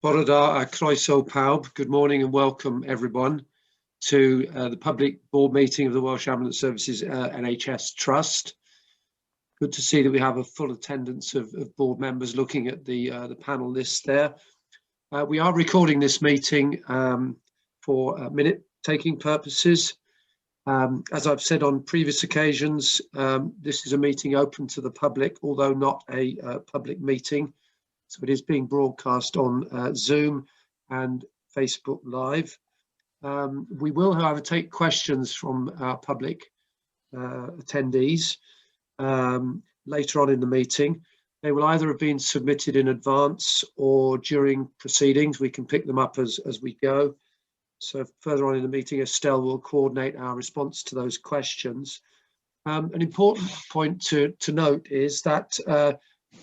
Bore da a croeso pawb. Good morning and welcome everyone to the public board meeting of the Welsh Ambulance Services NHS Trust. Good to see that we have a full attendance of board members looking at the panel list there. We are recording this meeting for minute-taking purposes. As I've said on previous occasions, this is a meeting open to the public, although not a public meeting. So it is being broadcast on Zoom and Facebook Live. We will, however, take questions from our public attendees later on in the meeting. They will either have been submitted in advance or during proceedings. We can pick them up as we go. So further on in the meeting, Estelle will coordinate our response to those questions. An important point to note is that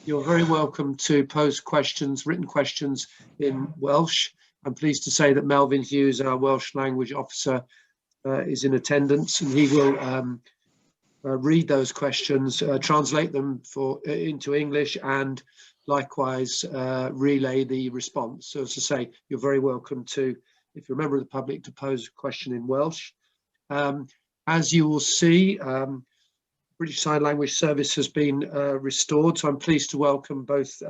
you're very welcome to pose questions, written questions in Welsh. I'm pleased to say that Melvin Hughes, our Welsh language officer, is in attendance, and he will read those questions, translate them into English, and likewise relay the response. So as I say, you're very welcome to, if you're a member of the public, to pose a question in Welsh. As you will see, British Sign Language Service has been restored, so I'm pleased to welcome both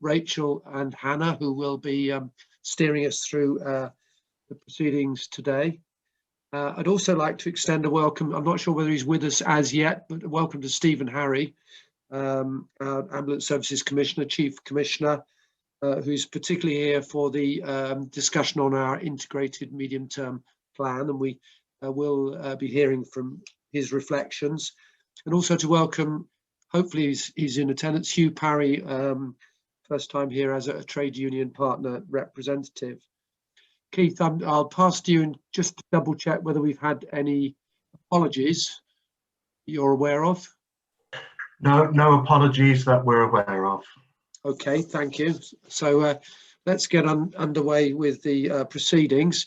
Rachel and Hannah, who will be steering us through the proceedings today. I'd also like to extend a welcome, I'm not sure whether he's with us as yet, but a welcome to Stephen Harry, our Ambulance Services Commissioner, Chief Commissioner, who's particularly here for the discussion on our integrated medium-term plan, and we will be hearing from his reflections. And also to welcome, hopefully he's in attendance, Hugh Parry, first time here as a trade union partner representative. Keith, I'll pass to you and just to double check whether we've had any apologies you're aware of. No apologies that we're aware of. Okay, thank you. So let's get underway with the proceedings.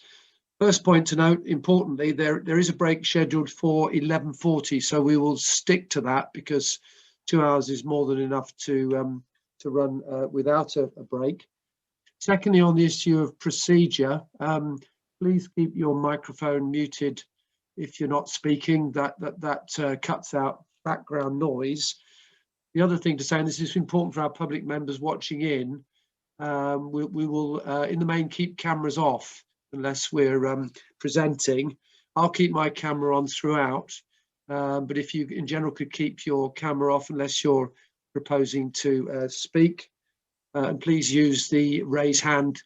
First point to note, importantly, there is a break scheduled for 11:40, so we will stick to that because 2 hours is more than enough to run without a break. Secondly, on the issue of procedure, please keep your microphone muted if you're not speaking. That cuts out background noise. The other thing to say, and this is important for our public members watching in, we will in the main keep cameras off unless we're presenting. I'll keep my camera on throughout, but if you in general could keep your camera off unless you're proposing to speak. And please use the raise hand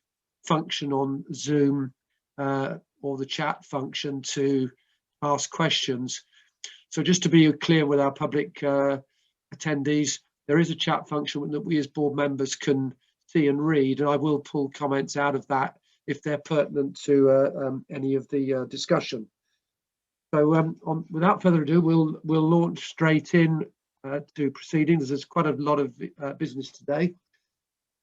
function on Zoom or the chat function to ask questions. So just to be clear with our public attendees, there is a chat function that we as board members can see and read, and I will pull comments out of that if they're pertinent to any of the discussion. So without further ado, we'll launch straight in to proceedings. There's quite a lot of business today.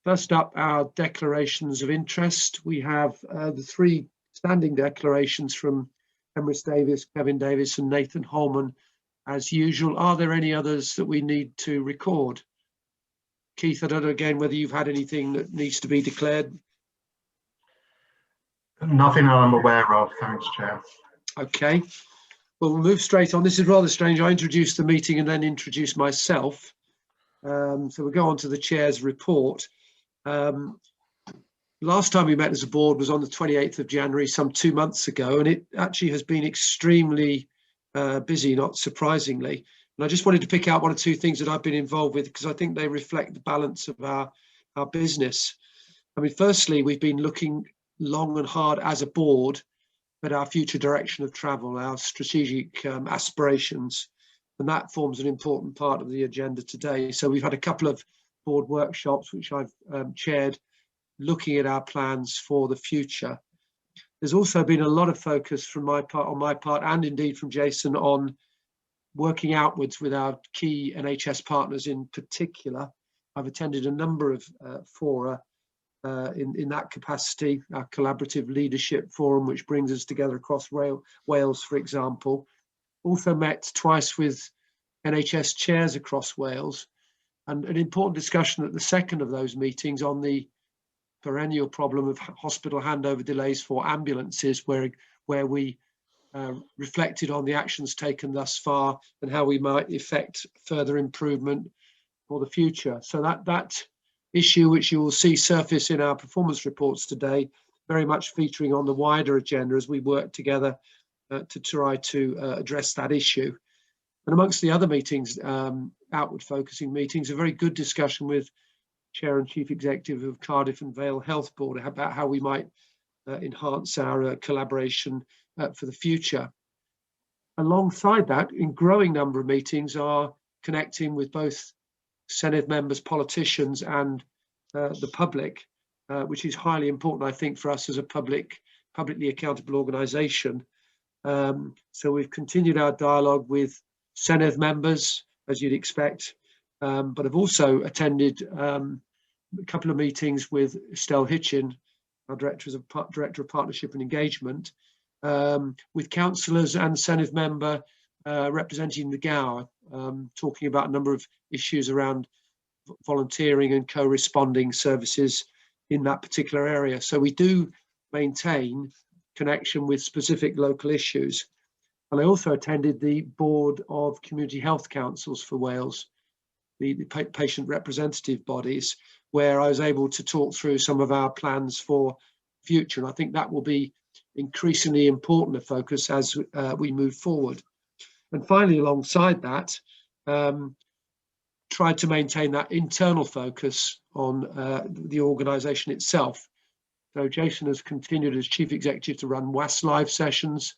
First up, our declarations of interest. We have the three standing declarations from Emrys Davies, Kevin Davis and Nathan Holman as usual. Are there any others that we need to record? Keith, I don't know again whether you've had anything that needs to be declared. Nothing that I'm aware of, thanks, Chair. Okay, well, we'll move straight on. This is rather strange. I introduced the meeting and then introduced myself. So we'll go on to the Chair's report. Last time we met as a board was on the 28th of January, some 2 months ago, and it actually has been extremely busy, not surprisingly. And I just wanted to pick out one or two things that I've been involved with because I think they reflect the balance of our business. I mean, firstly, we've been looking long and hard as a board at our future direction of travel, our strategic aspirations, and that forms an important part of the agenda today. So we've had a couple of board workshops which I've chaired, looking at our plans for the future. There's also been a lot of focus from on my part, and indeed from Jason, on working outwards with our key NHS partners in particular. I've attended a number of fora in that capacity, our collaborative leadership forum, which brings us together across Wales, for example. Also met twice with NHS chairs across Wales, and an important discussion at the second of those meetings on the perennial problem of hospital handover delays for ambulances, where we reflected on the actions taken thus far and how we might effect further improvement for the future. So that issue, which you will see surface in our performance reports today, very much featuring on the wider agenda as we work together to try to address that issue. And amongst the other meetings, outward focusing meetings, a very good discussion with Chair and Chief Executive of Cardiff and Vale Health Board about how we might enhance our collaboration for the future. Alongside that, in growing number of meetings are connecting with both Senedd members, politicians and the public, which is highly important, I think, for us as a publicly accountable organisation. So we've continued our dialogue with Senedd members, as you'd expect, but I've also attended a couple of meetings with Estelle Hitchin, our Director of Partnership and Engagement, with councillors and Senedd member representing the Gower, talking about a number of issues around volunteering and co-responding services in that particular area. So we do maintain connection with specific local issues. And I also attended the board of community health councils for Wales, the patient representative bodies, where I was able to talk through some of our plans for future. And I think that will be increasingly important to focus as we move forward. And finally, alongside that, try to maintain that internal focus on the organisation itself. So Jason has continued as Chief Executive to run WAS Live sessions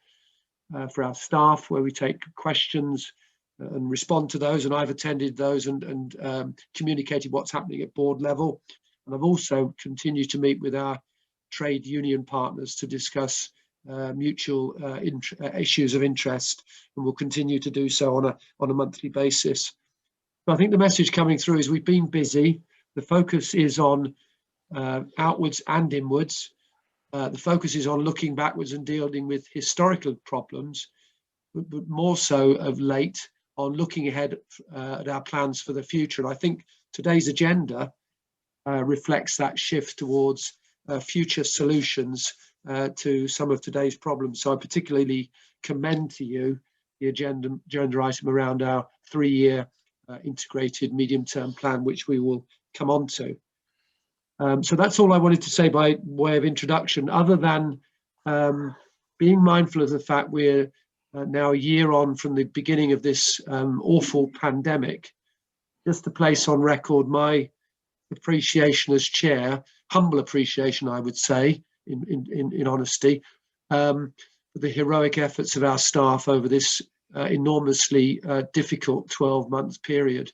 for our staff, where we take questions and respond to those, and I've attended those and communicated what's happening at board level. And I've also continued to meet with our trade union partners to discuss mutual issues of interest, and we'll continue to do so on a monthly basis. So I think the message coming through is we've been busy. The focus is on outwards and inwards. The focus is on looking backwards and dealing with historical problems, but more so of late on looking ahead at our plans for the future. And I think today's agenda reflects that shift towards future solutions to some of today's problems. So I particularly commend to you the agenda item around our 3-year integrated medium-term plan, which we will come on to. So that's all I wanted to say by way of introduction, other than being mindful of the fact we're now a year on from the beginning of this awful pandemic. Just to place on record my appreciation as chair, humble appreciation, I would say, in honesty, for the heroic efforts of our staff over this enormously difficult 12-month period.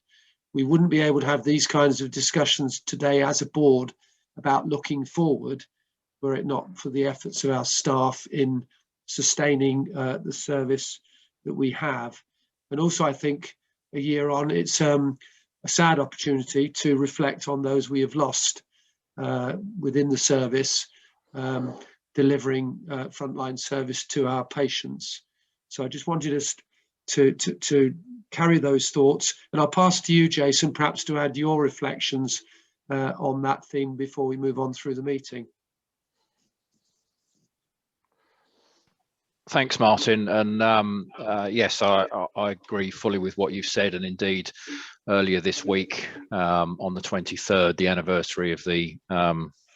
We wouldn't be able to have these kinds of discussions today as a board about looking forward were it not for the efforts of our staff in sustaining the service that we have. And also, I think a year on, it's a sad opportunity to reflect on those we have lost within the service, delivering frontline service to our patients. So I just wanted us to carry those thoughts, and I'll pass to you, Jason, perhaps to add your reflections on that theme before we move on through the meeting. Thanks, Martin. And yes, I agree fully with what you've said. And indeed, earlier this week, on the 23rd, the anniversary of the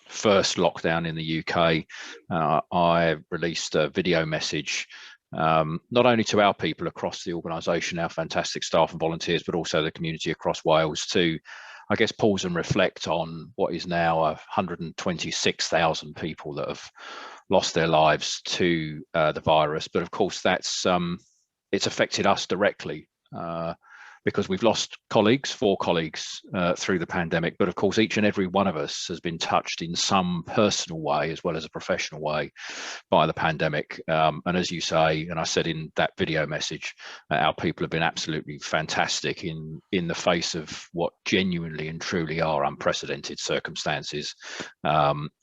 first lockdown in the UK, I released a video message not only to our people across the organisation, our fantastic staff and volunteers, but also the community across Wales, to, I guess, pause and reflect on what is now 126,000 people that have lost their lives to the virus. But of course, that's it's affected us directly because we've lost colleagues, 4 colleagues through the pandemic. But of course, each and every one of us has been touched in some personal way as well as a professional way by the pandemic. And as you say, and I said in that video message, our people have been absolutely fantastic in the face of what genuinely and truly are unprecedented circumstances,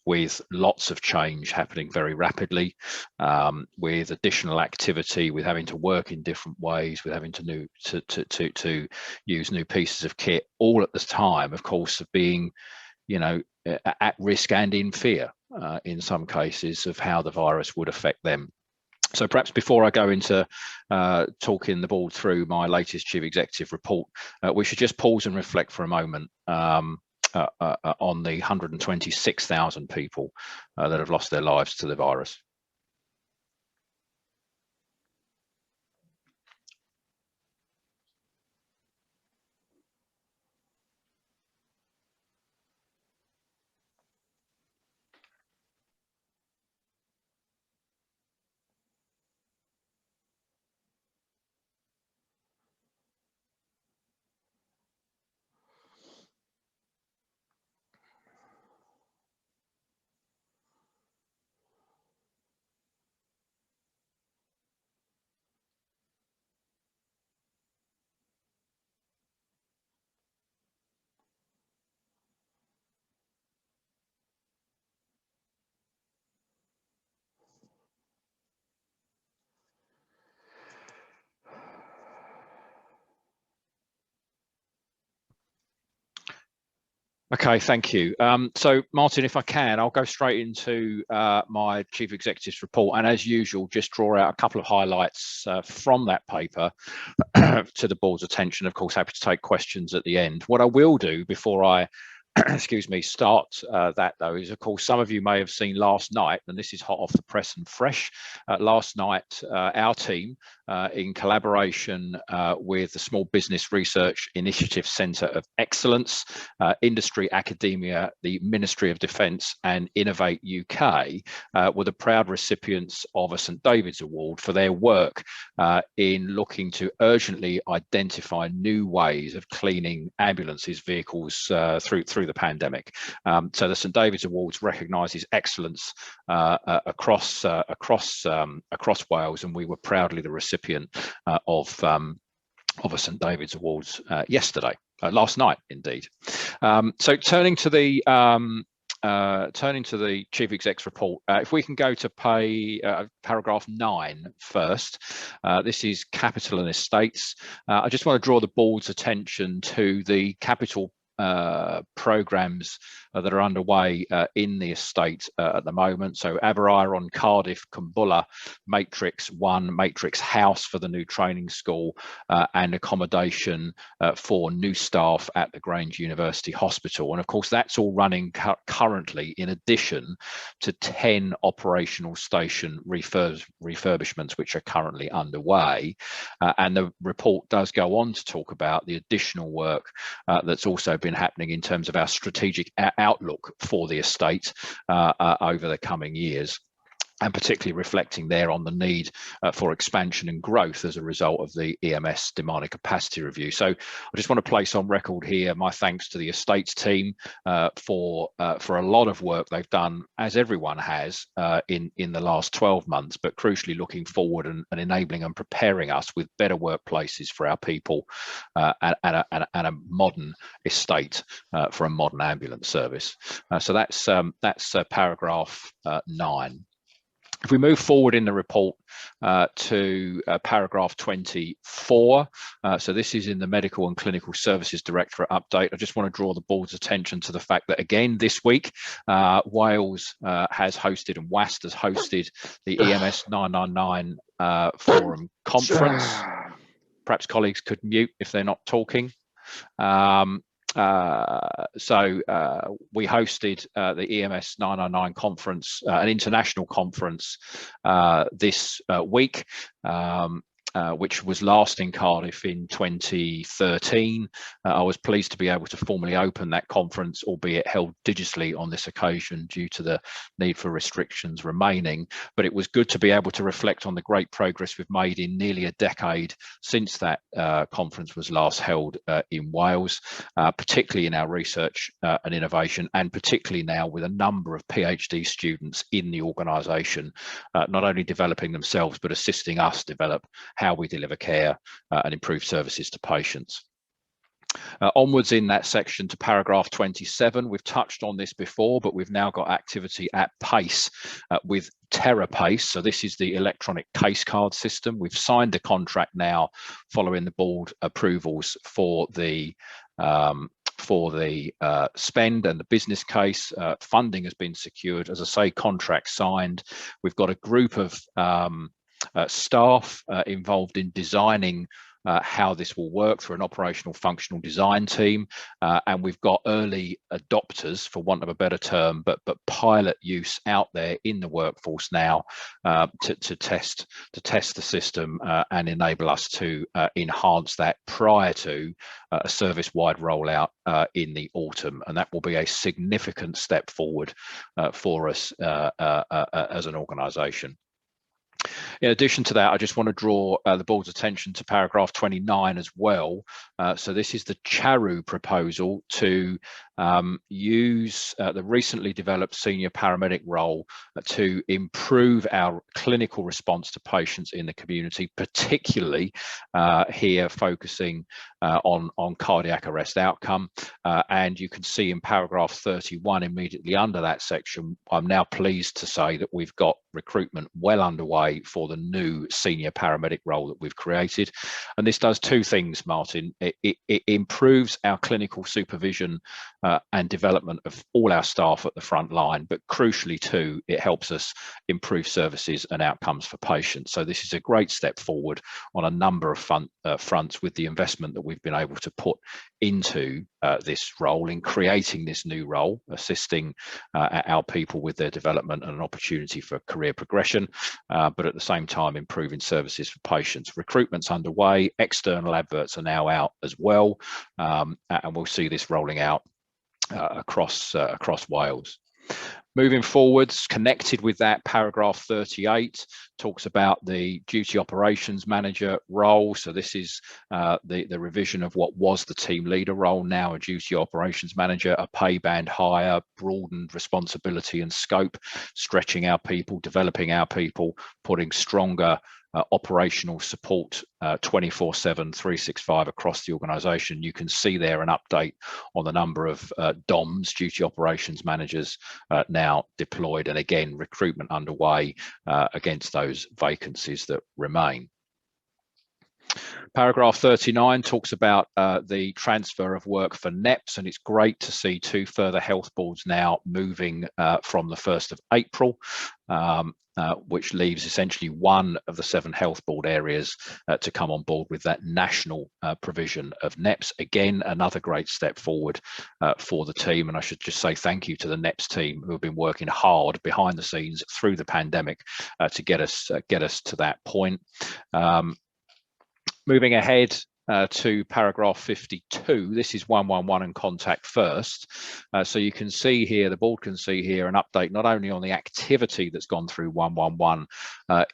with lots of change happening very rapidly, with additional activity, with having to work in different ways, with having to use new pieces of kit, all at the time, of course, of being at risk and in fear in some cases of how the virus would affect them. So perhaps before I go into talking the board through my latest Chief Executive report, we should just pause and reflect for a moment on the 126,000 people that have lost their lives to the virus. Okay, thank you. So, Martin, if I can, I'll go straight into my Chief Executive's report, and as usual, just draw out a couple of highlights from that paper to the board's attention. Of course, happy to take questions at the end. What I will do before I excuse me, start that though is, of course, some of you may have seen last night, and this is hot off the press and fresh. Last night, our team, in collaboration with the Small Business Research Initiative Centre of Excellence, Industry Academia, the Ministry of Defence and Innovate UK, were the proud recipients of a St David's Award for their work in looking to urgently identify new ways of cleaning ambulances vehicles through the pandemic. So the St David's Awards recognises excellence across Wales, and we were proudly the recipient of a St David's Awards last night indeed. So turning to the Chief Exec's report, if we can go to paragraph 9 first. This is capital and estates. I just want to draw the board's attention to the capital programs that are underway in the estate at the moment. So Aberaeron, Cardiff, Kumbulla, Matrix 1, Matrix House for the new training school, and accommodation for new staff at the Grange University Hospital. And of course, that's all running currently in addition to 10 operational station refurbishments, which are currently underway. And the report does go on to talk about the additional work that's also been happening in terms of our strategic outlook for the estate over the coming years, and particularly reflecting there on the need for expansion and growth as a result of the EMS demand and capacity review. So I just want to place on record here my thanks to the estates team for a lot of work they've done, as everyone has in the last 12 months, but crucially looking forward and enabling and preparing us with better workplaces for our people and a modern estate for a modern ambulance service. So that's paragraph 9. If we move forward in the report to paragraph 24, so this is in the Medical and Clinical Services Directorate update. I just want to draw the board's attention to the fact that, again, this week, Wales has hosted, and WAST has hosted, the EMS 999 Forum Conference. Perhaps colleagues could mute if they're not talking. So we hosted the EMS 999 conference, an international conference this week, which was last in Cardiff in 2013. I was pleased to be able to formally open that conference, albeit held digitally on this occasion due to the need for restrictions remaining. But it was good to be able to reflect on the great progress we've made in nearly a decade since that conference was last held in Wales, particularly in our research and innovation, and particularly now with a number of PhD students in the organisation, not only developing themselves, but assisting us develop how we deliver care and improve services to patients. Onwards in that section to paragraph 27, we've touched on this before, but we've now got activity at pace with TerraPace. So this is the electronic case card system. We've signed the contract now following the board approvals for the for the spend and the business case. Funding has been secured, as I say, contracts signed. We've got a group of staff involved in designing how this will work through an operational functional design team, and we've got early adopters, for want of a better term, but pilot use out there in the workforce now to test the system and enable us to enhance that prior to a service-wide rollout in the autumn, and that will be a significant step forward for us as an organisation. In addition to that, I just want to draw the board's attention to paragraph 29 as well. So this is the Charu proposal to use the recently developed senior paramedic role to improve our clinical response to patients in the community, particularly here focusing on cardiac arrest outcome. And you can see in paragraph 31 immediately under that section, I'm now pleased to say that we've got recruitment well underway for the new senior paramedic role that we've created. And this does two things, Martin. It improves our clinical supervision and development of all our staff at the front line, but crucially too, it helps us improve services and outcomes for patients. So this is a great step forward on a number of fronts with the investment that we've been able to put into this role, in creating this new role, assisting our people with their development and an opportunity for career progression, but at the same time improving services for patients. Recruitment's underway, external adverts are now out as well, and we'll see this rolling out across Wales. Moving forwards, connected with that, paragraph 38 talks about the duty operations manager role. So this is the revision of what was the team leader role, now a duty operations manager, a pay band higher, broadened responsibility and scope, stretching our people, developing our people, putting stronger operational support 24/7, 365 across the organisation. You can see there an update on the number of DOMs, duty operations managers, now deployed, and again recruitment underway against those vacancies that remain. Paragraph 39 talks about the transfer of work for NEPs, and it's great to see two further health boards now moving from the 1st of April, which leaves essentially one of the 7 health board areas to come on board with that national provision of NEPs. Again, another great step forward for the team, and I should just say thank you to the NEPs team who have been working hard behind the scenes through the pandemic to get us to that point. Moving ahead to paragraph 52, this is 111 and contact first. So you can see here, the board can see here an update not only on the activity that's gone through 111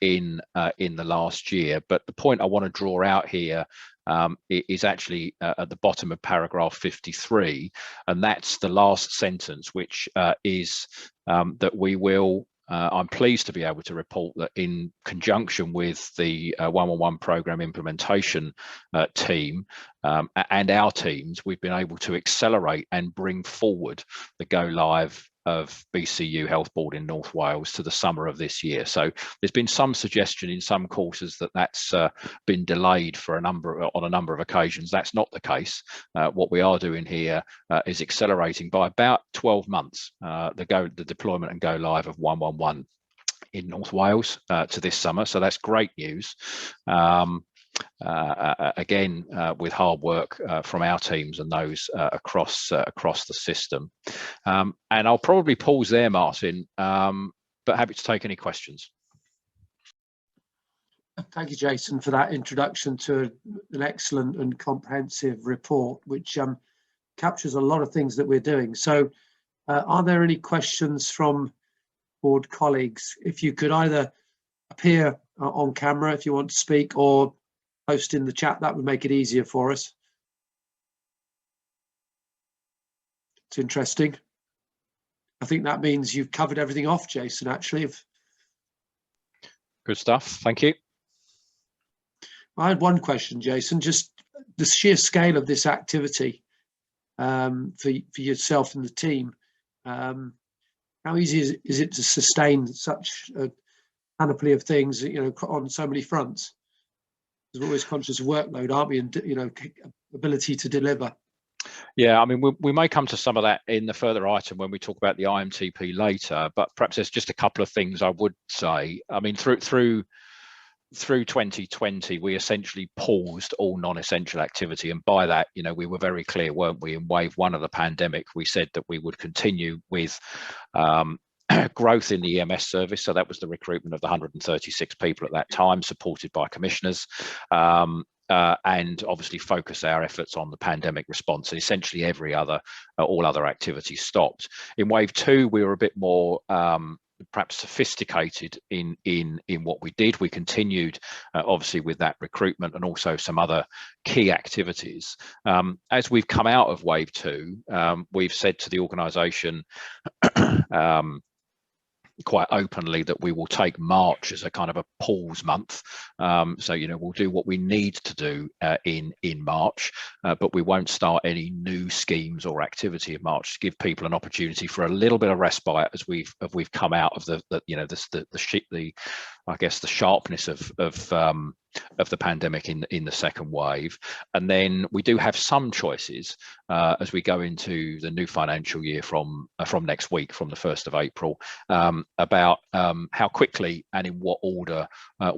in the last year, but the point I want to draw out here is actually at the bottom of paragraph 53, and that's the last sentence, which is that we will I'm pleased to be able to report that in conjunction with the 111 program implementation team and our teams, we've been able to accelerate and bring forward the go live of BCU Health Board in North Wales to the summer of this year. So there's been some suggestion in some courses that that's been delayed for on a number of occasions. That's not the case. What we are doing here is accelerating by about 12 months the deployment and go live of 111 in North Wales to this summer. So that's great news. Again, with hard work from our teams and those across the system. And I'll probably pause there, Martin, but happy to take any questions. Thank you, Jason, for that introduction to an excellent and comprehensive report, which captures a lot of things that we're doing. So are there any questions from board colleagues? If you could either appear on camera if you want to speak, or post in the chat, that would make it easier for us. It's interesting. I think that means you've covered everything off, Jason, actually. Good stuff, thank you. I had one question, Jason, just the sheer scale of this activity for yourself and the team. How easy is it to sustain such a panoply of things, on so many fronts? We're always conscious of workload, aren't we, and ability to deliver. Yeah, I mean, we may come to some of that in the further item when we talk about the IMTP later, but perhaps there's just a couple of things I would say. I mean, through 2020, we essentially paused all non-essential activity, and by that, you know, we were very clear, weren't we? In wave one of the pandemic, we said that we would continue with growth in the EMS service. So that was the recruitment of the 136 people at that time, supported by commissioners. And obviously focus our efforts on the pandemic response. And essentially all other activities stopped. In wave two, we were a bit more perhaps sophisticated in what we did. We continued obviously with that recruitment and also some other key activities. As we've come out of wave two, we've said to the organisation quite openly that we will take March as a kind of a pause month. So, you know, we'll do what we need to do in March, but we won't start any new schemes or activity in March, to give people an opportunity for a little bit of respite as we've come out of the I guess the sharpness of the pandemic in the second wave. And then we do have some choices as we go into the new financial year from next week, from the 1st of April, about how quickly and in what order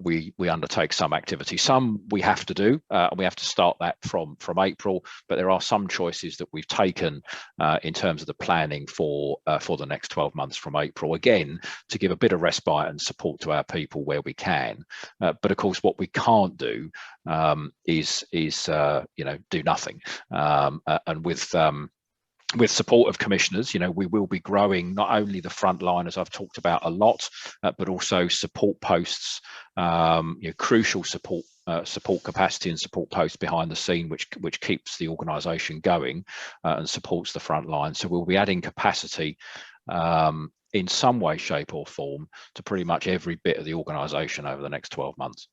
we undertake some activity. Some we have to do, and we have to start that from April, but there are some choices that we've taken in terms of the planning for the next 12 months from April, again, to give a bit of respite and support to our people where we can. But of course, what we can't do is you know, do nothing. And with support of commissioners, you know, we will be growing not only the front line, as I've talked about a lot, but also support posts, you know, crucial support capacity and support posts behind the scene, which keeps the organisation going and supports the front line. So we'll be adding capacity in some way, shape or form to pretty much every bit of the organisation over the next 12 months.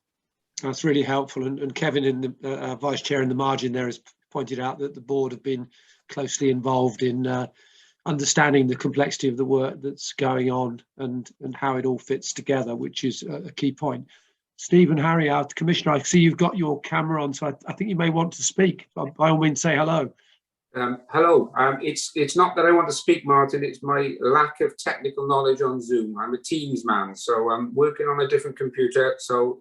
That's really helpful. And Kevin, in the Vice Chair in the margin there, has pointed out that the board have been closely involved in understanding the complexity of the work that's going on and how it all fits together, which is a key point. Stephen, Harry, our Commissioner, I see you've got your camera on, so I think you may want to speak. By all means, say hello. Hello. It's not that I want to speak, Martin. It's my lack of technical knowledge on Zoom. I'm a Teams man, so I'm working on a different computer. So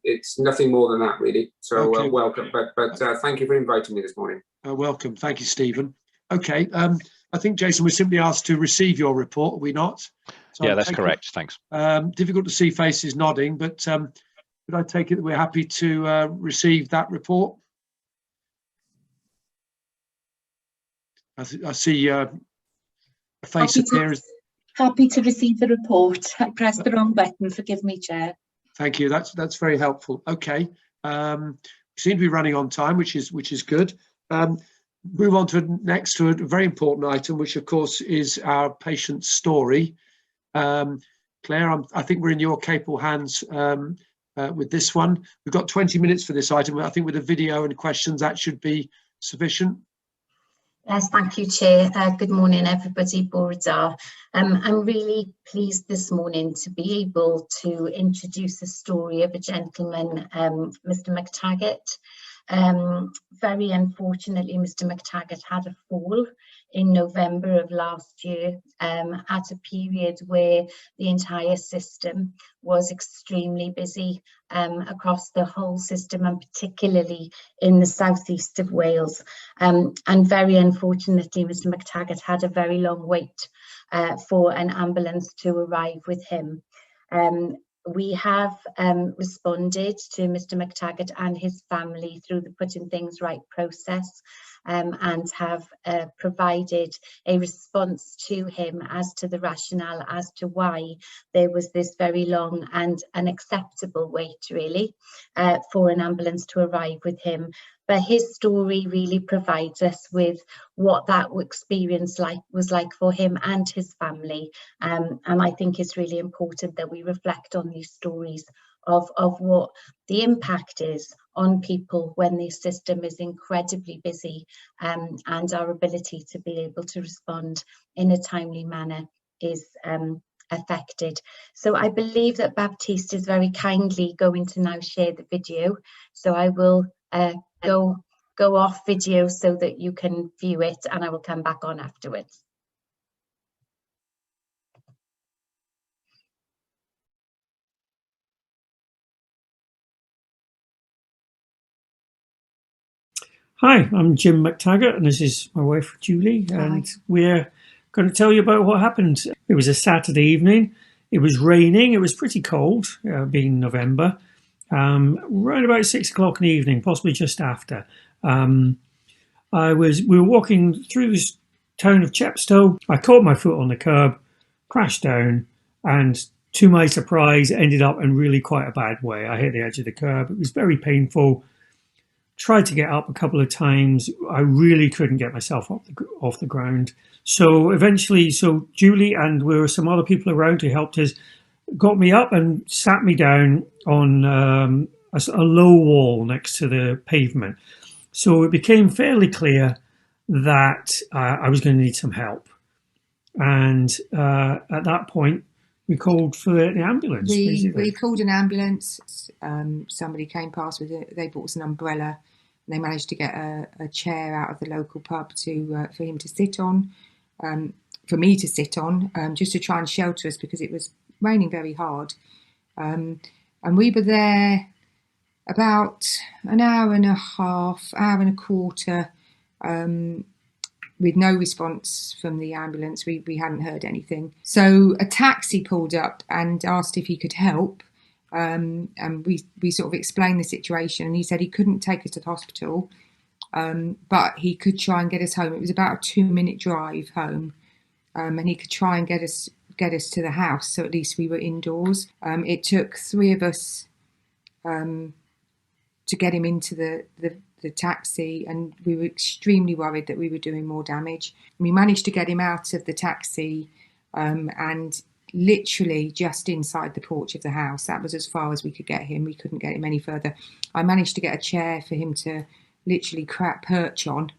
it's nothing more than that, really. So okay. Welcome. But thank you for inviting me this morning. Welcome. Thank you, Stephen. Okay. I think, Jason, we're simply asked to receive your report, are we not? So yeah, that's correct. Thanks. Difficult to see faces nodding, but could I take it that we're happy to receive that report? I see a face appears. Happy to receive the report. I pressed the wrong button. Forgive me, Chair. Thank you. That's very helpful. Okay. We seem to be running on time, which is good. Move on to next to a very important item, which of course is our patient story. Claire, I think we're in your capable hands with this one. We've got 20 minutes for this item. I think with the video and questions, that should be sufficient. Yes, thank you, Chair. Good morning, everybody. Bordar. I'm really pleased this morning to be able to introduce the story of a gentleman, Mr. McTaggart. Very unfortunately, Mr. McTaggart had a fall in November of last year at a period where the entire system was extremely busy across the whole system, and particularly in the southeast of Wales. And very unfortunately, Mr. McTaggart had a very long wait for an ambulance to arrive with him. We have responded to Mr. McTaggart and his family through the Putting Things Right process and have provided a response to him as to the rationale as to why there was this very long and unacceptable wait, really, for an ambulance to arrive with him. But his story really provides us with what that experience was like for him and his family. And I think it's really important that we reflect on these stories of what the impact is on people when the system is incredibly busy, and our ability to be able to respond in a timely manner is affected. So I believe that Baptiste is very kindly going to now share the video. So I will go go off video so that you can view it, and I will come back on afterwards. Hi, I'm Jim McTaggart, and this is my wife Julie, and we're going to tell you about what happened. It was a Saturday evening. It was raining. It was pretty cold, being November. Around about 6 o'clock in the evening, possibly just after. We were walking through this town of Chepstow. I caught my foot on the curb, crashed down, and to my surprise, ended up in really quite a bad way. I hit the edge of the curb. It was very painful. Tried to get up a couple of times. I really couldn't get myself off the ground. So eventually, Julie and there were some other people around who helped us, got me up and sat me down on a low wall next to the pavement. So it became fairly clear that I was going to need some help. And at that point, we called for the ambulance. We called an ambulance. Somebody came past they brought us an umbrella. And they managed to get a chair out of the local pub for him to sit on, for me to sit on, just to try and shelter us because it was raining very hard. And we were there about an hour and a half, hour and a quarter, with no response from the ambulance. We hadn't heard anything. So a taxi pulled up and asked if he could help. And we sort of explained the situation, and he said he couldn't take us to the hospital, but he could try and get us home. It was about a 2-minute drive home, and he could try and get us to the house, so at least we were indoors. It took 3 of us to get him into the taxi, and we were extremely worried that we were doing more damage. We managed to get him out of the taxi, and literally just inside the porch of the house. That was as far as we could get him. We couldn't get him any further. I managed to get a chair for him to literally perch on.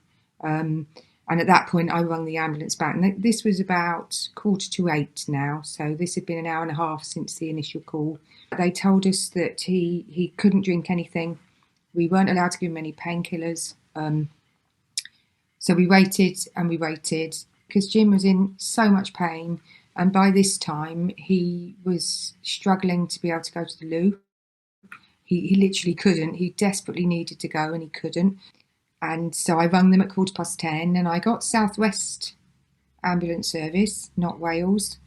And at that point, I rung the ambulance back. And this was about 7:45 now. So this had been an hour and a half since the initial call. They told us that he couldn't drink anything. We weren't allowed to give him any painkillers. So we waited and we waited because Jim was in so much pain. And by this time, he was struggling to be able to go to the loo. He literally couldn't. He desperately needed to go and he couldn't. And so I rang them at 10:15 and I got South West ambulance service, not Wales.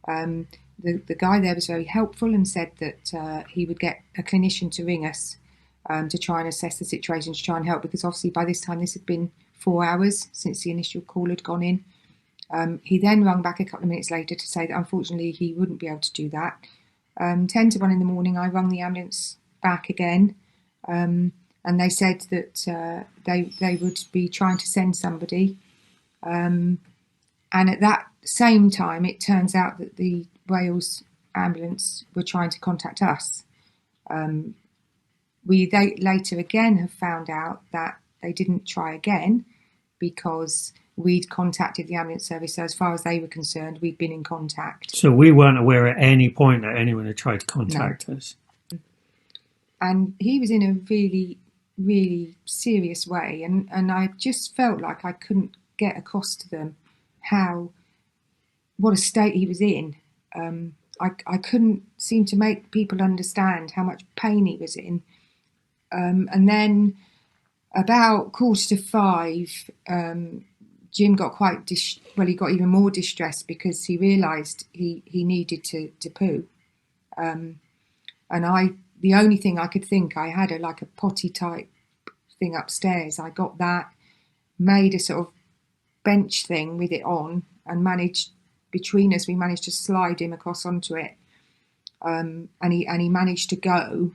The guy there was very helpful and said that he would get a clinician to ring us to try and assess the situation, to try and help, because obviously by this time this had been 4 hours since the initial call had gone in. He then rang back a couple of minutes later to say that unfortunately he wouldn't be able to do that. 10 to 1 in the morning, I rang the ambulance back again, and they said that they would be trying to send somebody. And at that same time, it turns out that the Wales ambulance were trying to contact us. We later again have found out that they didn't try again because we'd contacted the ambulance service. So as far as they were concerned, we'd been in contact. So we weren't aware at any point that anyone had tried to contact us. And he was in a really, really serious way. And I just felt like I couldn't get across to them what a state he was in. I couldn't seem to make people understand how much pain he was in. And then about 5:15, Jim got he got even more distressed because he realised he needed to poo. And the only thing I could think, I had a potty type thing upstairs. I got that, made a sort of bench thing with it on, and between us, we managed to slide him across onto it. And he managed to go,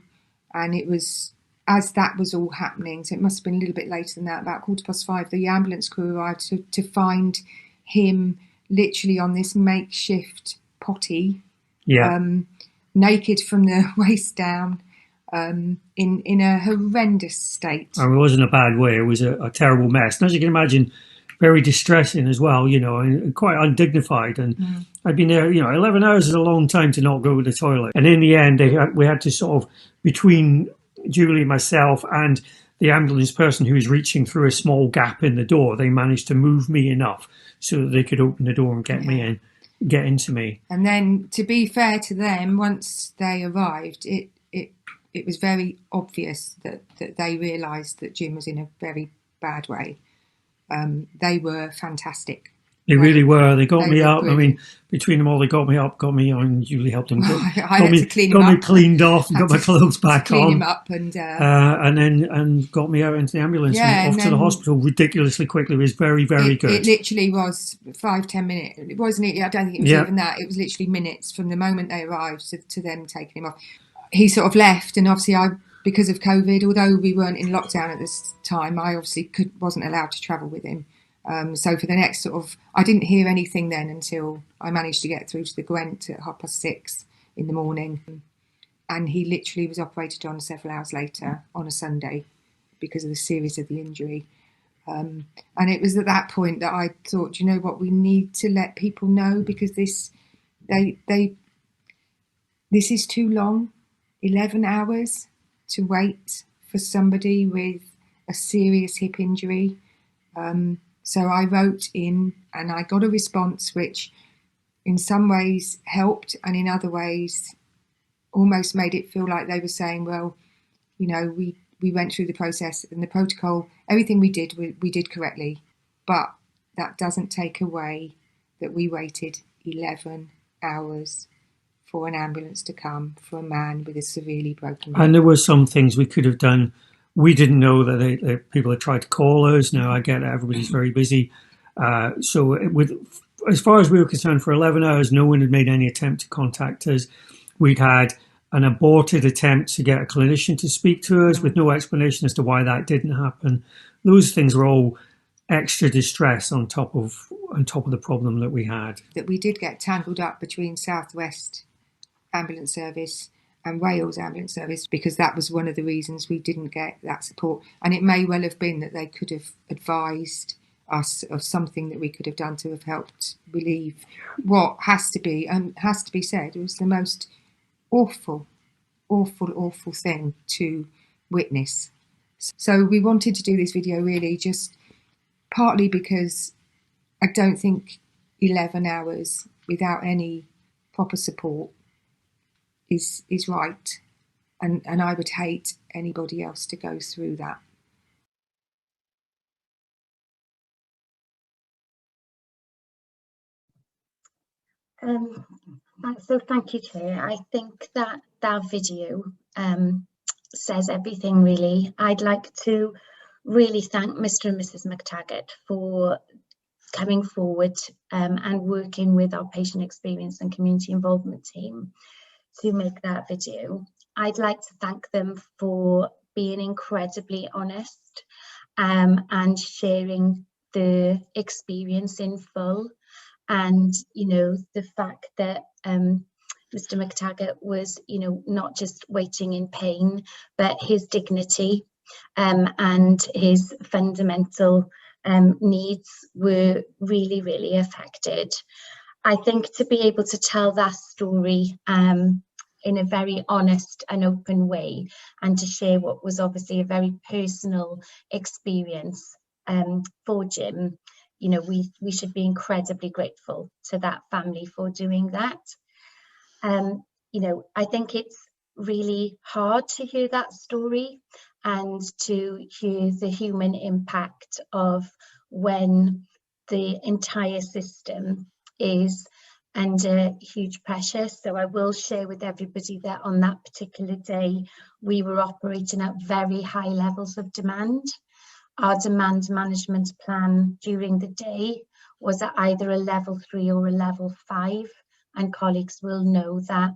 and it was, as that was all happening, so it must have been a little bit later than that, about 5:15, the ambulance crew arrived to find him literally on this makeshift potty, naked from the waist down, in a horrendous state. I mean, it wasn't a bad way, it was a terrible mess. And as you can imagine, very distressing as well, and quite undignified. And I'd been there, 11 hours is a long time to not go to the toilet. And in the end, we had to sort of, between Julie, myself, and the ambulance person who was reaching through a small gap in the door, they managed to move me enough so that they could open the door and get me in, get into me. And then, to be fair to them, once they arrived, it was very obvious that they realised that Jim was in a very bad way. They were fantastic. They really were. They got me up. Brilliant. I mean, between them all, they got me up, got me on. Julie helped them. I had to clean him got me up. cleaned off, and got my clothes back clean on. him up and Got me out into the ambulance and off to the hospital ridiculously quickly. It was very, very good. It literally was 5-10 minutes. It wasn't. I don't think it was even that. It was literally minutes from the moment they arrived to them taking him off. He sort of left, and obviously because of COVID, although we weren't in lockdown at this time, I obviously wasn't allowed to travel with him. So for the next I didn't hear anything then until I managed to get through to the Gwent at 6:30 in the morning. And he literally was operated on several hours later on a Sunday because of the series of the injury. And it was at that point that I thought, you know what, we need to let people know, because this is too long, 11 hours to wait for somebody with a serious hip injury. So I wrote in and I got a response which in some ways helped, and in other ways almost made it feel like they were saying, well, you know, we went through the process and the protocol, everything we did correctly, but that doesn't take away that we waited 11 hours for an ambulance to come for a man with a severely broken leg. And there were some things we could have done. We didn't know that people had tried to call us. Now I get it, everybody's very busy. So as far as we were concerned, for 11 hours, no one had made any attempt to contact us. We'd had an aborted attempt to get a clinician to speak to us with no explanation as to why that didn't happen. Those things were all extra distress on top of the problem that we had. That we did get tangled up between South West Ambulance Service and Wales Ambulance Service, because that was one of the reasons we didn't get that support. And it may well have been that they could have advised us of something that we could have done to have helped relieve what has to be said. It was the most awful thing to witness. So we wanted to do this video really just partly because I don't think 11 hours without any proper support is right, and I would hate anybody else to go through that. So thank you, Chair. I think that video says everything really. I'd like to really thank Mr. and Mrs. McTaggart for coming forward and working with our patient experience and community involvement team to make that video. I'd like to thank them for being incredibly honest and sharing the experience in full. And, you know, the fact that Mr. McTaggart was, you know, not just waiting in pain, but his dignity and his fundamental needs were really, really affected. I think to be able to tell that story in a very honest and open way, and to share what was obviously a very personal experience for Jim, you know, we should be incredibly grateful to that family for doing that. You know, I think it's really hard to hear that story and to hear the human impact of when the entire system is under huge pressure. So I will share with everybody that on that particular day, we were operating at very high levels of demand. Our demand management plan during the day was at either a level 3 or a level 5, and colleagues will know that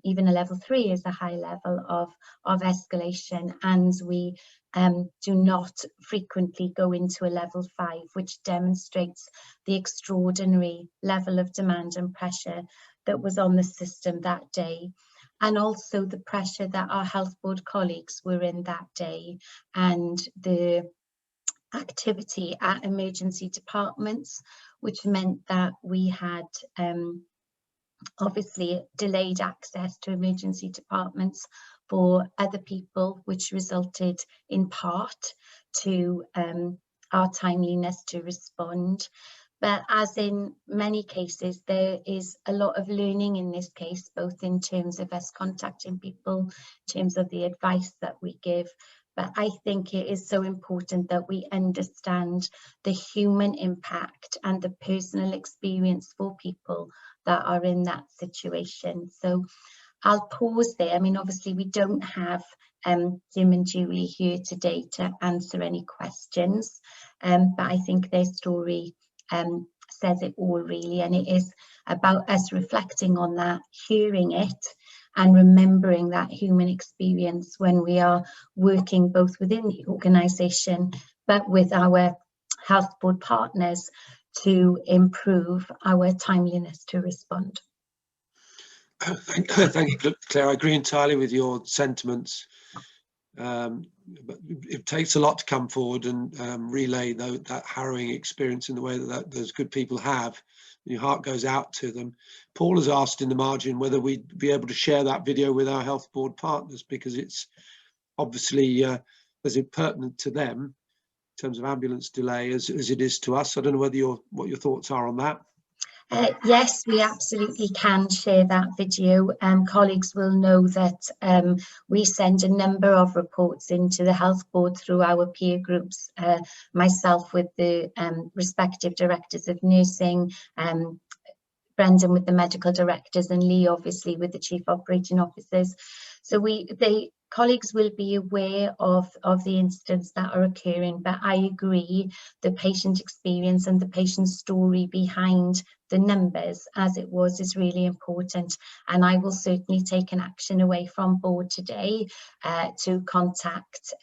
even a level 3 is a high level of escalation, and we do not frequently go into a level 5, which demonstrates the extraordinary level of demand and pressure that was on the system that day, and also the pressure that our health board colleagues were in that day, and the activity at emergency departments, which meant that we had obviously delayed access to emergency departments for other people, which resulted in part to our timeliness to respond. But as in many cases, there is a lot of learning in this case, both in terms of us contacting people, in terms of the advice that we give. But I think it is so important that we understand the human impact and the personal experience for people that are in that situation. So I'll pause there. I mean, obviously we don't have Jim and Julie here today to answer any questions, but I think their story says it all really, and it is about us reflecting on that, hearing it, and remembering that human experience when we are working both within the organisation but with our health board partners to improve our timeliness to respond. Thank you, Claire. I agree entirely with your sentiments. But it takes a lot to come forward and relay that harrowing experience in the way that those good people have. Your heart goes out to them. Paul has asked in the margin whether we'd be able to share that video with our health board partners, because it's obviously as pertinent to them in terms of ambulance delay as it is to us. I don't know whether what your thoughts are on that. Yes, we absolutely can share that video. Colleagues will know that we send a number of reports into the health board through our peer groups, myself with the respective directors of nursing, Brendan with the medical directors, and Lee obviously with the chief operating officers. So colleagues will be aware of the incidents that are occurring, but I agree the patient experience and the patient story behind the numbers as it was is really important, and I will certainly take an action away from board today to contact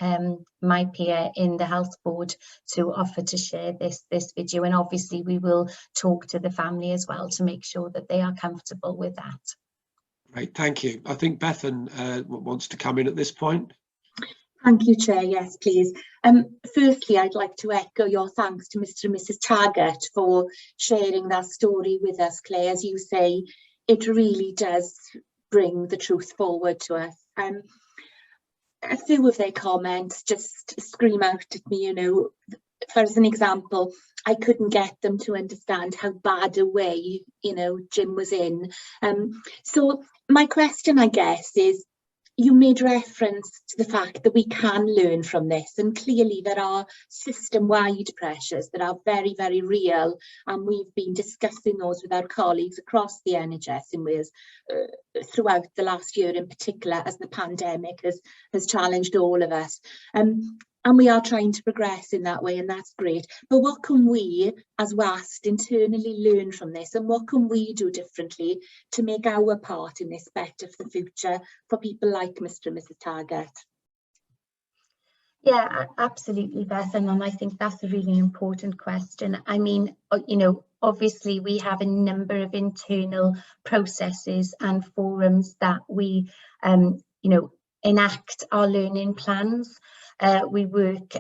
my peer in the health board to offer to share this video, and obviously we will talk to the family as well to make sure that they are comfortable with that. Great, thank you. I think Bethan wants to come in at this point. Thank you, Chair. Yes, please. Firstly, I'd like to echo your thanks to Mr. and Mrs. Taggart for sharing that story with us, Claire. As you say, it really does bring the truth forward to us. A few of their comments just scream out at me, you know. For as an example, I couldn't get them to understand how bad a way, you know, Jim was in. So my question, I guess, is you made reference to the fact that we can learn from this, and clearly there are system-wide pressures that are very, very real, and we've been discussing those with our colleagues across the NHS in Wales throughout the last year in particular, as the pandemic has challenged all of us. And we are trying to progress in that way, and that's great. But what can we as WAST internally learn from this, and what can we do differently to make our part in this better for the future for people like Mr. and Mrs. Taggart? Yeah, absolutely, Bethan, and I think that's a really important question. I mean, you know, obviously we have a number of internal processes and forums that we, you know, enact our learning plans. We work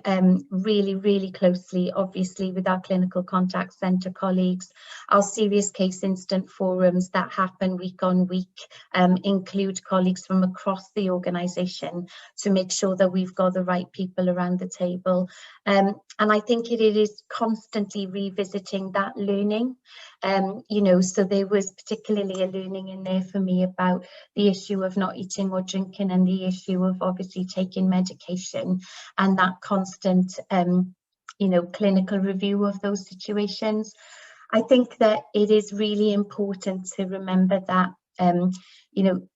really, really closely, obviously, with our clinical contact centre colleagues. Our serious case incident forums that happen week on week include colleagues from across the organisation to make sure that we've got the right people around the table. And I think it is constantly revisiting that learning. You know, so there was particularly a learning in there for me about the issue of not eating or drinking, and the issue of obviously taking medication, and that constant, you know, clinical review of those situations. I think that it is really important to remember that, you know,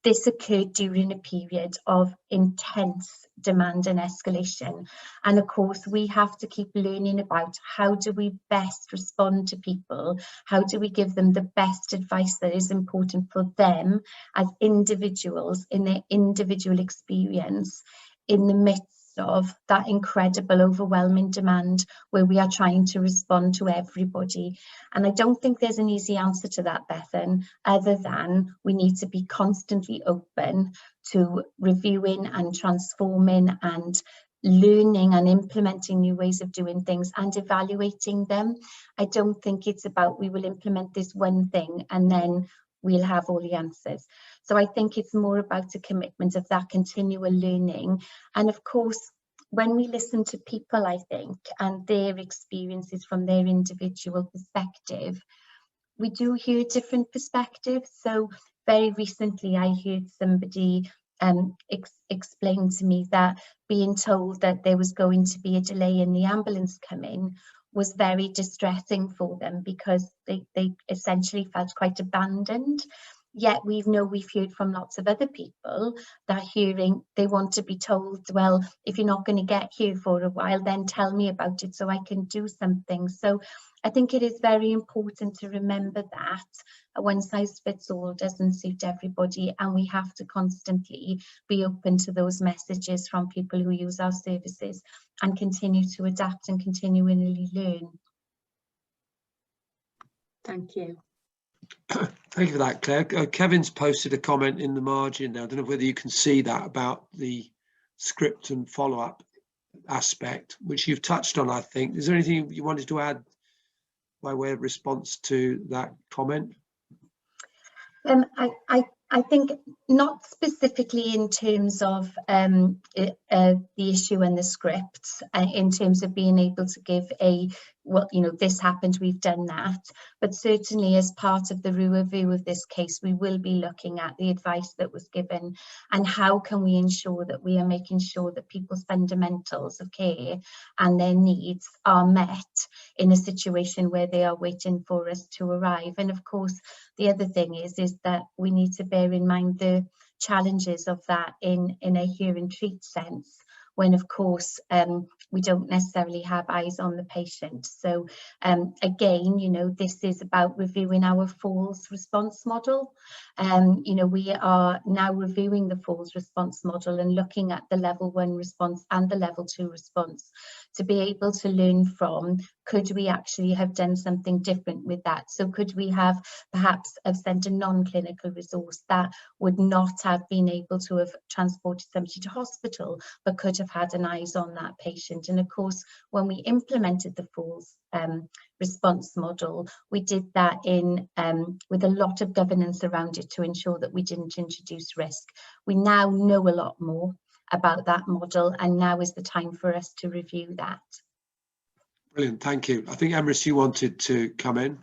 this occurred during a period of intense demand and escalation. And of course, we have to keep learning about how do we best respond to people? How do we give them the best advice that is important for them as individuals in their individual experience in the midst of that incredible overwhelming demand where we are trying to respond to everybody? And I don't think there's an easy answer to that, Bethan, other than we need to be constantly open to reviewing and transforming and learning and implementing new ways of doing things and evaluating them. I don't think it's about we will implement this one thing and then we'll have all the answers. So I think it's more about a commitment of that continual learning. And of course, when we listen to people, I think, and their experiences from their individual perspective, we do hear different perspectives. So very recently I heard somebody explain to me that being told that there was going to be a delay in the ambulance coming was very distressing for them, because they essentially felt quite abandoned. Yet we've heard from lots of other people that they want to be told, well, if you're not going to get here for a while, then tell me about it so I can do something. So I think it is very important to remember that a one size fits all doesn't suit everybody, and we have to constantly be open to those messages from people who use our services and continue to adapt and continually learn. Thank you. Thank you for that, Claire. Kevin's posted a comment in the margin now. I don't know whether you can see that, about the script and follow-up aspect, which you've touched on, I think. Is there anything you wanted to add by way of response to that comment? I think not specifically in terms of the issue and the scripts, in terms of being able to give a, well, you know, this happened, we've done that, but certainly as part of the review of this case, we will be looking at the advice that was given and how can we ensure that we are making sure that people's fundamentals of care and their needs are met in a situation where they are waiting for us to arrive. And of course, the other thing is that we need to bear in mind the challenges of that in a hear and treat sense, when of course we don't necessarily have eyes on the patient. So again, you know, this is about reviewing our falls response model. You know, we are now reviewing the falls response model and looking at the level 1 response and the level 2 response to be able to learn from, could we actually have done something different with that? So could we have perhaps have sent a non-clinical resource that would not have been able to have transported somebody to hospital, but could have had an eyes on that patient? And of course, when we implemented the falls response model, we did that in with a lot of governance around it to ensure that we didn't introduce risk. We now know a lot more about that model, and now is the time for us to review that. Brilliant, thank you. I think Emrys, you wanted to come in.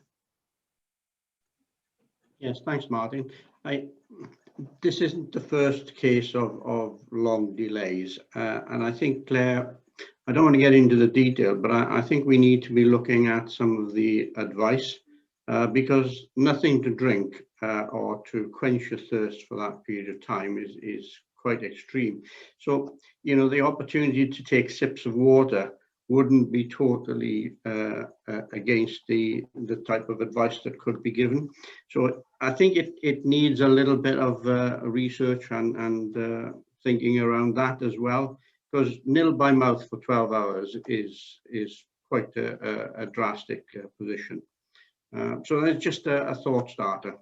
Yes, thanks, Martin. This isn't the first case of long delays, and I think, Claire, I don't want to get into the detail, but I think we need to be looking at some of the advice, because nothing to drink or to quench your thirst for that period of time is quite extreme. So, you know, the opportunity to take sips of water wouldn't be totally against the type of advice that could be given. So I think it needs a little bit of research and thinking around that as well, because nil by mouth for 12 hours is quite a drastic position. So that's just a thought starter.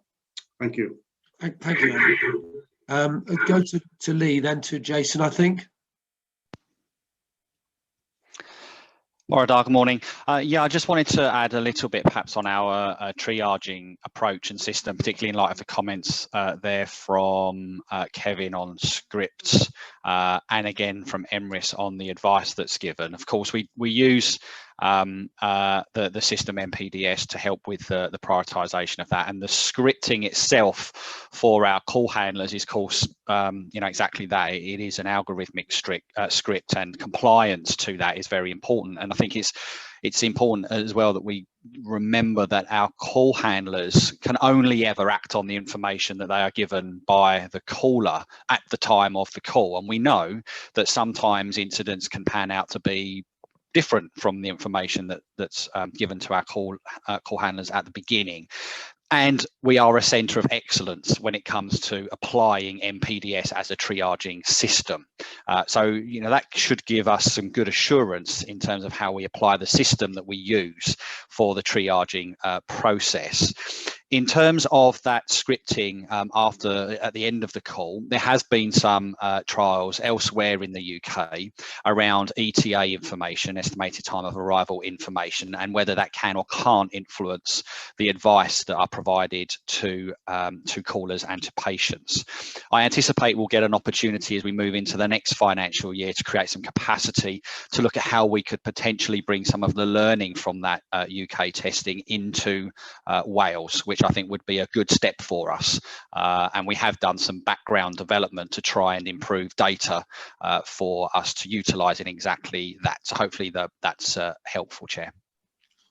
Thank you. Thank you. Go to Lee, then to Jason, I think. Good morning. Yeah, I just wanted to add a little bit perhaps on our triaging approach and system, particularly in light of the comments there from Kevin on scripts, and again from Emrys on the advice that's given. Of course, we use the system MPDS to help with the prioritisation of that, and the scripting itself for our call handlers is, of course, you know, exactly that. It is an algorithmic script, and compliance to that is very important. And I think it's important as well that we remember that our call handlers can only ever act on the information that they are given by the caller at the time of the call, and we know that sometimes incidents can pan out to be different from the information that's given to our call handlers at the beginning. And we are a centre of excellence when it comes to applying MPDS as a triaging system. So, you know, that should give us some good assurance in terms of how we apply the system that we use for the triaging process. In terms of that scripting, at the end of the call, there has been some trials elsewhere in the UK around ETA information, estimated time of arrival information, and whether that can or can't influence the advice that are provided to callers and to patients. I anticipate we'll get an opportunity as we move into the next financial year to create some capacity to look at how we could potentially bring some of the learning from that UK testing into Wales, which I think would be a good step for us. And we have done some background development to try and improve data for us to utilise in exactly that. So hopefully that's helpful, Chair.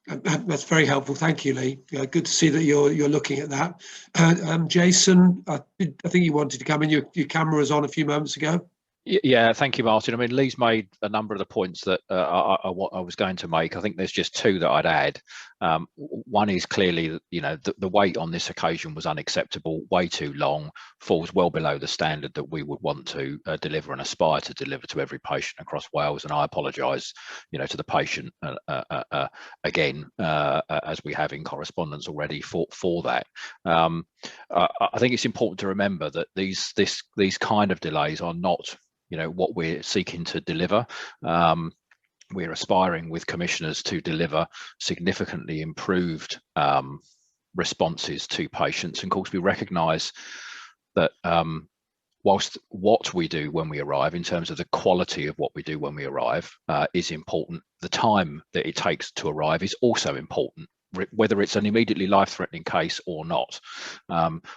That's very helpful. Thank you, Lee. Good to see that you're looking at that. Jason, I think you wanted to come in. Your camera was on a few moments ago. Yeah, thank you, Martin. I mean, Lee's made a number of the points that I was going to make. I think there's just two that I'd add. One is clearly, the wait on this occasion was unacceptable, way too long, falls well below the standard that we would want to deliver and aspire to deliver to every patient across Wales. And I apologise, to the patient again, as we have in correspondence already for that. I think it's important to remember that these kind of delays are not what we're seeking to deliver. We're aspiring with commissioners to deliver significantly improved responses to patients. And of course, we recognise that whilst what we do when we arrive, in terms of the quality of what we do when we arrive, is important, the time that it takes to arrive is also important, whether it's an immediately life-threatening case or not.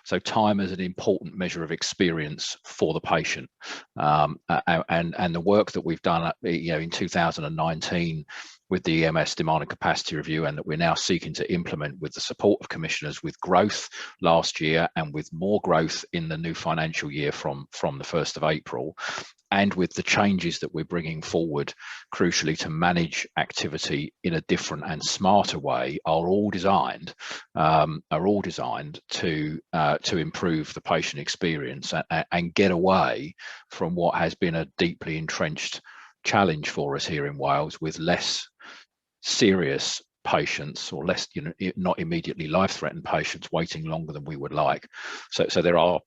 So time is an important measure of experience for the patient, and the work that we've done in 2019 with the EMS demand and capacity review, and that we're now seeking to implement with the support of commissioners, with growth last year and with more growth in the new financial year from the 1st of April, and with the changes that we're bringing forward, crucially, to manage activity in a different and smarter way, are all designed to improve the patient experience and get away from what has been a deeply entrenched challenge for us here in Wales, with less serious patients, or less, not immediately life-threatened patients, waiting longer than we would like. So there are,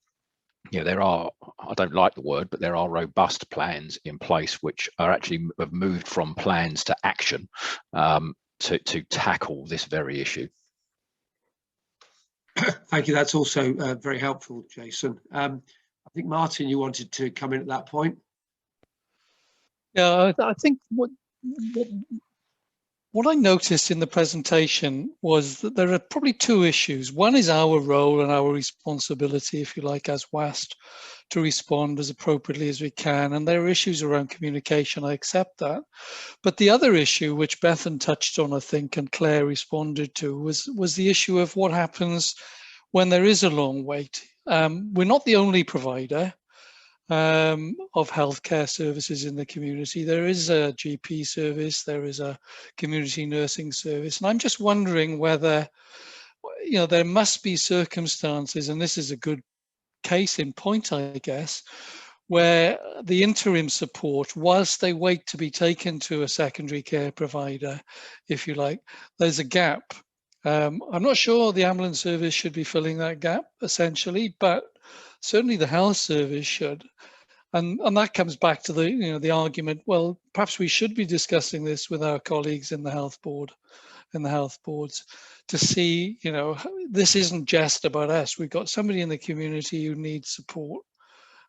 I don't like the word, but there are robust plans in place which are actually have moved from plans to action to tackle this very issue. Thank you. That's also very helpful, Jason. I think, Martin, you wanted to come in at that point. Yeah, I think what I noticed in the presentation was that there are probably two issues. One is our role and our responsibility, if you like, as WAST, to respond as appropriately as we can. And there are issues around communication, I accept that. But the other issue, which Bethan touched on, I think, and Claire responded to, was the issue of what happens when there is a long wait. We're not the only provider of healthcare services in the community. There is a GP service, there is a community nursing service, and I'm just wondering whether, there must be circumstances, and this is a good case in point, I guess, where the interim support, whilst they wait to be taken to a secondary care provider, if you like, there's a gap. I'm not sure the ambulance service should be filling that gap, essentially, but certainly the health service should. And that comes back to the argument, well, perhaps we should be discussing this with our colleagues in the health board, in the health boards, to see, this isn't just about us. We've got somebody in the community who needs support,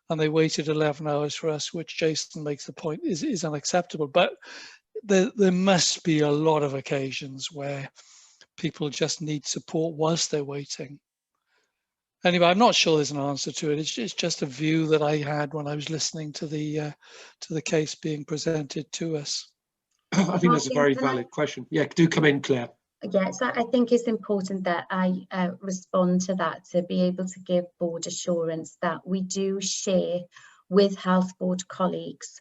and they waited 11 hours for us, which Jason makes the point is unacceptable. But there must be a lot of occasions where people just need support whilst they're waiting. Anyway, I'm not sure there's an answer to it. It's just a view that I had when I was listening to the case being presented to us. I think that's a very valid question. Yeah, do come in, Claire. Yes, I think it's important that I respond to that, to be able to give board assurance that we do share with health board colleagues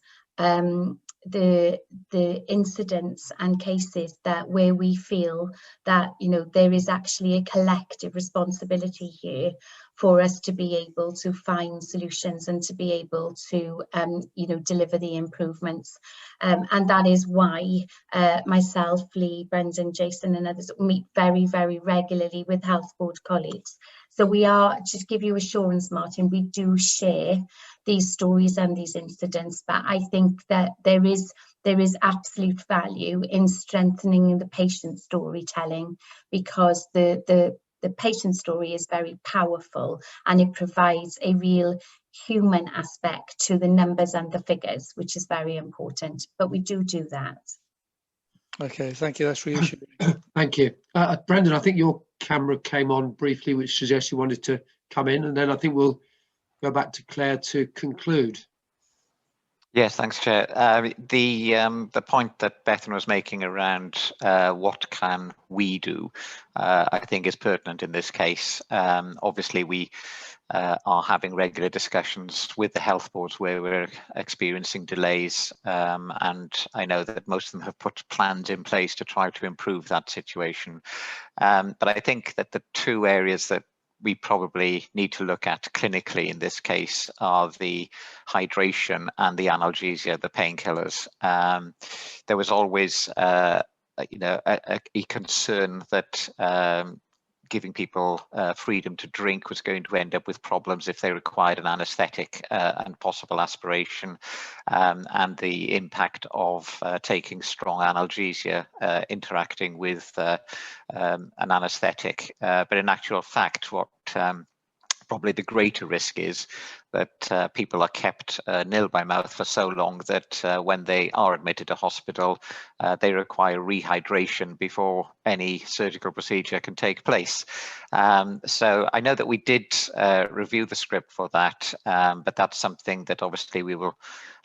the incidents and cases where we feel that there is actually a collective responsibility here for us to be able to find solutions and to be able to, you know, deliver the improvements. And that is why myself, Lee, Brendan, Jason and others meet very, very regularly with Health Board colleagues. So we are, just give you assurance, Martin, we do share these stories and these incidents, but I think that there is absolute value in strengthening the patient storytelling, because the patient story is very powerful and it provides a real human aspect to the numbers and the figures, which is very important, but we do that. Okay, thank you, that's reassuring. Thank you. Brendan, I think your camera came on briefly, which suggests you wanted to come in, and then I think we'll go back to Claire to conclude. Yes, thanks, Chair. The point that Bethan was making around what can we do, I think is pertinent in this case. Obviously, we are having regular discussions with the health boards where we're experiencing delays, and I know that most of them have put plans in place to try to improve that situation. But I think that the two areas that we probably need to look at clinically in this case are the hydration and the analgesia, the painkillers. There was always, you know, a concern that giving people freedom to drink was going to end up with problems if they required an anaesthetic and possible aspiration, and the impact of taking strong analgesia interacting with an anaesthetic. But in actual fact, what probably the greater risk is that people are kept nil by mouth for so long that when they are admitted to hospital, they require rehydration before any surgical procedure can take place. So I know that we did review the script for that, but that's something that obviously we will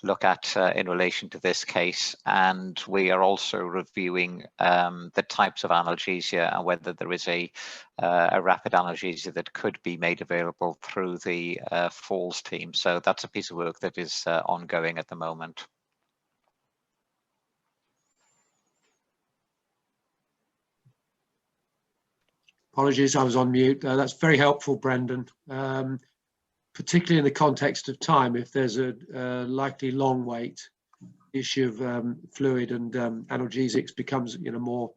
look at in relation to this case. And we are also reviewing the types of analgesia and whether there is a rapid analgesia that could be made available through the Falls team. So that's a piece of work that is ongoing at the moment. Apologies, I was on mute. That's very helpful, Brendan, particularly in the context of time. If there's a likely long wait, the issue of fluid and analgesics becomes, you know,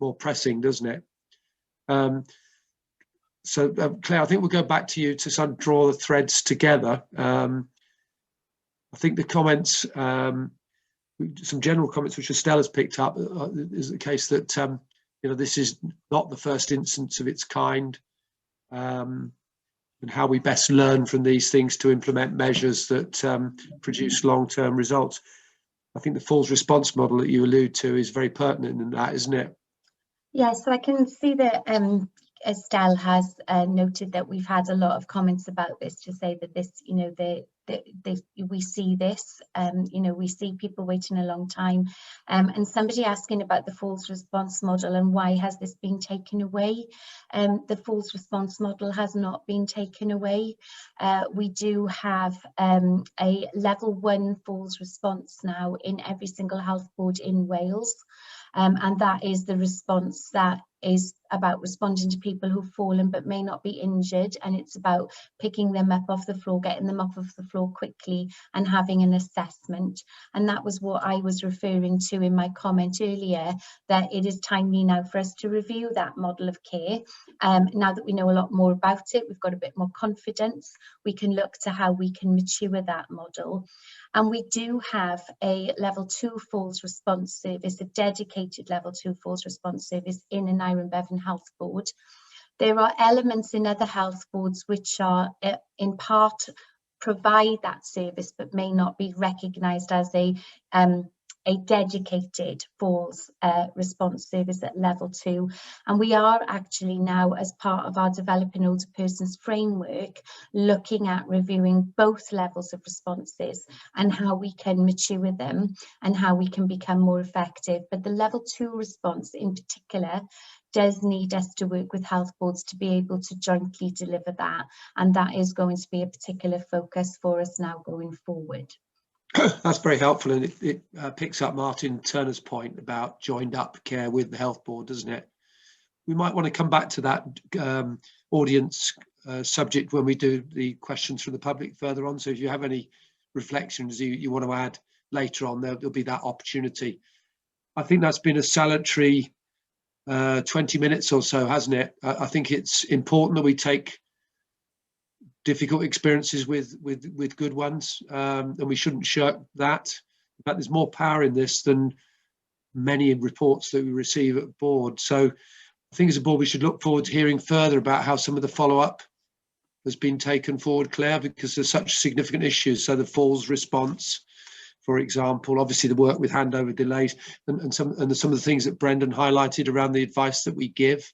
more pressing, doesn't it? So Claire, I think we'll go back to you to sort of draw the threads together. I think the comments, some general comments which Estella's picked up, is the case that you know, this is not the first instance of its kind, and how we best learn from these things to implement measures that produce long-term results. I think the Falls response model that you allude to is very pertinent in that, isn't it? Yeah, so I can see that Estelle has noted that we've had a lot of comments about this, to say that this, you know, we see this, you know, we see people waiting a long time, and somebody asking about the Falls response model and why has this been taken away. The Falls response model has not been taken away. We do have a level 1 Falls response now in every single health board in Wales. And that is the response that is about responding to people who've fallen but may not be injured, and it's about picking them up off the floor, getting them off of the floor quickly and having an assessment. And that was what I was referring to in my comment earlier, that it is timely now for us to review that model of care. Now that we know a lot more about it, we've got a bit more confidence, we can look to how we can mature that model. And we do have a level 2 Falls response service, a dedicated level 2 Falls response service in an Iron Bevan health board. There are elements in other health boards which are in part provide that service but may not be recognised as a dedicated Falls response service at level 2. And we are actually now, as part of our Developing Older Persons framework, looking at reviewing both levels of responses and how we can mature them and how we can become more effective. But the level 2 response in particular does need us to work with health boards to be able to jointly deliver that, and that is going to be a particular focus for us now going forward. That's very helpful, and it picks up Martin Turner's point about joined up care with the health board, doesn't it? We might want to come back to that audience subject when we do the questions from the public further on. So if you have any reflections you want to add later on, there'll be that opportunity. I think that's been a salutary 20 minutes or so, hasn't it? I think it's important that we take difficult experiences with good ones, and we shouldn't shirk that. In fact, there's more power in this than many reports that we receive at board. So I think as a board, we should look forward to hearing further about how some of the follow-up has been taken forward, Claire, because there's such significant issues. So the falls response, for example, obviously the work with handover delays, and some of the things that Brendan highlighted around the advice that we give.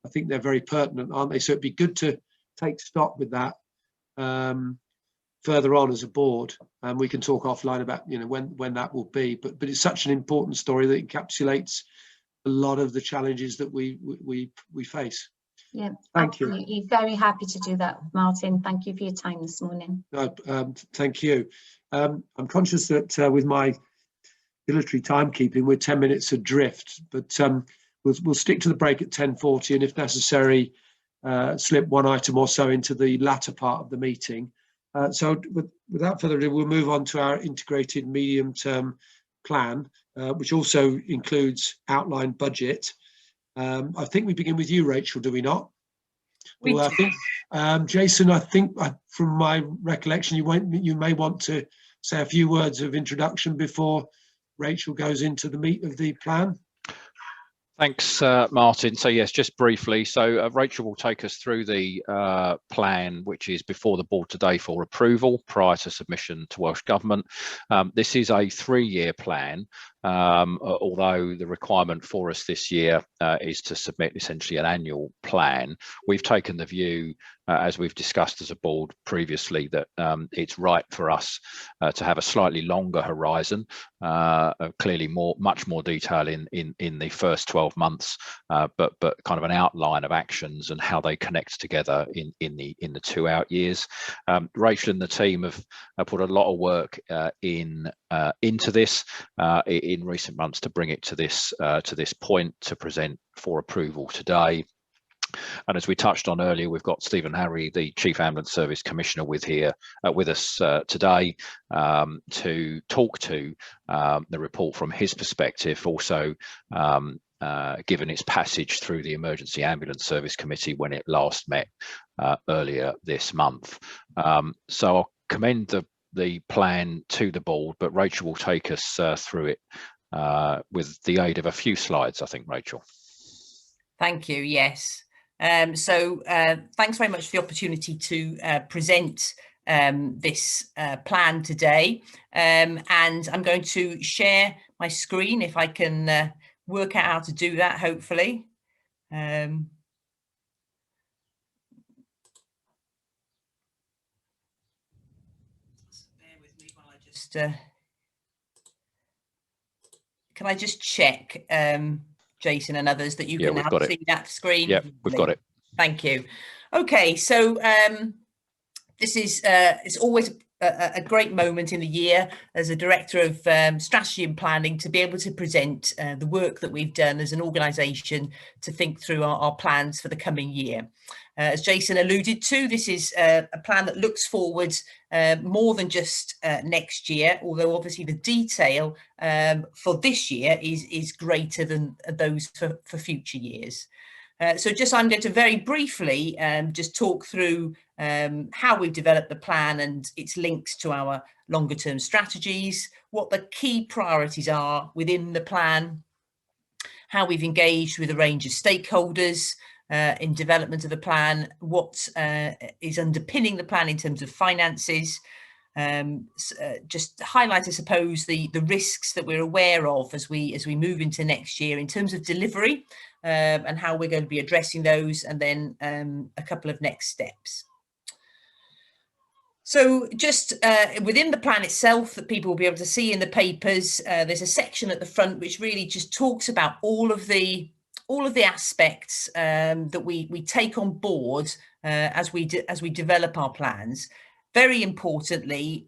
I think they're very pertinent, aren't they? So it'd be good to take stock with that further on as a board, and we can talk offline about when that will be. But it's such an important story that encapsulates a lot of the challenges that we face. Yeah, thank you. Absolutely. Very happy to do that, Martin. Thank you for your time this morning. Thank you. I'm conscious that with my military timekeeping, we're 10 minutes adrift, but we'll stick to the break at 10:40, and if necessary, slip one item or so into the latter part of the meeting. So without further ado, we'll move on to our integrated medium-term plan, which also includes outlined budget. I think we begin with you, Rachel, do we not? We I think, Jason, I think from my recollection, you may want to say a few words of introduction before Rachel goes into the meat of the plan. Thanks, Martin. So yes, just briefly. So Rachel will take us through the plan, which is before the board today for approval prior to submission to Welsh Government. This is a 3-year plan, although the requirement for us this year is to submit essentially an annual plan. We've taken the view, as we've discussed as a board previously, that it's right for us to have a slightly longer horizon, clearly much more detail in the first 12 months, but kind of an outline of actions and how they connect together in the 2 out years. Rachel and the team have put a lot of work into this in recent months to bring it to this point to present for approval today. And as we touched on earlier, we've got Stephen Harry, the Chief Ambulance Service Commissioner, with us today to talk to the report from his perspective, also given its passage through the Emergency Ambulance Service Committee when it last met earlier this month. So I'll commend the plan to the board, but Rachel will take us through it with the aid of a few slides, I think, Rachel. Thank you. Yes. So thanks very much for the opportunity to present this plan today. And I'm going to share my screen if I can work out how to do that, hopefully. Bear with me while I just... can I just check, Jason and others, that you can now see that screen? Yeah, we've got it. Thank you. Okay, so this is it's always a great moment in the year as a director of strategy and planning to be able to present the work that we've done as an organisation to think through our plans for the coming year. As Jason alluded to, this is a plan that looks forward more than just next year, although obviously the detail for this year is greater than those for future years. So I'm going to very briefly just talk through how we've developed the plan and its links to our longer term strategies, what the key priorities are within the plan, how we've engaged with a range of stakeholders in development of the plan, what is underpinning the plan in terms of finances, just highlight, I suppose, the risks that we're aware of as we move into next year in terms of delivery and how we're going to be addressing those, and then a couple of next steps. So just within the plan itself that people will be able to see in the papers, there's a section at the front which really just talks about all of the aspects that we take on board as we develop our plans. Very importantly,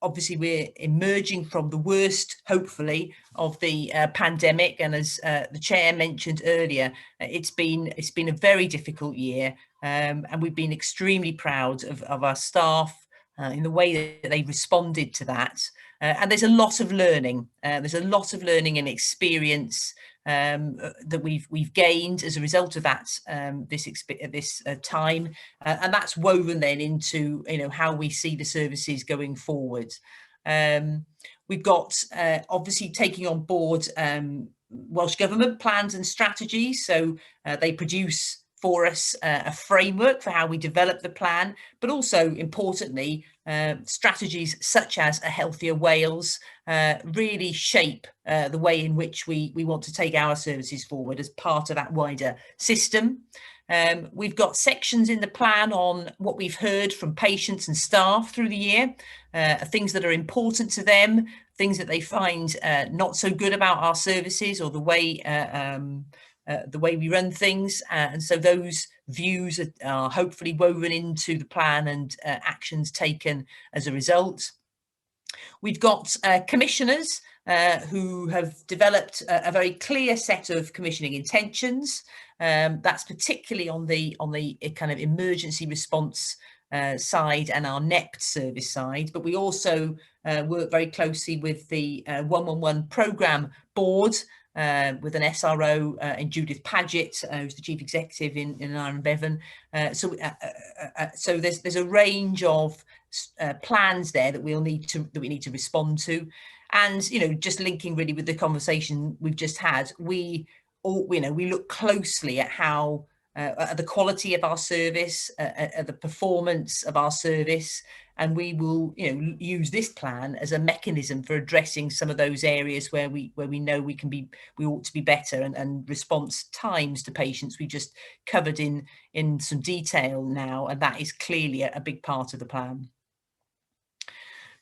obviously we're emerging from the worst, hopefully, of the pandemic, and as the chair mentioned earlier, it's been a very difficult year. and we've been extremely proud of our staff in the way that they responded to that. And there's a lot of learning. There's a lot of learning and experience that we've gained as a result of that this time, and that's woven then into how we see the services going forward. We've got obviously taking on board Welsh Government plans and strategies, so they produce for us a framework for how we develop the plan, but also importantly strategies such as a healthier Wales really shape the way in which we want to take our services forward as part of that wider system. We've got sections in the plan on what we've heard from patients and staff through the year, things that are important to them, things that they find not so good about our services or the way we run things, and so those views are hopefully woven into the plan and actions taken as a result. We've got commissioners who have developed a very clear set of commissioning intentions. That's particularly on the kind of emergency response side and our NEPT service side, but we also work very closely with the 111 programme board, with an SRO in Judith Paget, who's the chief executive in Iron Bevan. So there's a range of plans there that we need to respond to, and just linking really with the conversation we've just had, we look closely at how at the quality of our service, at the performance of our service, and we will use this plan as a mechanism for addressing some of those areas where we know we ought to be better, and response times to patients we just covered in some detail now, and that is clearly a big part of the plan.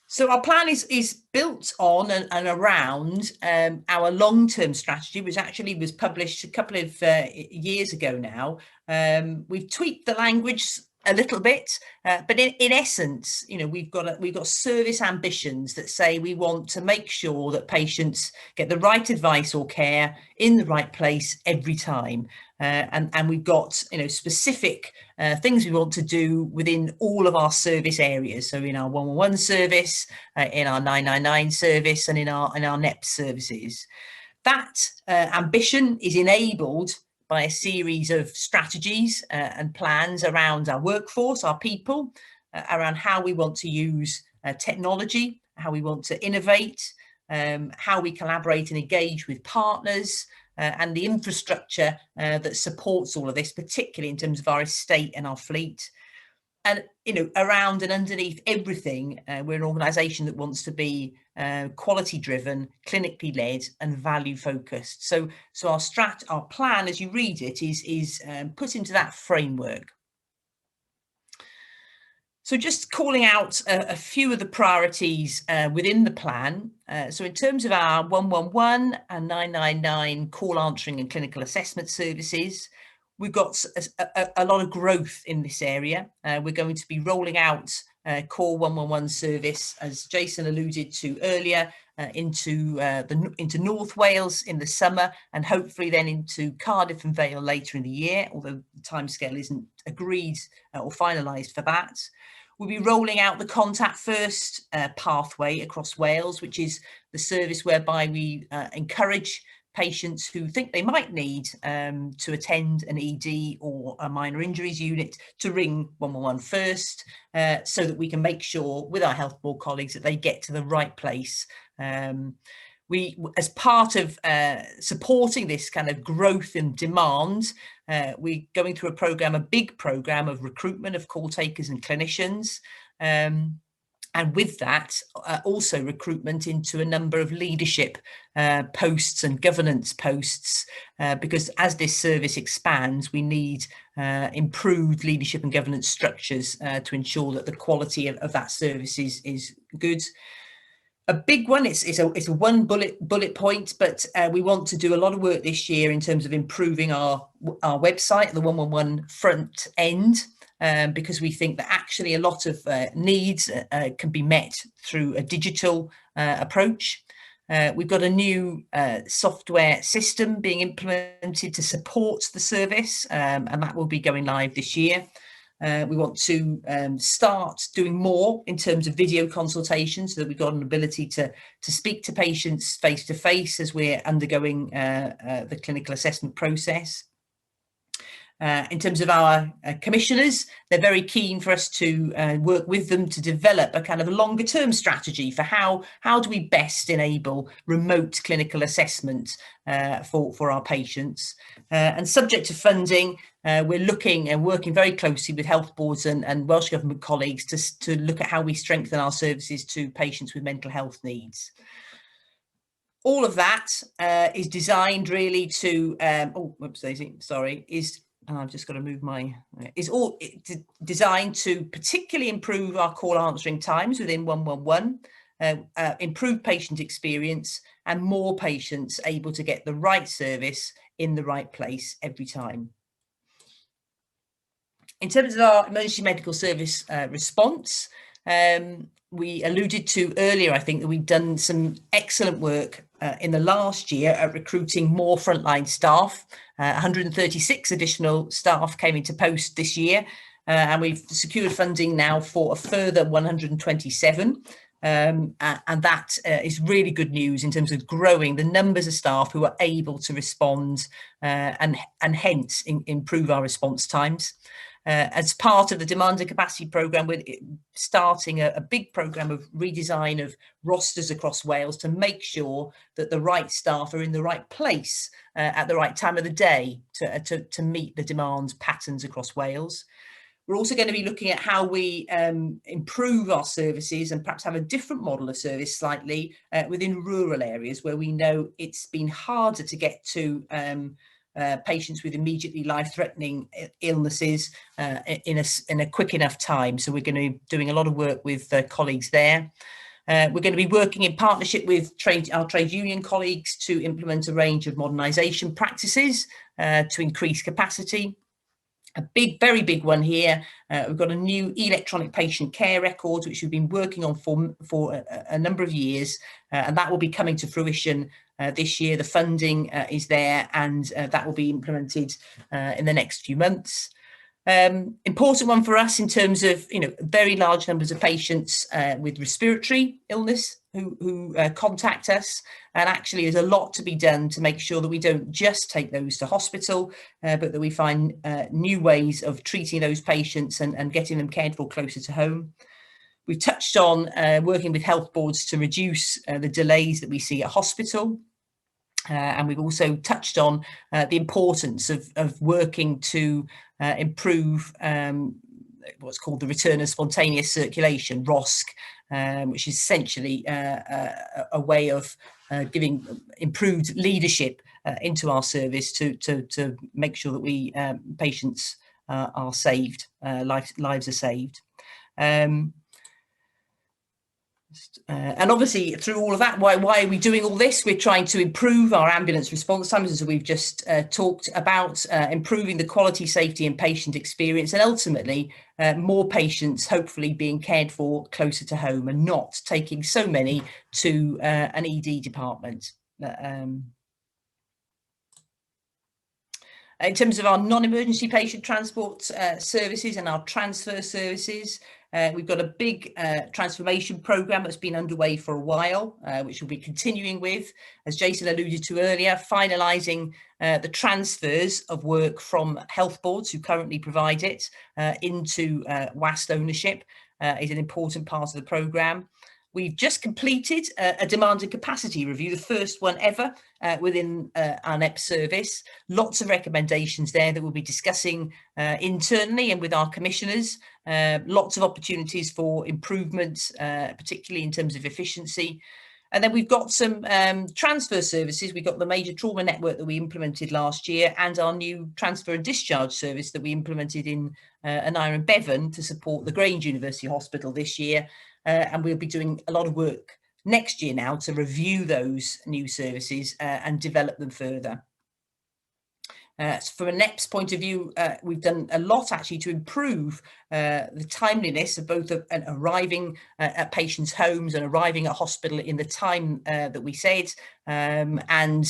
So our plan is built on and around our long-term strategy, which actually was published a couple of years ago now. We've tweaked the language a little bit, but in essence, we've got service ambitions that say we want to make sure that patients get the right advice or care in the right place every time, and we've got specific things we want to do within all of our service areas. So in our 111 service, in our 999 service, and in our NEPT services. That ambition is enabled by a series of strategies and plans around our workforce, our people, around how we want to use technology, how we want to innovate, how we collaborate and engage with partners, and the infrastructure that supports all of this, particularly in terms of our estate and our fleet. And around and underneath everything, we're an organisation that wants to be quality driven, clinically led, and value focused. So our plan, as you read it, is put into that framework. So just calling out a few of the priorities within the plan. So in terms of our 111 and 999 call answering and clinical assessment services, we've got a lot of growth in this area. We're going to be rolling out core 111 service, as Jason alluded to earlier, into North Wales in the summer, and hopefully then into Cardiff and Vale later in the year, although the timescale isn't agreed or finalised for that. We'll be rolling out the Contact First pathway across Wales, which is the service whereby we encourage patients who think they might need to attend an ED or a minor injuries unit to ring 111 first, so that we can make sure with our health board colleagues that they get to the right place. We, as part of supporting this kind of growth in demand, we're going through a big program of recruitment of call takers and clinicians. And with that, also recruitment into a number of leadership posts and governance posts, because as this service expands, we need improved leadership and governance structures to ensure that the quality of that service is good. A big one, it's a one bullet point, but we want to do a lot of work this year in terms of improving our website, the 111 front end. Because we think that actually a lot of needs can be met through a digital approach. We've got a new software system being implemented to support the service, and that will be going live this year. We want to start doing more in terms of video consultations, so that we've got an ability to speak to patients face to face as we're undergoing the clinical assessment process. In terms of our commissioners, they're very keen for us to work with them to develop a kind of a longer term strategy for how do we best enable remote clinical assessment for our patients. And subject to funding, we're looking and working very closely with health boards and Welsh Government colleagues to look at how we strengthen our services to patients with mental health needs. All of that is designed really to, I've just got to move my, is all designed to particularly improve our call answering times within 111, improve patient experience, and more patients able to get the right service in the right place every time. In terms of our emergency medical service response, we alluded to earlier, I think, that we've done some excellent work in the last year at recruiting more frontline staff. 136 additional staff came into post this year, and we've secured funding now for a further 127. And that is really good news in terms of growing the numbers of staff who are able to respond and hence improve our response times. As part of the demand and capacity programme, we're starting a big programme of redesign of rosters across Wales to make sure that the right staff are in the right place at the right time of the day to meet the demand patterns across Wales. We're also going to be looking at how we improve our services and perhaps have a different model of service slightly within rural areas where we know it's been harder to get to patients with immediately life-threatening illnesses in a quick enough time. So we're going to be doing a lot of work with colleagues there. We're going to be working in partnership with our trade union colleagues to implement a range of modernisation practices to increase capacity. A very big one here, we've got a new electronic patient care record, which we've been working on for a number of years, and that will be coming to fruition this year. The funding is there, and that will be implemented in the next few months. Important one for us in terms of, very large numbers of patients with respiratory illness who contact us, and actually there's a lot to be done to make sure that we don't just take those to hospital, but that we find new ways of treating those patients and getting them cared for closer to home. We've touched on working with health boards to reduce the delays that we see at hospital. And we've also touched on the importance of working to improve what's called the return of spontaneous circulation, ROSC, which is essentially a way of giving improved leadership into our service to make sure that we patients are saved, lives are saved. And obviously through all of that, why are we doing all this? We're trying to improve our ambulance response times, as we've just talked about, improving the quality, safety and patient experience, and ultimately more patients hopefully being cared for closer to home and not taking so many to an ED department. In terms of our non-emergency patient transport services and our transfer services, we've got a big transformation programme that's been underway for a while, which we'll be continuing with, as Jason alluded to earlier, finalising the transfers of work from health boards who currently provide it into WAST ownership is an important part of the programme. We've just completed a demand and capacity review, the first one ever within our NEP service. Lots of recommendations there that we'll be discussing internally and with our commissioners. Lots of opportunities for improvement, particularly in terms of efficiency. And then we've got some transfer services. We've got the major trauma network that we implemented last year and our new transfer and discharge service that we implemented in Aneurin and Bevan to support the Grange University Hospital this year. And we'll be doing a lot of work next year now to review those new services and develop them further. From a NEPS point of view, we've done a lot actually to improve the timeliness of both arriving at patients' homes and arriving at hospital in the time that we said, and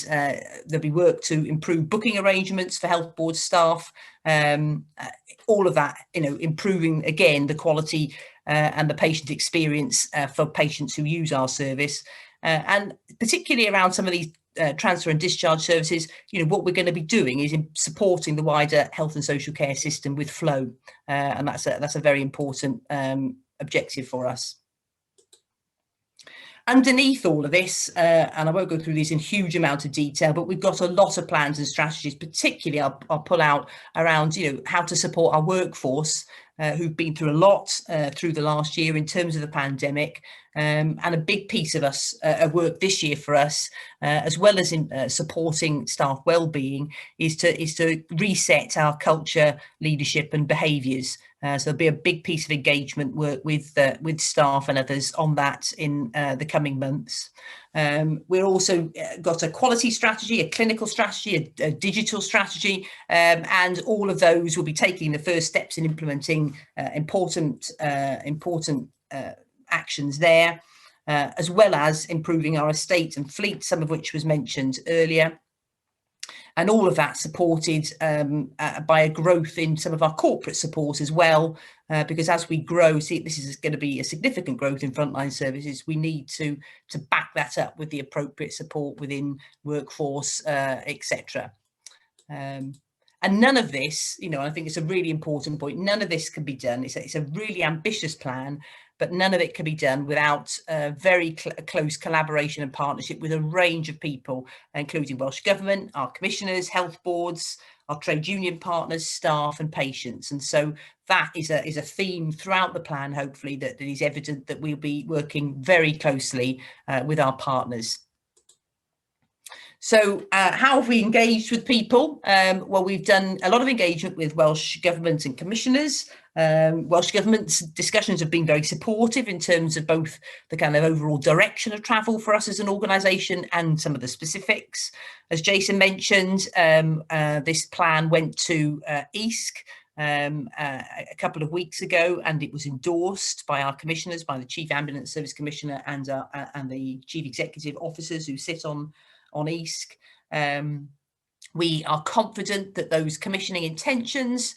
there'll be work to improve booking arrangements for health board staff, all of that, improving again the quality and the patient experience for patients who use our service, and particularly around some of these transfer and discharge services. What we're going to be doing is in supporting the wider health and social care system with flow, and that's a very important objective for us. Underneath all of this, and I won't go through these in huge amount of detail, but we've got a lot of plans and strategies, particularly I'll pull out around how to support our workforce who've been through a lot through the last year in terms of the pandemic, and a big piece of us work this year for us, as well as in supporting staff well-being, is to reset our culture, leadership and behaviours. So there'll be a big piece of engagement work with staff and others on that in the coming months. We're also got a quality strategy, a clinical strategy, a digital strategy, and all of those will be taking the first steps in implementing important actions there, as well as improving our estate and fleet, some of which was mentioned earlier. And all of that supported by a growth in some of our corporate support as well, because as we grow, this is going to be a significant growth in frontline services. We need to back that up with the appropriate support within workforce, etc. And none of this, I think it's a really important point, none of this can be done. It's a really ambitious plan, but none of it can be done without very close collaboration and partnership with a range of people, including Welsh Government, our commissioners, health boards, our trade union partners, staff and patients. And so that is a theme throughout the plan, hopefully, that is evident that we'll be working very closely with our partners. So how have we engaged with people? Well, we've done a lot of engagement with Welsh Government and commissioners. Welsh Government's discussions have been very supportive in terms of both the kind of overall direction of travel for us as an organisation and some of the specifics. As Jason mentioned, this plan went to EASC a couple of weeks ago, and it was endorsed by our commissioners, by the Chief Ambulance Service Commissioner and the Chief Executive Officers who sit on EASC. We are confident that those commissioning intentions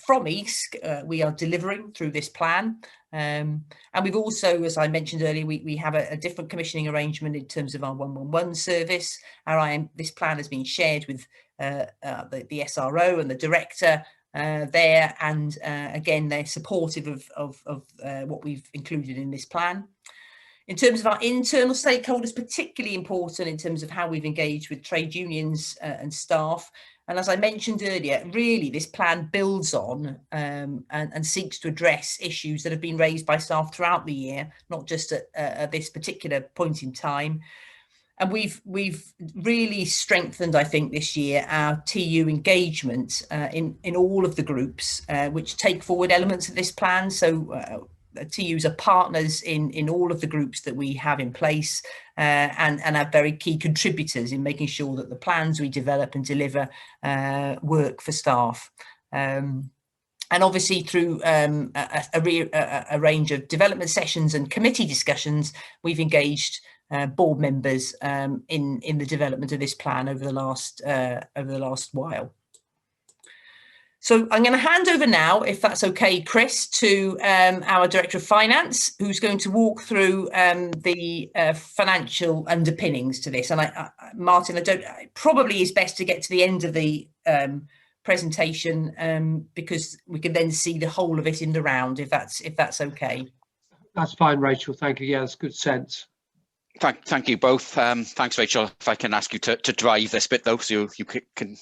from EASC we are delivering through this plan. And we've also, as I mentioned earlier, we have a different commissioning arrangement in terms of our 111 service. This plan has been shared with the SRO and the director there, and again, they're supportive of what we've included in this plan. In terms of our internal stakeholders, particularly important in terms of how we've engaged with trade unions and staff. And as I mentioned earlier, really this plan builds on and seeks to address issues that have been raised by staff throughout the year, not just at this particular point in time. And we've really strengthened, I think, this year our TU engagement in all of the groups which take forward elements of this plan. So TUs are partners in all of the groups that we have in place, and are very key contributors in making sure that the plans we develop and deliver work for staff. And obviously through a range of development sessions and committee discussions, we've engaged board members in the development of this plan over the last while. So I'm going to hand over now, if that's okay, Chris, to our Director of Finance, who's going to walk through the financial underpinnings to this. And Martin, it probably is best to get to the end of the presentation because we can then see the whole of it in the round, if that's okay. That's fine, Rachel. Thank you. Yeah, that's good sense. Thank you both. Thanks, Rachel. If I can ask you to drive this bit though, so you can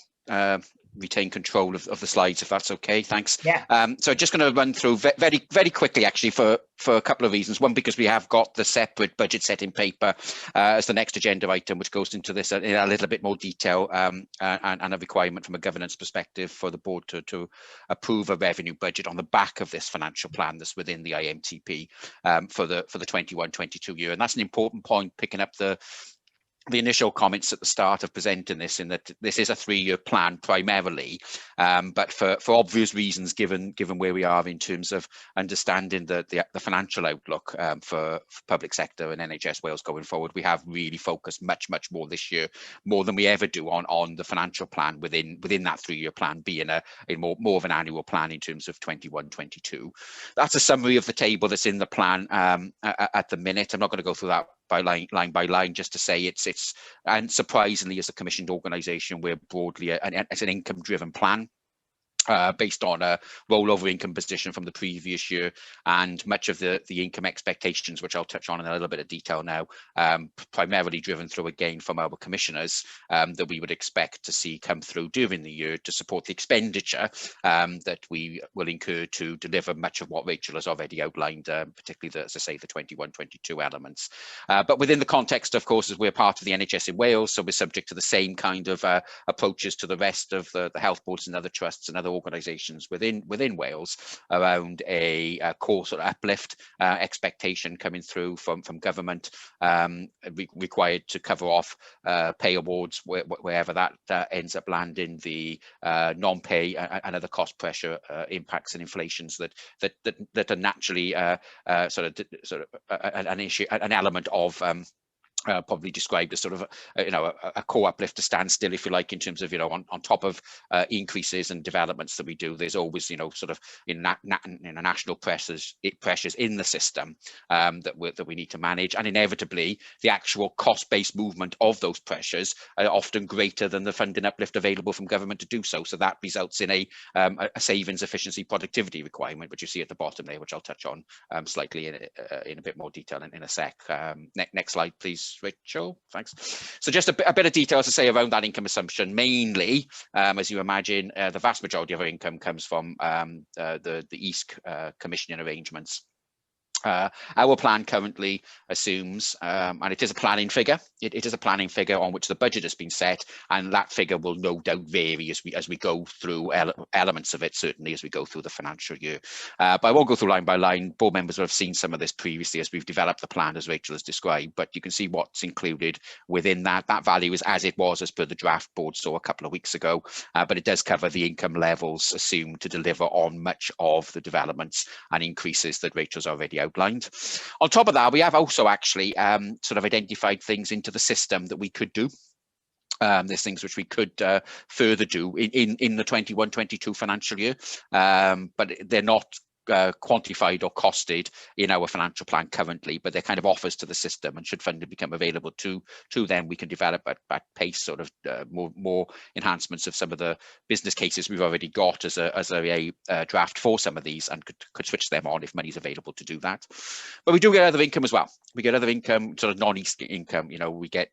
retain control of the slides, if that's okay. Thanks. Yeah. So just going to run through very quickly, actually, for a couple of reasons. One, because we have got the separate budget setting paper as the next agenda item, which goes into this in a little bit more detail, and a requirement from a governance perspective for the board to approve a revenue budget on the back of this financial plan that's within the IMTP for the 21-22 year. And that's an important point, picking up the the initial comments at the start of presenting this, in that this is a 3-year plan primarily, but for obvious reasons, given where we are in terms of understanding the financial outlook for public sector and NHS Wales going forward, we have really focused much more this year, more than we ever do, on the financial plan within that 3-year plan being a more of an annual plan in terms of 21-22. That's a summary of the table that's in the plan at the minute. I'm not going to go through that line by line, just to say it's and surprisingly, as a commissioned organisation, we're broadly it's an income driven plan. Based on a rollover income position from the previous year, and much of the income expectations, which I'll touch on in a little bit of detail now, primarily driven through again from our commissioners, that we would expect to see come through during the year to support the expenditure that we will incur to deliver much of what Rachel has already outlined, particularly as I say, the 21-22 elements. But within the context, of course, as we're part of the NHS in Wales, so we're subject to the same kind of approaches to the rest of the health boards and other trusts and other organisations within Wales around a core sort of uplift expectation coming through from government, required to cover off pay awards wherever that ends up landing, the non-pay and other cost pressure impacts and inflations that are naturally an issue, an element of probably described as sort of a core uplift to stand still, if you like, in terms of on top of increases and developments that we do, there's always sort of national pressures in the system that we need to manage, and inevitably the actual cost-based movement of those pressures are often greater than the funding uplift available from government to do so. So that results in a savings, efficiency, productivity requirement, which you see at the bottom there, which I'll touch on slightly in a bit more detail in a sec. Next slide, please, Rachel. Thanks. So just a bit of detail to say around that income assumption. Mainly, as you imagine, the vast majority of our income comes from the EASC commissioning arrangements. Our plan currently assumes, and it is a planning figure, it is a planning figure on which the budget has been set, and that figure will no doubt vary as we go through elements of it, certainly as we go through the financial year. But I won't go through line by line. Board members will have seen some of this previously as we've developed the plan, as Rachel has described, but you can see what's included within that. That value is as it was as per the draft board saw a couple of weeks ago, but it does cover the income levels assumed to deliver on much of the developments and increases that Rachel's already outlined. On top of that, we have also actually sort of identified things into the system that we could do. There's things which we could further do in the 21-22 financial year, but they're not quantified or costed in our financial plan currently, but they're kind of offers to the system, and should funding become available to them, we can develop at pace sort of more enhancements of some of the business cases we've already got as a draft for some of these, and could switch them on if money's available to do that. But we do get other income as well. We get other income, sort of non-EASC income. We get,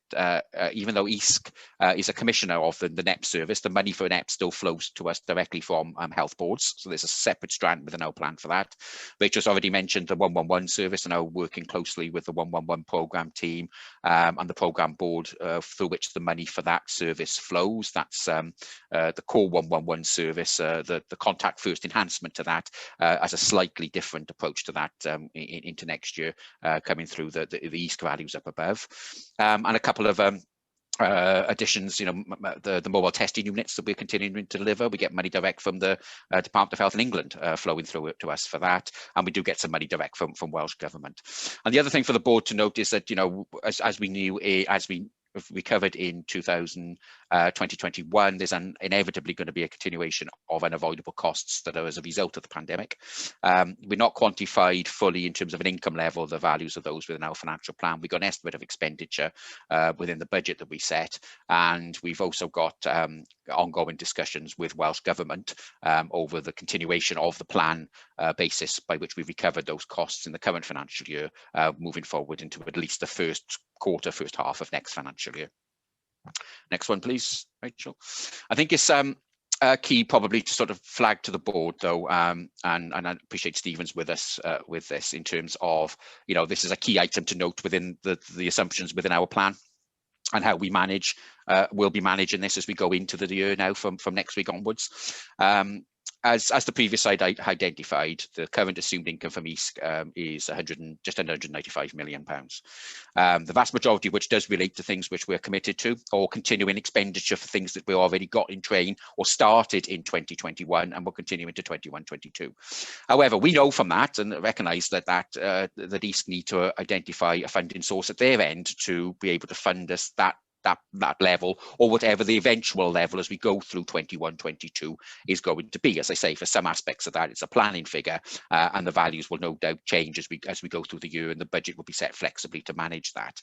even though EASC is a commissioner of the NEP service, the money for NEP still flows to us directly from health boards. So there's a separate strand within our plan for that. Rachel's already mentioned the 111 service, and now working closely with the 111 programme team and the programme board through which the money for that service flows. That's the core 111 service, the contact first enhancement to that as a slightly different approach to that into next year, coming through the EASC values up above, and a couple of additions, the mobile testing units that we're continuing to deliver. We get money direct from the Department of Health in England flowing through to us for that, and we do get some money direct from Welsh Government. And the other thing for the board to note is that, as we covered in 2021, there's inevitably going to be a continuation of unavoidable costs that are as a result of the pandemic. We're not quantified fully in terms of an income level, the values of those within our financial plan. We've got an estimate of expenditure within the budget that we set, and we've also got ongoing discussions with Welsh Government over the continuation of the plan basis by which we've recovered those costs in the current financial year, moving forward into at least the first half of next financial year. Next one, please, Rachel. I think it's key probably to sort of flag to the board, though, and I appreciate Stephen's with us with this, in terms of, this is a key item to note within the assumptions within our plan, and how we we'll be managing this as we go into the year now from next week onwards. as the previous slide identified, the current assumed income from EASC is just under £195 million. The vast majority of which does relate to things which we're committed to, or continuing expenditure for things that we already got in train or started in 2021 and will continue into 21-22. However, we know from that and recognise that EASC need to identify a funding source at their end to be able to fund us that level, or whatever the eventual level as we go through 21-22 is going to be. As I say, for some aspects of that, it's a planning figure, and the values will no doubt change as we go through the year, and the budget will be set flexibly to manage that.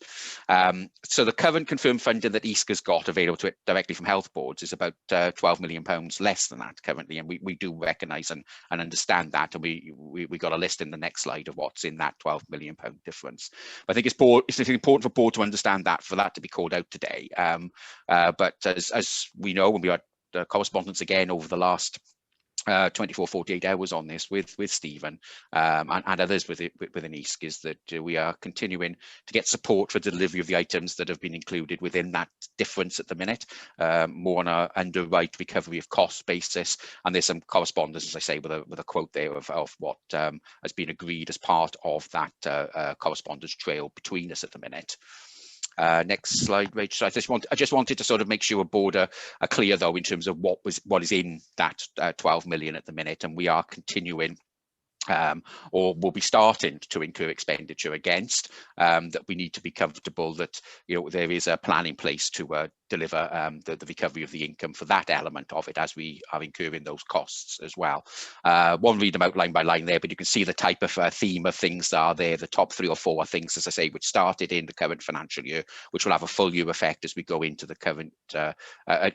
So the current confirmed funding that EASC has got available to it directly from health boards is about £12 million less than that currently, and we do recognise and understand that, and we got a list in the next slide of what's in that £12 million difference. But I think it's important for board to understand that, for that to be called out today. But as we know, when we had correspondence again over the last 24-48 hours on this with Stephen and others within EASC, is that we are continuing to get support for delivery of the items that have been included within that difference at the minute, more on a underwrite recovery of cost basis. And there's some correspondence, as I say, with a quote there of what has been agreed as part of that correspondence trail between us at the minute. Next slide, Rachel. I just wanted to sort of make sure board are clear though in terms of what is in that 12 million at the minute, and we are continuing or will be starting to incur expenditure against that. We need to be comfortable that there is a plan in place to deliver the recovery of the income for that element of it as we are incurring those costs as well. Won't read them out line by line there, but you can see the type of theme of things that are there. The top 3 or 4 are things, as I say, which started in the current financial year, which will have a full year effect as we go into the current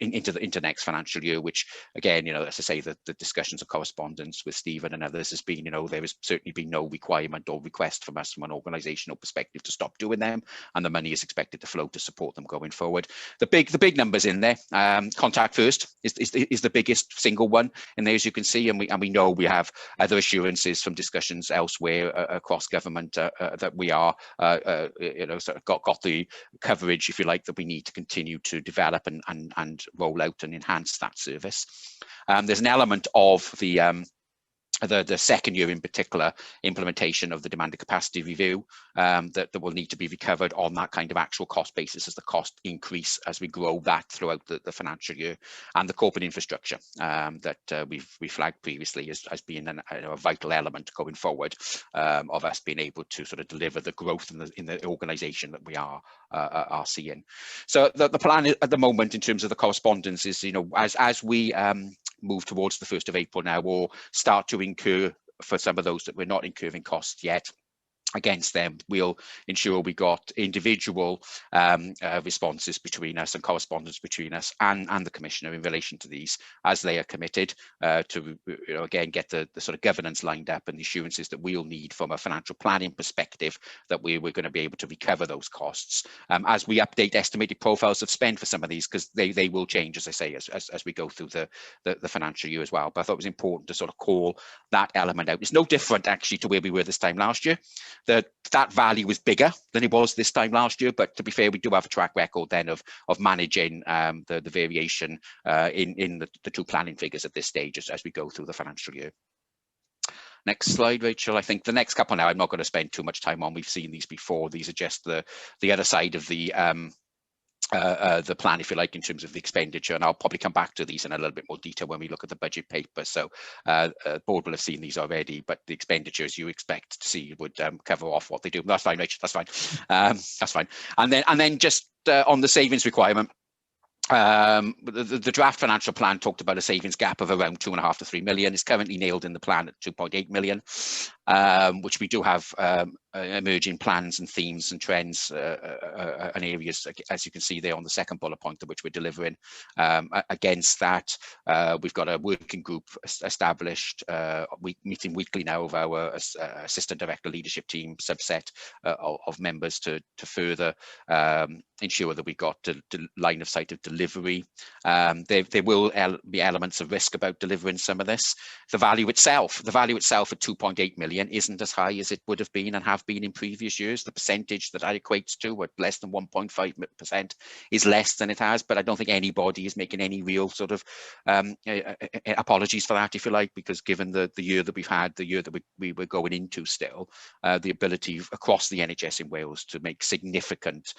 into next financial year, which again, as I say, the discussions of correspondence with Stephen and others has been, there has certainly been no requirement or request from us from an organisational perspective to stop doing them, and the money is expected to flow to support them going forward. The big numbers in there, Contact First is the biggest single one in there, as you can see, and we know we have other assurances from discussions elsewhere across government that we are sort of got the coverage, if you like, that we need to continue to develop and roll out and enhance that service. There's an element of the second year in particular implementation of the demand and capacity review that will need to be recovered on that kind of actual cost basis as the cost increase as we grow that throughout the financial year, and the corporate infrastructure that we flagged previously as being a vital element going forward of us being able to sort of deliver the growth in the organisation that we are seeing. So the plan at the moment in terms of the correspondence is, as we move towards the 1st of April now, or start to incur for some of those that we're not incurring costs yet against them, we'll ensure we got individual responses between us and correspondence between us and the Commissioner in relation to these, as they are committed to again get the sort of governance lined up and the assurances that we'll need from a financial planning perspective that we're going to be able to recover those costs as we update estimated profiles of spend for some of these, because they will change, as I say, as we go through the financial year as well. But I thought it was important to sort of call that element out. It's no different actually to where we were this time last year. That value is bigger than it was this time last year, but to be fair, we do have a track record then of managing the variation in the 2 planning figures at this stage as we go through the financial year. Next slide, Rachel. I think the next couple now I'm not going to spend too much time on. We've seen these before. These are just the other side of the plan, if you like, in terms of the expenditure, and I'll probably come back to these in a little bit more detail when we look at the budget paper. So board will have seen these already, but the expenditures you expect to see would cover off what they do. That's fine, Rachel, that's fine. That's fine. And then just on the savings requirement, the draft financial plan talked about a savings gap of around 2.5 to 3 million. It's currently nailed in the plan at 2.8 million, which we do have emerging plans and themes and trends and areas, as you can see there on the second bullet point, which we're delivering against that. We've got a working group established, meeting weekly now, of our assistant director leadership team subset of members to further ensure that we've got the line of sight of delivery. There will be elements of risk about delivering some of this. The value itself at 2.8 million million isn't as high as it would have been and have been in previous years. The percentage that equates to, at less than 1.5%, is less than it has, but I don't think anybody is making any real sort of apologies for that, if you like, because given the year that we've had, the year that we were going into still, the ability across the NHS in Wales to make significant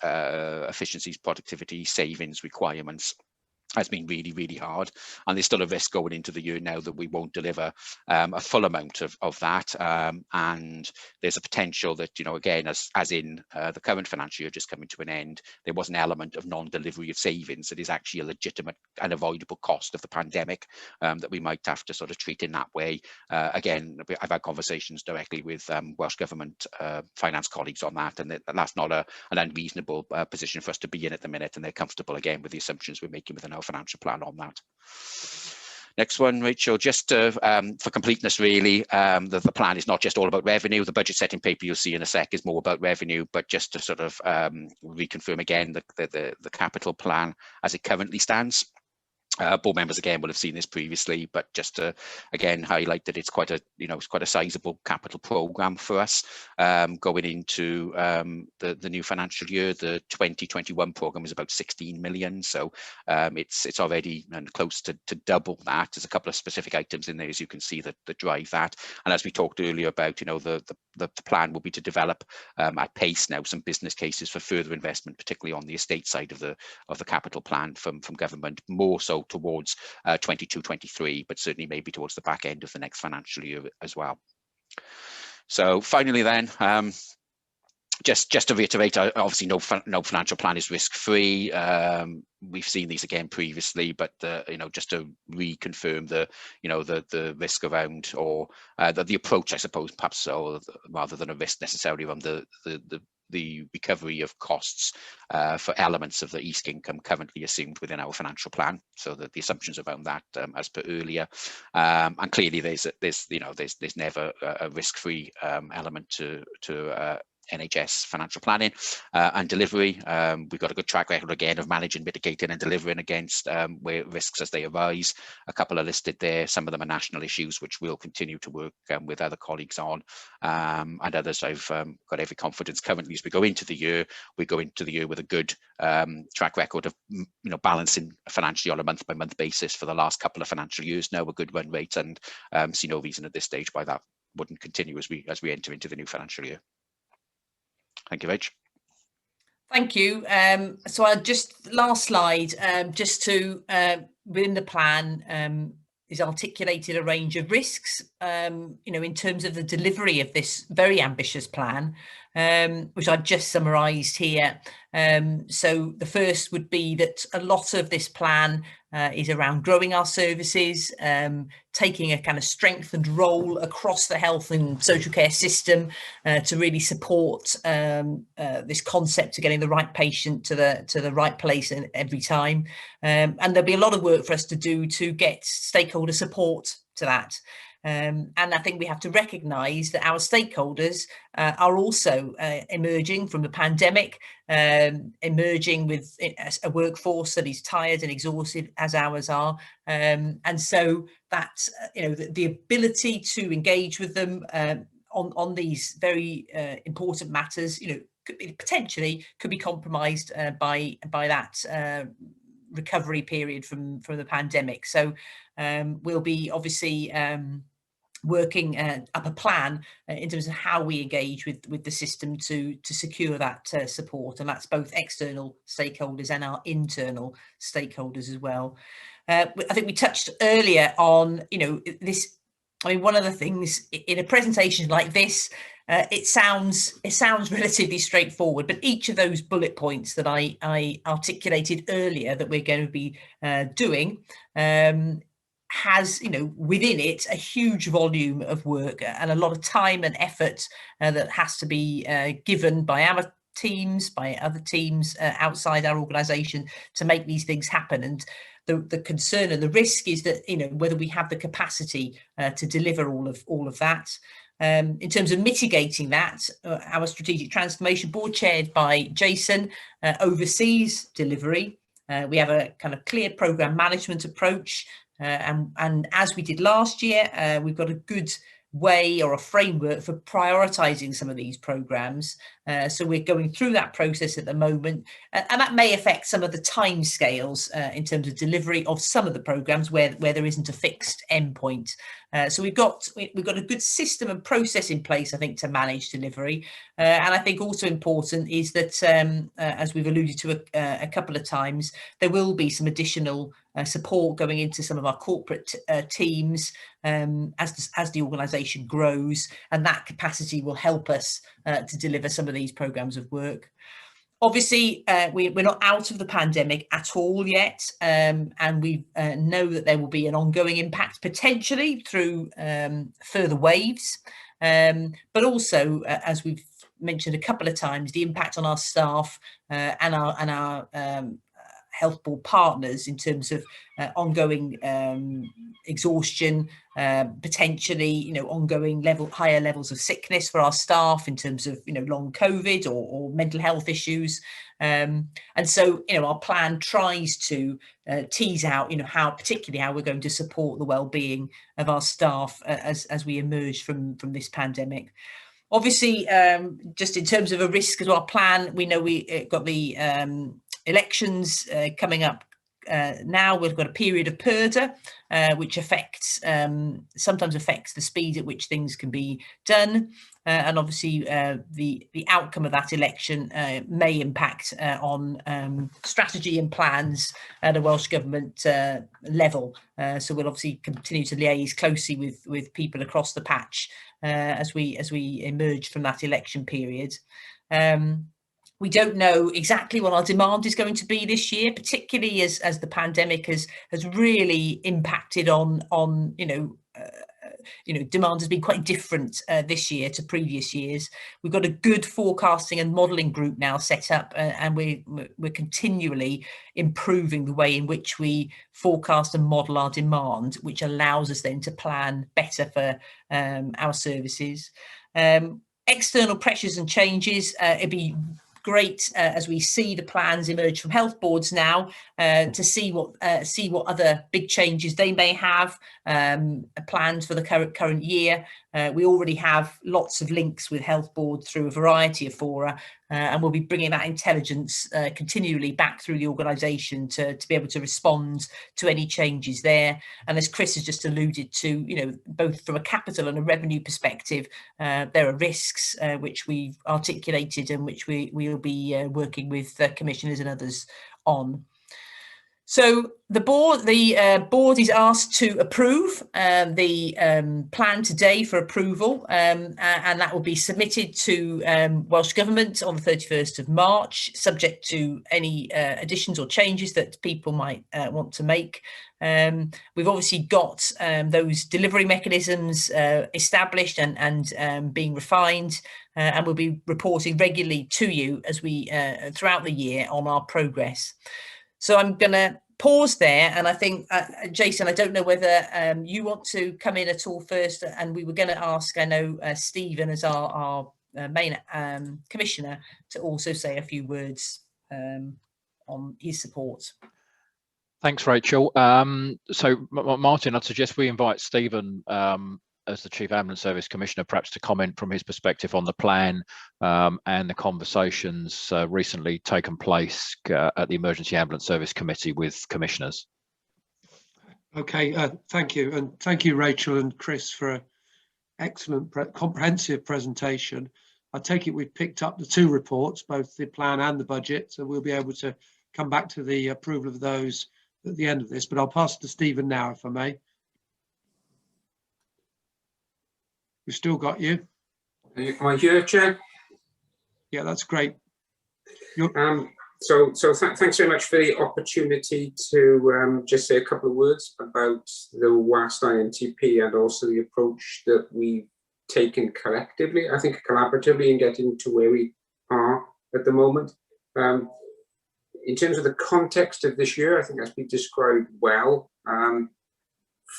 efficiencies, productivity, savings requirements has been really, really hard, and there's still a risk going into the year now that we won't deliver a full amount of that, and there's a potential that, you know, again, as in the current financial year just coming to an end, there was an element of non-delivery of savings that is actually a legitimate and avoidable cost of the pandemic that we might have to sort of treat in that way. Again, I've had conversations directly with Welsh Government finance colleagues on that, and that's not an unreasonable position for us to be in at the minute, and they're comfortable again with the assumptions we're making within our financial plan on that. Next one, Rachel, just for completeness, really, the plan is not just all about revenue. The budget setting paper you'll see in a sec is more about revenue, but just to sort of reconfirm again the capital plan as it currently stands. Board members again will have seen this previously, but just to again highlight that it's quite a sizable capital programme for us going into the new financial year. The 2021 programme is about 16 million, so it's already close to double that. There's a couple of specific items in there, as you can see, that drive that. And as we talked earlier about, you know, the plan will be to develop at pace now some business cases for further investment, particularly on the estate side of the capital plan from government, more so towards 22-23, but certainly maybe towards the back end of the next financial year as well. So finally then, just to reiterate, obviously no financial plan is risk-free. We've seen these again previously, but you know, just to reconfirm the risk around, or the approach, I suppose, perhaps, or rather than a risk necessarily, around the recovery of costs for elements of the ESC income currently assumed within our financial plan. So that the assumptions around that, as per earlier, and clearly there's never a risk-free element to NHS financial planning and delivery. We've got a good track record again of managing, mitigating and delivering against where risks as they arise. A couple are listed there. Some of them are national issues which we'll continue to work with other colleagues on, and others I've got every confidence currently as we go into the year. We go into the year with a good track record of balancing financially on a month-by-month basis for the last couple of financial years now, a good run rate, and see no reason at this stage why that wouldn't continue as we enter into the new financial year. Thank you, Rach. Thank you. So I'll just, last slide, just to, within the plan is articulated a range of risks, in terms of the delivery of this very ambitious plan, which I've just summarised here. So the first would be that a lot of this plan is around growing our services, taking a kind of strengthened role across the health and social care system to really support this concept of getting the right patient to the right place every time. And there'll be a lot of work for us to do to get stakeholder support to that. And I think we have to recognise that our stakeholders are also emerging from the pandemic, emerging with a workforce that is tired and exhausted as ours are, and so that the ability to engage with them on these very important matters, potentially could be compromised by that recovery period from the pandemic. So we'll be obviously working up a plan in terms of how we engage with the system to secure that support, and that's both external stakeholders and our internal stakeholders as well. I think we touched earlier on this. I mean, one of the things in a presentation like this, it sounds relatively straightforward, but each of those bullet points that I articulated earlier that we're going to be doing has within it a huge volume of work and a lot of time and effort that has to be given by our teams, by other teams outside our organisation to make these things happen. And the concern and the risk is that whether we have the capacity to deliver all of that. In terms of mitigating that, our Strategic Transformation Board, chaired by Jason, oversees delivery. We have a kind of clear programme management approach, and as we did last year, we've got a good way or a framework for prioritising some of these programmes. So we're going through that process at the moment, and that may affect some of the timescales in terms of delivery of some of the programmes where there isn't a fixed endpoint. So we've got a good system and process in place, I think, to manage delivery. And I think also important is that, as we've alluded to a couple of times, there will be some additional support going into some of our corporate teams as the organisation grows, and that capacity will help us to deliver some of these programmes of work. Obviously, we're not out of the pandemic at all yet, and we know that there will be an ongoing impact potentially through further waves, but also, as we've mentioned a couple of times, the impact on our staff and our health board partners in terms of ongoing exhaustion, potentially, ongoing higher levels of sickness for our staff in terms of, long COVID or mental health issues. And so, our plan tries to tease out, particularly how we're going to support the well-being of our staff as we emerge from this pandemic. Obviously, just in terms of a risk as our plan, we know we got the elections coming up now. We've got a period of purdah, which sometimes affects the speed at which things can be done. And obviously, the outcome of that election may impact on strategy and plans at a Welsh Government level. So we'll obviously continue to liaise closely with people across the patch as we emerge from that election period. We don't know exactly what our demand is going to be this year, particularly as the pandemic has really impacted on demand has been quite different this year to previous years. We've got a good forecasting and modelling group now set up, and we're continually improving the way in which we forecast and model our demand, which allows us then to plan better for our services. External pressures and changes, it'd be great as we see the plans emerge from health boards now to see what other big changes they may have planned for the current year. We already have lots of links with health boards through a variety of fora, and we'll be bringing that intelligence continually back through the organisation to be able to respond to any changes there. And as Chris has just alluded to, both from a capital and a revenue perspective, there are risks which we've articulated and which we will be working with commissioners and others on. So the board is asked to approve the plan today for approval, and that will be submitted to Welsh Government on the 31st of March, subject to any additions or changes that people might want to make. We've obviously got those delivery mechanisms established and being refined, and we'll be reporting regularly to you as we throughout the year on our progress. So I'm going to pause there, and I think, Jason, I don't know whether you want to come in at all first, and we were going to ask, I know, Stephen as our main commissioner to also say a few words on his support. Thanks, Rachel. So, Martin, I'd suggest we invite Stephen as the Chief Ambulance Service Commissioner, perhaps to comment from his perspective on the plan and the conversations recently taken place at the Emergency Ambulance Service Committee with commissioners. Okay, thank you. And thank you, Rachel and Chris, for an excellent, comprehensive presentation. I take it we've picked up the two reports, both the plan and the budget, so we'll be able to come back to the approval of those at the end of this, but I'll pass to Stephen now, if I may. We've still got you. Am I here, Chair? Yeah, that's great. So thanks very much for the opportunity to just say a couple of words about the WAST INTP and also the approach that we've taken collectively, I think collaboratively, in getting to where we are at the moment. In terms of the context of this year, I think that's been described well.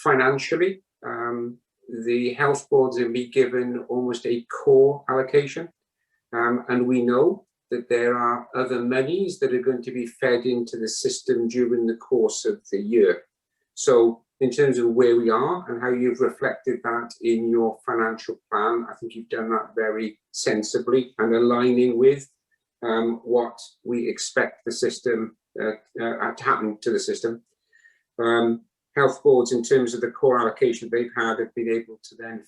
Financially, the health boards have been given almost a core allocation, and we know that there are other monies that are going to be fed into the system during the course of the year. So in terms of where we are and how you've reflected that in your financial plan. I think you've done that very sensibly and aligning with what we expect the system to happen to the system. Health boards, in terms of the core allocation they've had, have been able to then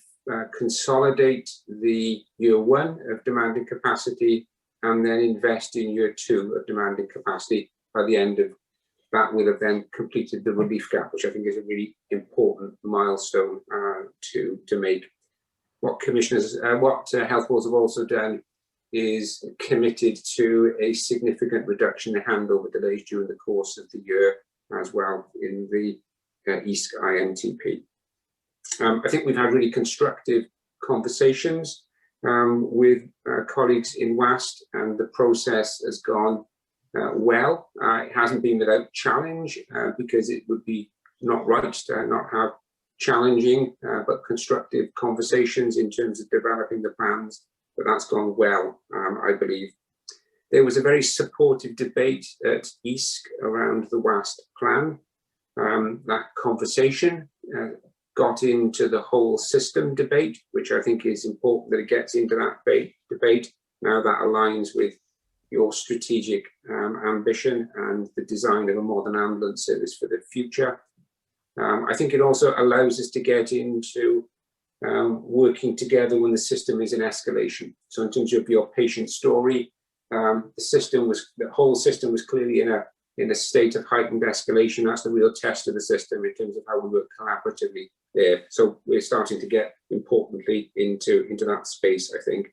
consolidate the year 1 of demanding capacity and then invest in year 2 of demanding capacity. By the end of that, will have then completed the relief gap, which I think is a really important milestone to make. What commissioners, health boards have also done is committed to a significant reduction in handover delays during the course of the year as well in the EASC INTP. I think we've had really constructive conversations with colleagues in WAST, and the process has gone well. It hasn't been without challenge because it would be not right to not have challenging but constructive conversations in terms of developing the plans, but that's gone well, I believe. There was a very supportive debate at EASC around the WAST plan. That conversation got into the whole system debate, which I think is important that it gets into that debate. Now that aligns with your strategic ambition and the design of a modern ambulance service for the future. I think it also allows us to get into working together when the system is in escalation. So in terms of your patient story, the whole system was clearly in a state of heightened escalation. That's the real test of the system in terms of how we work collaboratively there. So we're starting to get importantly into that space, I think.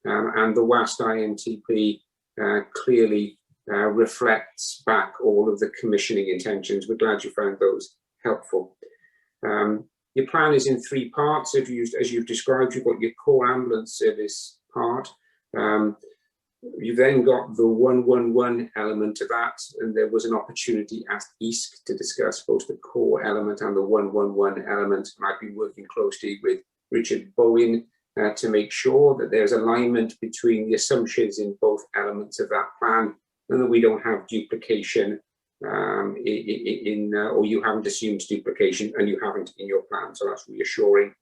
And the WAST INTP clearly reflects back all of the commissioning intentions. We're glad you found those helpful. Your plan is in 3 parts. As you've described, you've got your core ambulance service part. You've then got the 111 element of that, and there was an opportunity at EASC to discuss both the core element and the 111 element. And I've been working closely with Richard Bowen to make sure that there's alignment between the assumptions in both elements of that plan, and that we don't have duplication or you haven't assumed duplication and you haven't in your plan. So that's reassuring.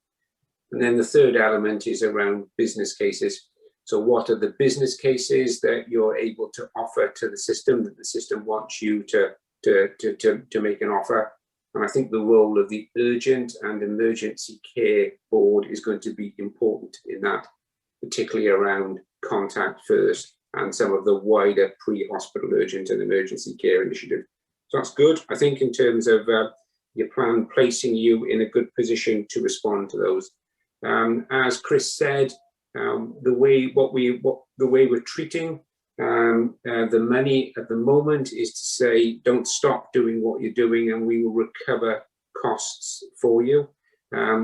And then the third element is around business cases. So what are the business cases that you're able to offer to the system, that the system wants you to make an offer? And I think the role of the urgent and emergency care board is going to be important in that, particularly around contact first and some of the wider pre-hospital urgent and emergency care initiative. So that's good, I think, in terms of your plan placing you in a good position to respond to those. As Chris said, the way we're treating the money at the moment is to say, don't stop doing what you're doing and we will recover costs for you.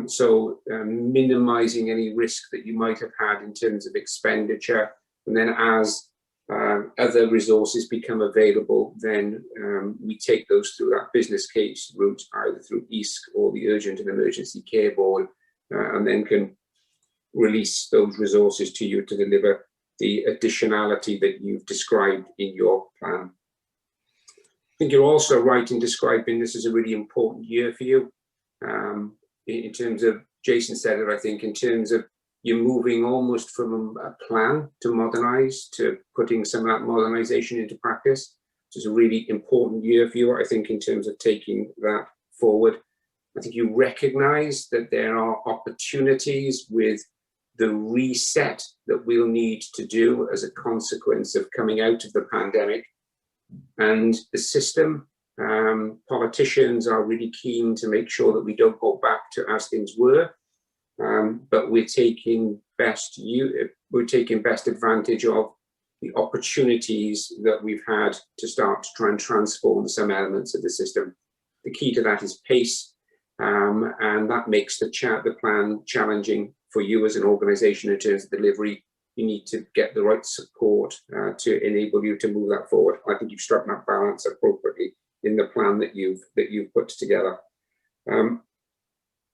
So minimizing any risk that you might have had in terms of expenditure. And then as other resources become available, then we take those through that business case route, either through EASC or the Urgent and Emergency Care Board, and then can release those resources to you to deliver the additionality that you've described in your plan. I think you're also right in describing this as a really important year for you. In terms of, Jason said it, I think, in terms of you're moving almost from a plan to modernise to putting some of that modernisation into practice. So it's a really important year for you, I think, in terms of taking that forward. I think you recognise that there are opportunities with the reset that we'll need to do as a consequence of coming out of the pandemic. And the system, politicians are really keen to make sure that we don't go back to as things were, but we're taking best advantage of the opportunities that we've had to start to try and transform some elements of the system. The key to that is pace, and that makes the plan challenging for you as an organisation in terms of delivery. You need to get the right support to enable you to move that forward. I think you've struck that balance appropriately in the plan that you've put together.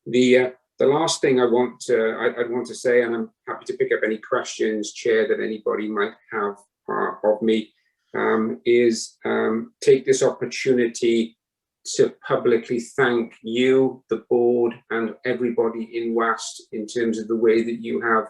The last thing I'd want to say, and I'm happy to pick up any questions, Chair, that anybody might have of me, is take this opportunity to publicly thank you, the board, and everybody in WAST in terms of the way that you have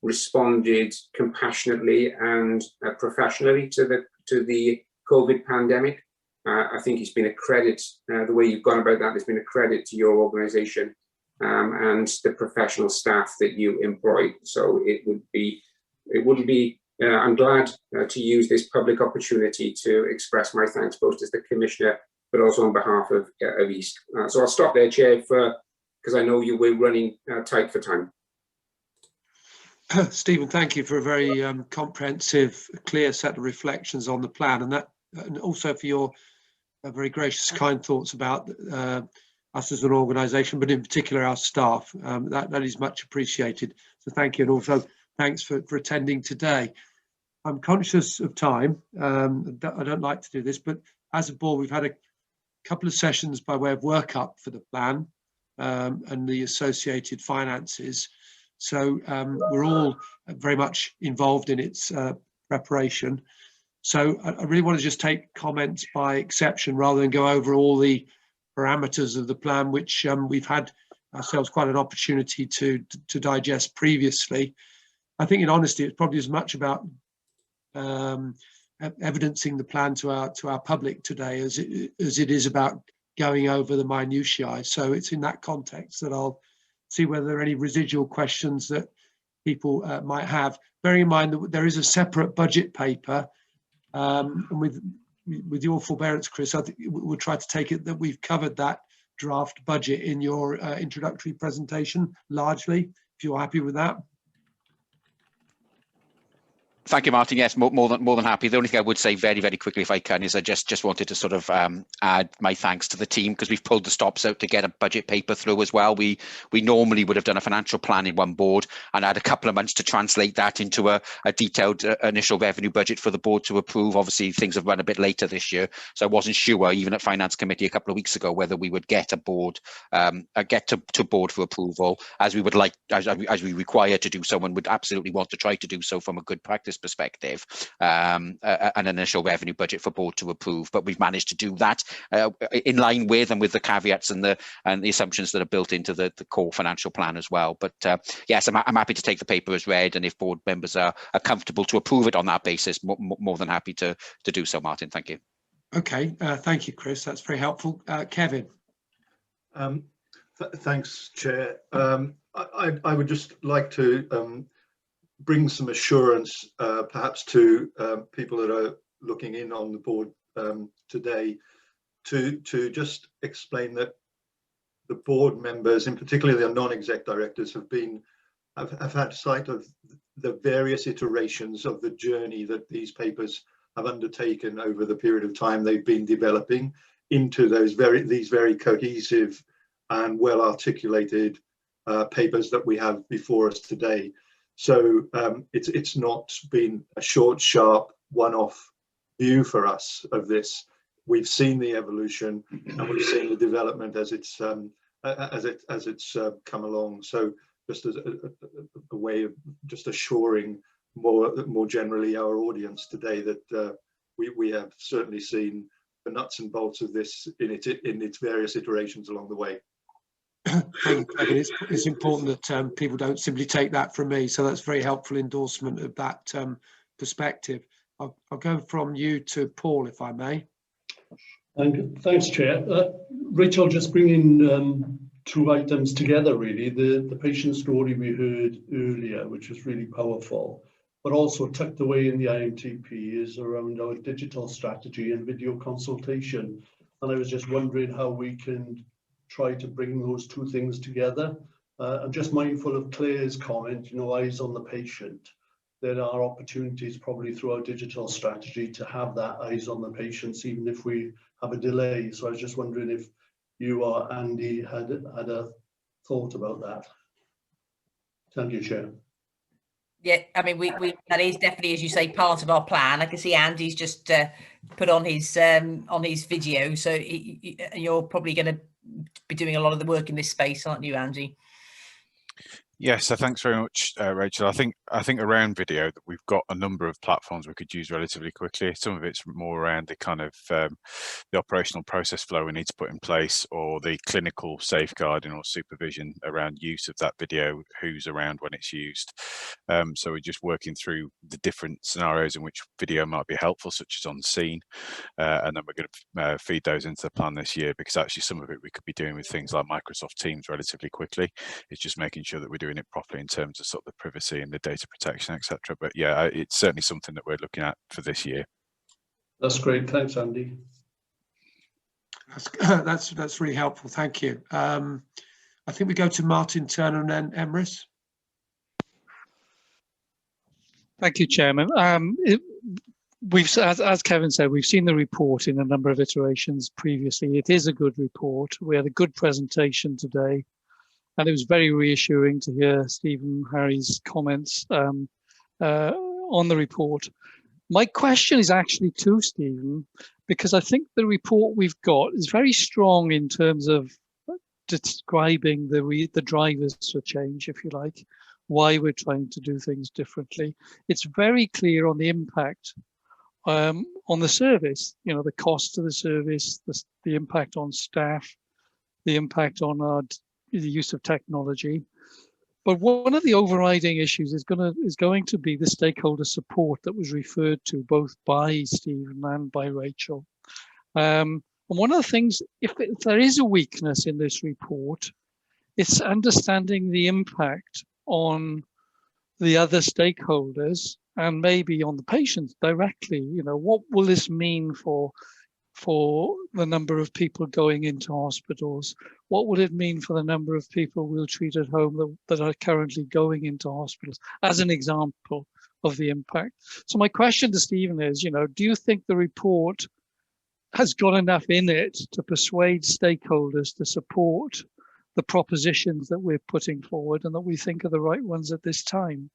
responded compassionately and professionally to the COVID pandemic. I think it's been a credit, the way you've gone about that has been a credit to your organisation and the professional staff that you employ. So it wouldn't be, I'm glad to use this public opportunity to express my thanks both as the Commissioner, but also on behalf of East. So I'll stop there, Chair, because I know we're running tight for time. Stephen, thank you for a very comprehensive, clear set of reflections on the plan, and also for your very gracious, kind thoughts about us as an organisation, but in particular our staff. That is much appreciated. So thank you, and also thanks for attending today. I'm conscious of time. I don't like to do this, but as a board, we've had a couple of sessions by way of workup for the plan and the associated finances. So we're all very much involved in its preparation. So I really want to just take comments by exception rather than go over all the parameters of the plan, which we've had ourselves quite an opportunity to digest previously. I think in honesty, it's probably as much about evidencing the plan to our public today as it is about going over the minutiae. So it's in that context that I'll see whether there are any residual questions that people might have. Bearing in mind that there is a separate budget paper, and with your forbearance, Chris, I think we'll try to take it that we've covered that draft budget in your introductory presentation largely, if you're happy with that. Thank you, Martin. Yes, more than happy. The only thing I would say very, very quickly, if I can, is I just wanted to sort of add my thanks to the team, because we've pulled the stops out to get a budget paper through as well. We normally would have done a financial plan in one board and had a couple of months to translate that into a detailed initial revenue budget for the board to approve. Obviously, things have run a bit later this year, so I wasn't sure, even at Finance Committee a couple of weeks ago, whether we would get a board, get to board for approval, as we would like, as we require to do so, and would absolutely want to try to do so from a good practice perspective, an initial revenue budget for board to approve. But we've managed to do that in line with and with the caveats and the assumptions that are built into the core financial plan as well. But yes, I'm happy to take the paper as read, and if board members are comfortable to approve it on that basis, more than happy to do so. Martin, thank you. Okay, thank you, Chris. That's very helpful. Kevin. Thanks, Chair. I would just like to bring some assurance, perhaps to people that are looking in on the board today, to just explain that the board members, in particular the non-exec directors, have had sight of the various iterations of the journey that these papers have undertaken over the period of time they've been developing into these very cohesive and well articulated papers that we have before us today. So it's not been a short, sharp, one-off view for us of this. We've seen the evolution and we've seen the development as it's come along. So just as a way of just assuring more generally our audience today that we have certainly seen the nuts and bolts of this in its various iterations along the way. It's important that people don't simply take that from me, so that's very helpful endorsement of that perspective. I'll go from you to Paul, if I may. Thanks, Chair. Rachel, just bringing two items together, really. The patient story we heard earlier, which was really powerful, but also tucked away in the IMTP is around our digital strategy and video consultation. And I was just wondering how we can try to bring those two things together. I'm just mindful of Claire's comment, eyes on the patient. There are opportunities probably through our digital strategy to have that eyes on the patients, even if we have a delay. So I was just wondering if you or Andy had a thought about that. Thank you, Chair. Yeah, I mean, that is definitely, as you say, part of our plan. I can see Andy's just put on his video, so you're probably going to be doing a lot of the work in this space, aren't you, Andy? Yes, so thanks very much, Rachel. I think around video that we've got a number of platforms we could use relatively quickly. Some of it's more around the kind of the operational process flow we need to put in place, or the clinical safeguarding or supervision around use of that video, who's around when it's used. So we're just working through the different scenarios in which video might be helpful, such as on scene, and then we're going to feed those into the plan this year, because actually some of it we could be doing with things like Microsoft Teams relatively quickly. It's just making sure that we're doing it properly in terms of sort of the privacy and the data protection, etc. But yeah, it's certainly something that we're looking at for this year. That's great. Thanks, Andy. That's really helpful. Thank you. I think we go to Martin Turner and then Emrys. Thank you, Chairman. As Kevin said, we've seen the report in a number of iterations previously. It is a good report. We had a good presentation today, and it was very reassuring to hear Stephen Harry's comments on the report. My question is actually to Stephen, because I think the report we've got is very strong in terms of describing the drivers for change, if you like, why we're trying to do things differently. It's very clear on the impact on the service, you know, the cost of the service, the impact on staff, the impact on the use of technology. But one of the overriding issues is going to be the stakeholder support that was referred to both by Stephen and by Rachel. And one of the things, if there is a weakness in this report, it's understanding the impact on the other stakeholders and maybe on the patients directly. You know, what will this mean for the number of people going into hospitals? What will it mean for the number of people we'll treat at home that are currently going into hospitals, as an example of the impact? So my question to Stephen is, you know, do you think the report has got enough in it to persuade stakeholders to support the propositions that we're putting forward and that we think are the right ones at this time?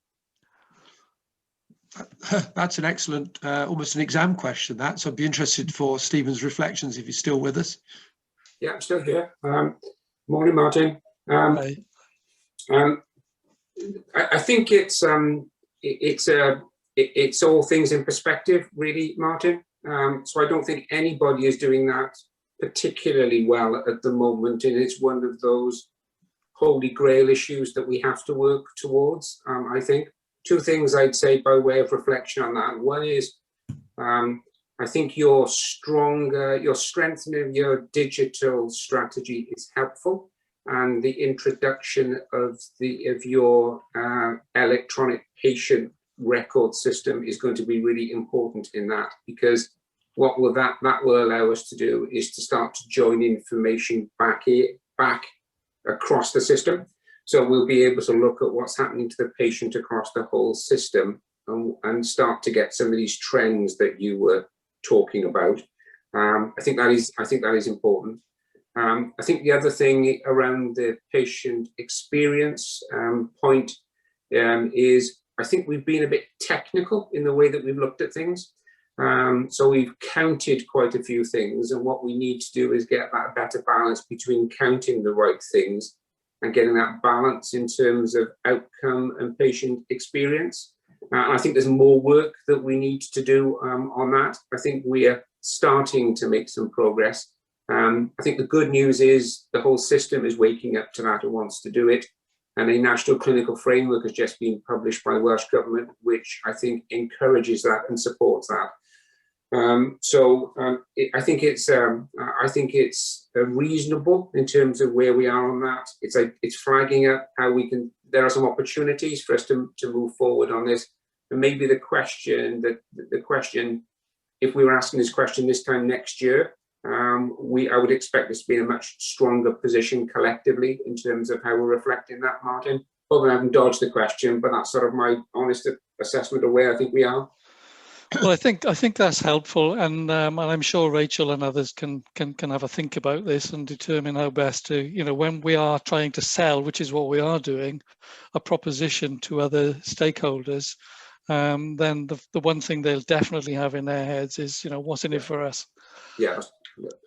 That's an excellent, almost an exam question, that. So I'd be interested for Stephen's reflections if he's still with us. Yeah, I'm still here. Morning, Martin. I think it's all things in perspective, really, Martin. So I don't think anybody is doing that particularly well at the moment, and it's one of those holy grail issues that we have to work towards. I think two things I'd say by way of reflection on that. One is, I think your strengthening of your digital strategy is helpful, and the introduction of your electronic patient record system is going to be really important in that, because what will that will allow us to do is to start to join information back across the system. So we'll be able to look at what's happening to the patient across the whole system and start to get some of these trends that you were talking about. I think that is important. I think the other thing around the patient experience point is, I think we've been a bit technical in the way that we've looked at things. So we've counted quite a few things, and what we need to do is get that better balance between counting the right things and getting that balance in terms of outcome and patient experience. I think there's more work that we need to do on that. I think we are starting to make some progress. I think the good news is the whole system is waking up to that and wants to do it. And a national clinical framework has just been published by the Welsh Government, which I think encourages that and supports that. I think it's reasonable in terms of where we are on that. It's flagging up how we can. There are some opportunities for us to move forward on this. And maybe the question, if we were asking this question this time next year, I would expect us to be in a much stronger position collectively in terms of how we're reflecting that, Martin. Probably I haven't dodged the question, but that's sort of my honest assessment of where I think we are. Well, I think that's helpful, and I'm sure Rachel and others can have a think about this and determine how best to, you know, when we are trying to sell, which is what we are doing, a proposition to other stakeholders, then the one thing they'll definitely have in their heads is, you know, what's in it for us. Yeah.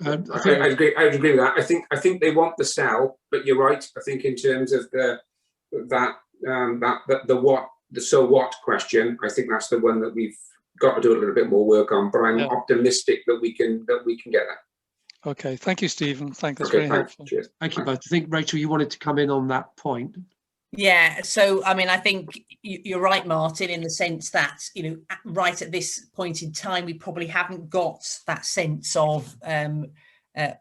I'd agree with that. I think they want the sell, but you're right. I think in terms of that the so what question, I think that's the one that we've got to do a little bit more work on, but I'm optimistic that we can get there. Okay, thank you, Stephen. That's Okay, very helpful. Cheers. Thank you both. I think, Rachel, you wanted to come in on that point. Yeah, so I mean, I think you're right, Martin, in the sense that, you know, right at this point in time, we probably haven't got that sense of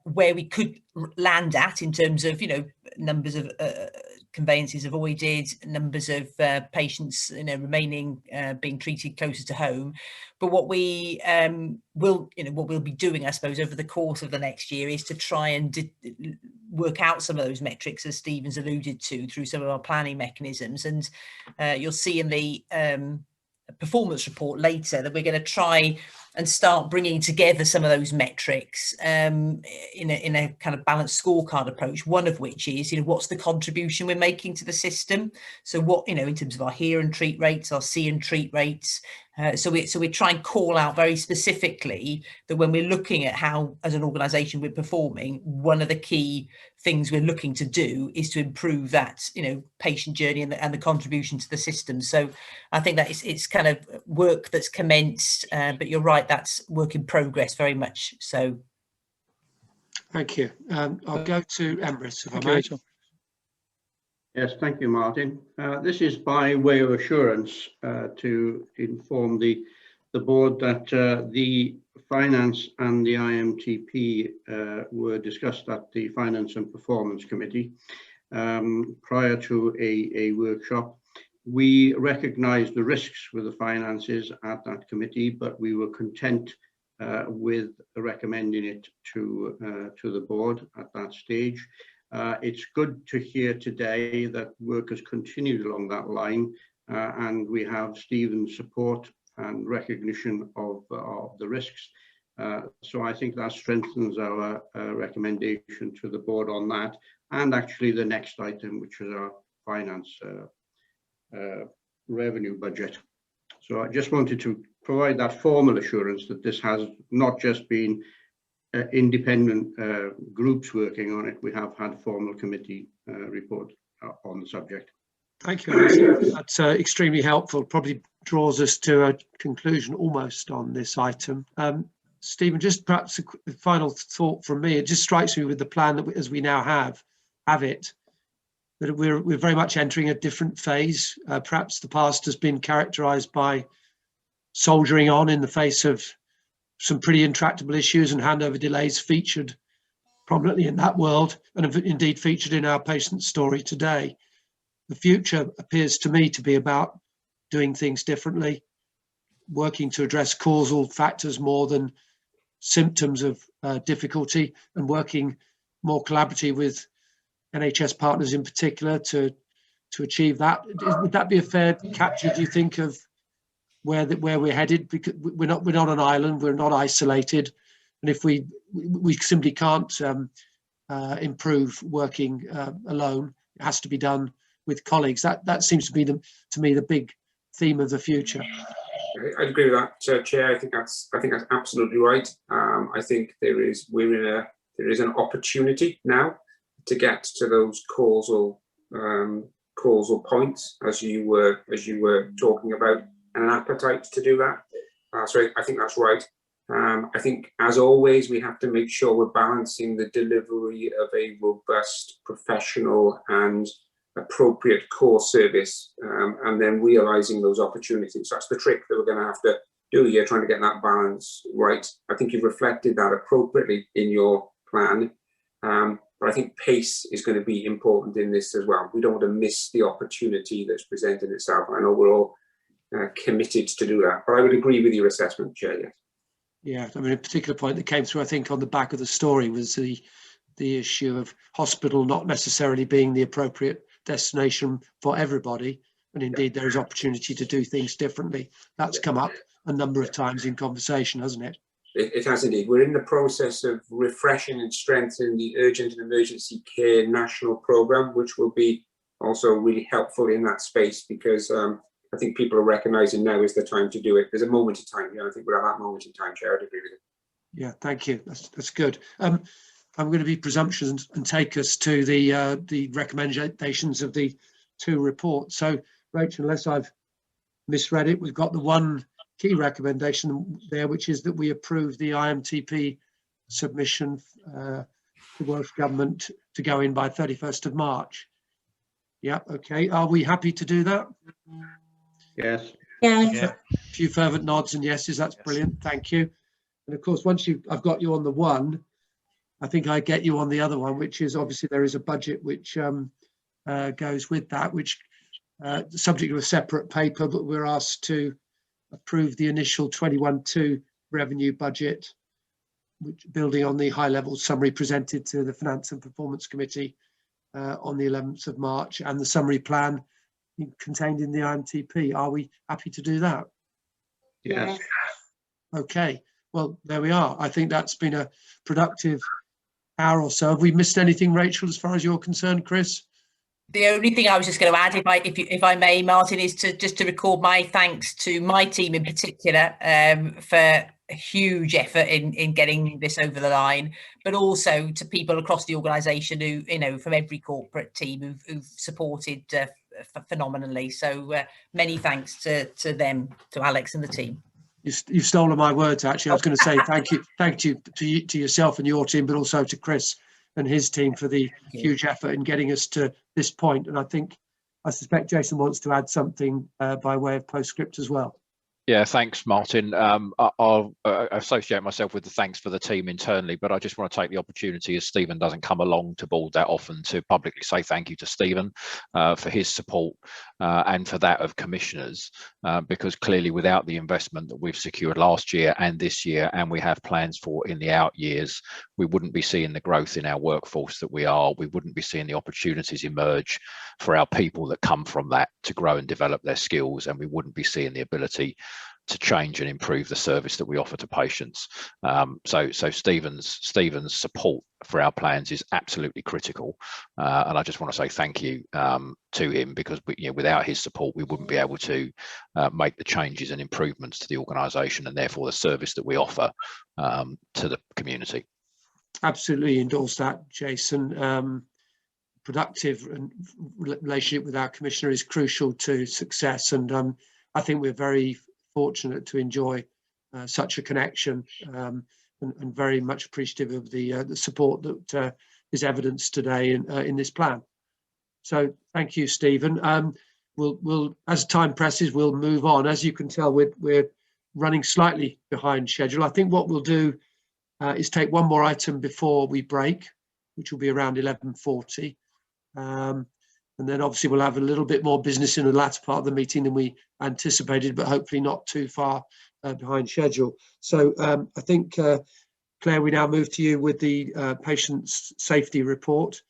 where we could land at in terms of, you know, numbers of conveyances avoided, numbers of patients, you know, remaining being treated closer to home. But what we what we'll be doing, I suppose, over the course of the next year is to try and work out some of those metrics, as Stephen's alluded to, through some of our planning mechanisms. And you'll see in the performance report later that we're going to try and start bringing together some of those metrics in a kind of balanced scorecard approach, one of which is, you know, what's the contribution we're making to the system? So what, you know, in terms of our hear and treat rates, our see and treat rates. So we try and call out very specifically that when we're looking at how, as an organisation, we're performing, one of the key things we're looking to do is to improve that, you know, patient journey and the contribution to the system. So I think that it's kind of work that's commenced, but you're right, that's work in progress very much. So. Thank you. I'll go to Emrys, if I may. Rachel. Yes, thank you, Martin. This is by way of assurance to inform the board that the finance and the IMTP were discussed at the Finance and Performance Committee prior to a workshop. We recognised the risks with the finances at that committee, but we were content with recommending it to the board at that stage. It's good to hear today that work has continued along that line, and we have Stephen's support and recognition of the risks. So I think that strengthens our recommendation to the board on that, and actually the next item, which is our finance revenue budget. So I just wanted to provide that formal assurance that this has not just been independent groups working on it. We have had formal committee report on the subject. Thank you. That's extremely helpful. Probably draws us to a conclusion almost on this item. Stephen, just perhaps a final thought from me. It just strikes me with the plan that as we now have it, that we're very much entering a different phase. Perhaps the past has been characterised by soldiering on in the face of some pretty intractable issues, and handover delays featured prominently in that world, and have indeed featured in our patient story today. The future appears to me to be about doing things differently, working to address causal factors more than symptoms of difficulty, and working more collaboratively with NHS partners in particular to achieve that. Would that be a fair capture, do you think, of where we're headed? Because we're not an island, we're not isolated, and if we simply can't improve working alone, it has to be done with colleagues. That seems to be to me the big theme of the future. I agree with that, Chair. I think that's absolutely right. I think there is an opportunity now to get to those causal points, as you were talking about, and an appetite to do that. So I think that's right. I think, as always, we have to make sure we're balancing the delivery of a robust, professional and appropriate core service, and then realising those opportunities. That's the trick that we're going to have to do here, trying to get that balance right. I think you've reflected that appropriately in your plan, but I think pace is going to be important in this as well. We don't want to miss the opportunity that's presented itself. I know we're all committed to do that, but I would agree with your assessment, Chair. Yes. Yeah, I mean, a particular point that came through, I think, on the back of the story was the issue of hospital not necessarily being the appropriate destination for everybody, and indeed there is opportunity to do things differently. That's come up a number of times in conversation, hasn't it? It has indeed. We're in the process of refreshing and strengthening the urgent and emergency care national programme, which will be also really helpful in that space, because I think people are recognising now is the time to do it. There's a moment in time. I think we're at that moment in time, Chair. I'd agree with you. Yeah, thank you. That's good. I'm going to be presumptuous and take us to the recommendations of the 2 report. So, Rachel, unless I've misread it, we've got the one key recommendation there, which is that we approve the IMTP submission to Welsh Government to go in by 31st of March. Yeah, okay. Are we happy to do that? Yes. Yes. Yeah. A few fervent nods and yeses. That's brilliant. Thank you. And of course, once I've got you on the one, I think I get you on the other one, which is obviously there is a budget which goes with that, which subject to a separate paper, but we're asked to approve the initial 21-2 revenue budget, which building on the high-level summary presented to the Finance and Performance Committee on the 11th of March, and the summary plan contained in the IMTP. Are we happy to do that? Yes. Okay, well, there we are. I think that's been a productive hour or so. Have we missed anything, Rachel, as far as you're concerned, Chris? The only thing I was just going to add, if I may, Martin, is to record my thanks to my team in particular for a huge effort in getting this over the line, but also to people across the organisation who, you know, from every corporate team who've supported phenomenally. So many thanks to them, to Alex and the team. You've stolen my words, actually. I was going to say thank you to yourself and your team, but also to Chris and his team for the huge effort in getting us to this point. And I suspect Jason wants to add something by way of postscript as well. Yeah, thanks, Martin. I'll associate myself with the thanks for the team internally, but I just want to take the opportunity, as Stephen doesn't come along to board that often, to publicly say thank you to Stephen for his support and for that of commissioners, because clearly without the investment that we've secured last year and this year, and we have plans for in the out years, we wouldn't be seeing the growth in our workforce that we are. We wouldn't be seeing the opportunities emerge for our people that come from that to grow and develop their skills, and we wouldn't be seeing the ability to change and improve the service that we offer to patients. So Stephen's support for our plans is absolutely critical, and I just want to say thank you to him, because without his support we wouldn't be able to make the changes and improvements to the organisation and therefore the service that we offer to the community. Absolutely endorse that, Jason. Productive relationship with our commissioner is crucial to success, and I think we're very fortunate to enjoy such a connection, and very much appreciative of the support that is evidenced today in this plan. So thank you, Stephen. We'll as time presses, we'll move on. As you can tell, we're running slightly behind schedule. I think what we'll do is take one more item before we break, which will be around 11:40. And then obviously we'll have a little bit more business in the latter part of the meeting than we anticipated, but hopefully not too far behind schedule. So I think, Claire, we now move to you with the patient safety report.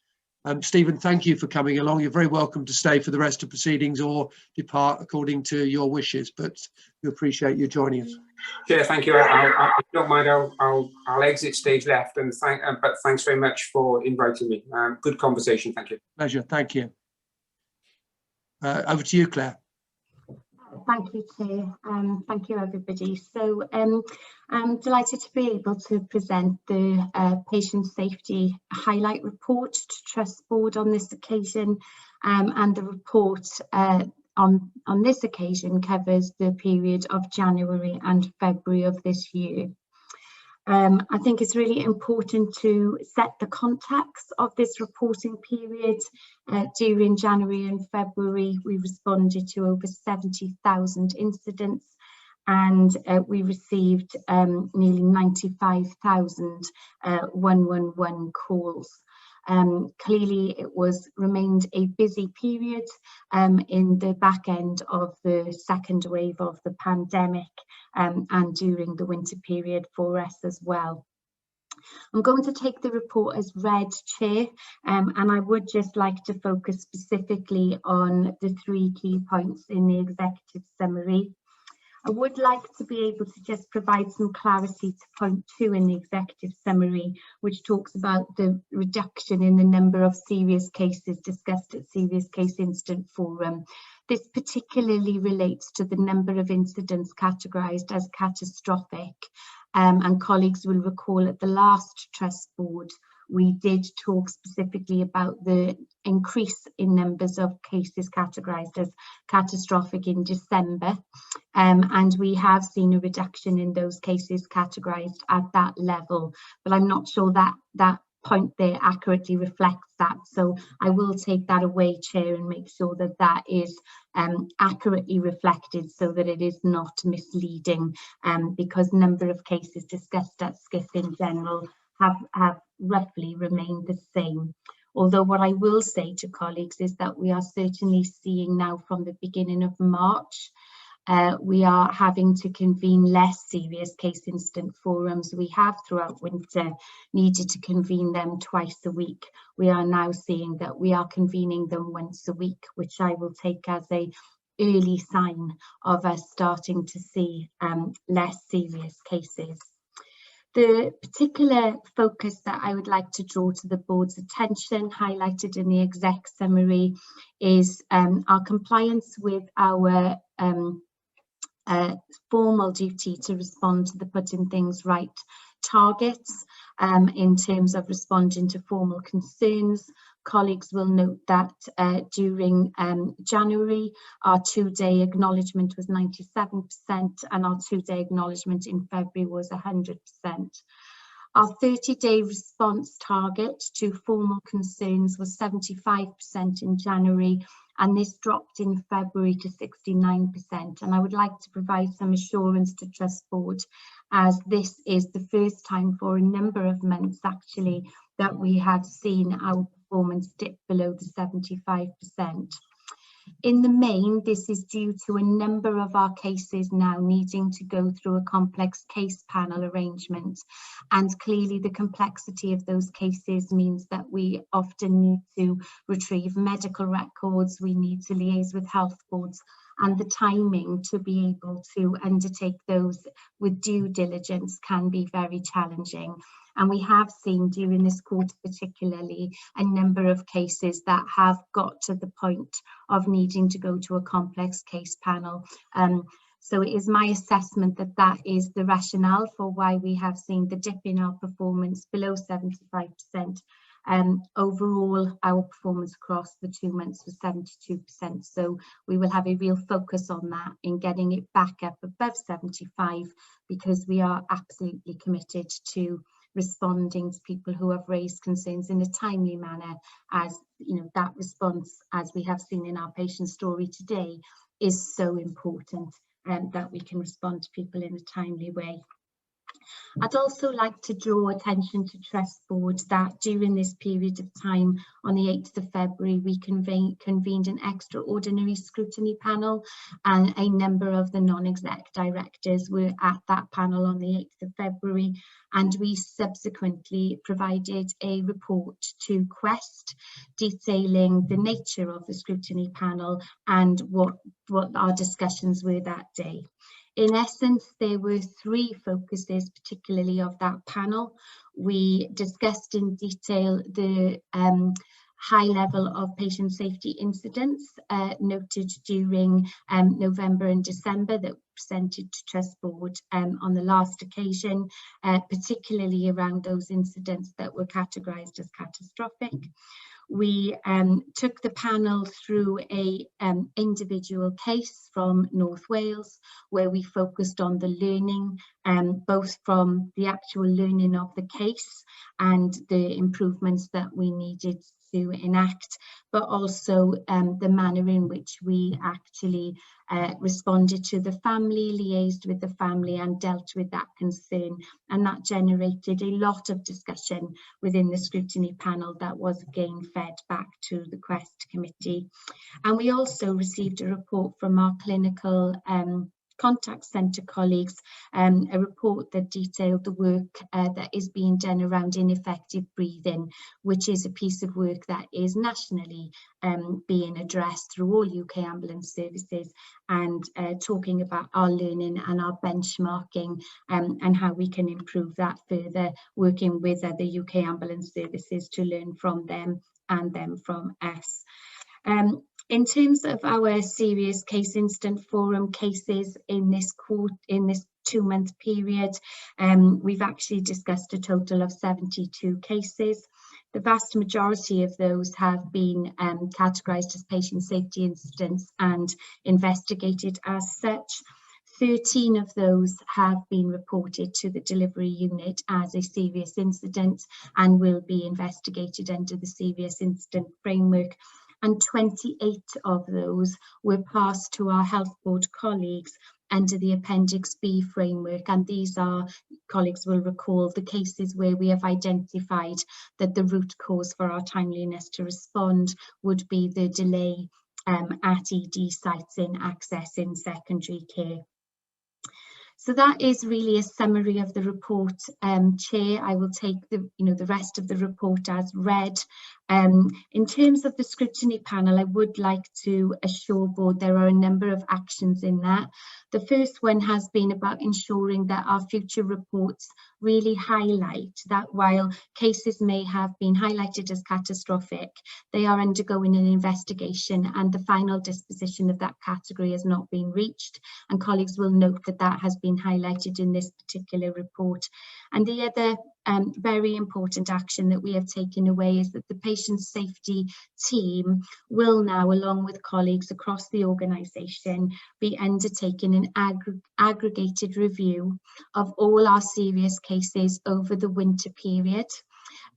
Stephen, thank you for coming along. You're very welcome to stay for the rest of proceedings or depart according to your wishes, but we appreciate you joining us. Chair, thank you. I don't mind. I'll exit stage left, and but thanks very much for inviting me. Good conversation. Thank you. Pleasure. Thank you. Over to you, Claire. Thank you, Chair. Thank you, everybody. So I'm delighted to be able to present the patient safety highlight report to Trust Board on this occasion, and the report on this occasion covers the period of January and February of this year. I think it's really important to set the context of this reporting period. During January and February, we responded to over 70,000 incidents, and we received nearly 95,000 111 calls. Clearly, it remained a busy period in the back end of the second wave of the pandemic, and during the winter period for us as well. I'm going to take the report as read, Chair, and I would just like to focus specifically on the 3 key points in the executive summary. I would like to be able to just provide some clarity to point 2 in the executive summary, which talks about the reduction in the number of serious cases discussed at Serious Case Incident Forum. This particularly relates to the number of incidents categorised as catastrophic, and colleagues will recall at the last Trust Board, we did talk specifically about the increase in numbers of cases categorised as catastrophic in December, and we have seen a reduction in those cases categorised at that level, but I'm not sure that that point there accurately reflects that, so I will take that away, Chair, and make sure that that is accurately reflected so that it is not misleading, because number of cases discussed at SCIF in general have roughly remained the same. Although what I will say to colleagues is that we are certainly seeing now from the beginning of March, we are having to convene less serious case incident forums. We have throughout winter needed to convene them twice a week. We are now seeing that we are convening them once a week, which I will take as an early sign of us starting to see less serious cases. The particular focus that I would like to draw to the board's attention, highlighted in the exec summary, is our compliance with our formal duty to respond to the Putting Things Right targets in terms of responding to formal concerns. Colleagues will note that during January, our 2-day acknowledgement was 97% and our 2-day acknowledgement in February was 100%. Our 30-day response target to formal concerns was 75% in January, and this dropped in February to 69%. And I would like to provide some assurance to Trust Board, as this is the first time for a number of months actually that we have seen our performance dip below the 75%. In the main, this is due to a number of our cases now needing to go through a complex case panel arrangement, and clearly the complexity of those cases means that we often need to retrieve medical records, we need to liaise with health boards, and the timing to be able to undertake those with due diligence can be very challenging. And we have seen during this quarter particularly a number of cases that have got to the point of needing to go to a complex case panel. So it is my assessment that that is the rationale for why we have seen the dip in our performance below 75%. Overall, our performance across the 2 months was 72%. So we will have a real focus on that in getting it back up above 75, because we are absolutely committed to responding to people who have raised concerns in a timely manner, as you know, that response, as we have seen in our patient story today, is so important, that we can respond to people in a timely way. I'd also like to draw attention to Trust Board that during this period of time, on the 8th of February, we convened an extraordinary scrutiny panel, and a number of the non-exec directors were at that panel on the 8th of February, and we subsequently provided a report to Quest detailing the nature of the scrutiny panel and what our discussions were that day. In essence, there were 3 focuses, particularly of that panel. We discussed in detail the high level of patient safety incidents noted during November and December that presented to Trust Board on the last occasion, particularly around those incidents that were categorised as catastrophic. We took the panel through a individual case from North Wales, where we focused on the learning, both from the actual learning of the case and the improvements that we needed to enact, but also the manner in which we actually responded to the family, liaised with the family and dealt with that concern, and that generated a lot of discussion within the scrutiny panel that was again fed back to the Quest committee. And we also received a report from our clinical contact centre colleagues, a report that detailed the work that is being done around ineffective breathing, which is a piece of work that is nationally being addressed through all UK ambulance services, and talking about our learning and our benchmarking, and how we can improve that further, working with other UK ambulance services to learn from them and them from us. In terms of our serious case incident forum cases in this 2-month period, we've actually discussed a total of 72 cases. The vast majority of those have been categorised as patient safety incidents and investigated as such. 13 of those have been reported to the delivery unit as a serious incident and will be investigated under the serious incident framework. And 28 of those were passed to our health board colleagues under the Appendix B framework, and these are, colleagues will recall, the cases where we have identified that the root cause for our timeliness to respond would be the delay at ED sites in accessing secondary care. So that is really a summary of the report, Chair. I will take the rest of the report as read. In terms of the scrutiny panel, I would like to assure board there are a number of actions in that. The first one has been about ensuring that our future reports really highlight that while cases may have been highlighted as catastrophic, they are undergoing an investigation and the final disposition of that category has not been reached. And colleagues will note that that has been highlighted in this particular report. And the other very important action that we have taken away is that the patient safety team will now, along with colleagues across the organisation, be undertaking an aggregated review of all our serious cases over the winter period.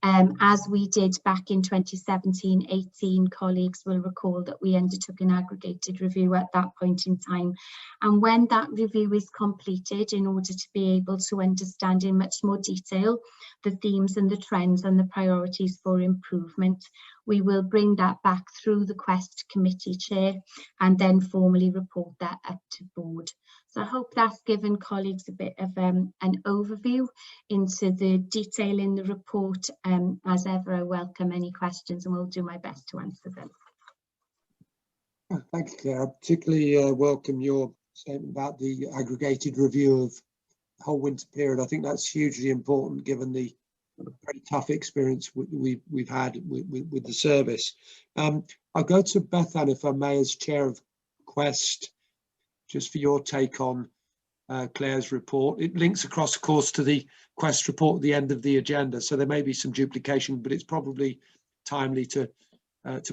As we did back in 2017-18, colleagues will recall that we undertook an aggregated review at that point in time. And when that review is completed, in order to be able to understand in much more detail the themes and the trends and the priorities for improvement, we will bring that back through the Quest Committee Chair and then formally report that up to board. So I hope that's given colleagues a bit of an overview into the detail in the report. As ever, I welcome any questions and will do my best to answer them. Thank you, Claire. I particularly welcome your statement about the aggregated review of the whole winter period. I think that's hugely important given the very tough experience we've had with the service. I'll go to Bethan, if I may, as chair of Quest, just for your take on Claire's report. It links across, of course, to the Quest report at the end of the agenda, so there may be some duplication, but it's probably timely to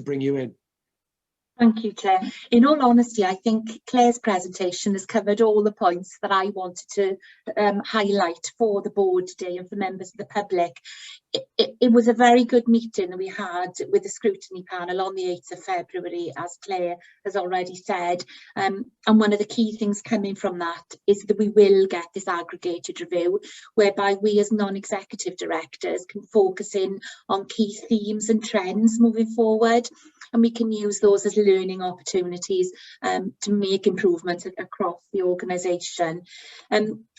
bring you in. Thank you, Chair. In all honesty, I think Claire's presentation has covered all the points that I wanted to highlight for the board today and for members of the public. It was a very good meeting that we had with the scrutiny panel on the 8th of February, as Claire has already said. And one of the key things coming from that is that we will get this aggregated review, whereby we as non-executive directors can focus in on key themes and trends moving forward. And we can use those as learning opportunities to make improvements across the organisation.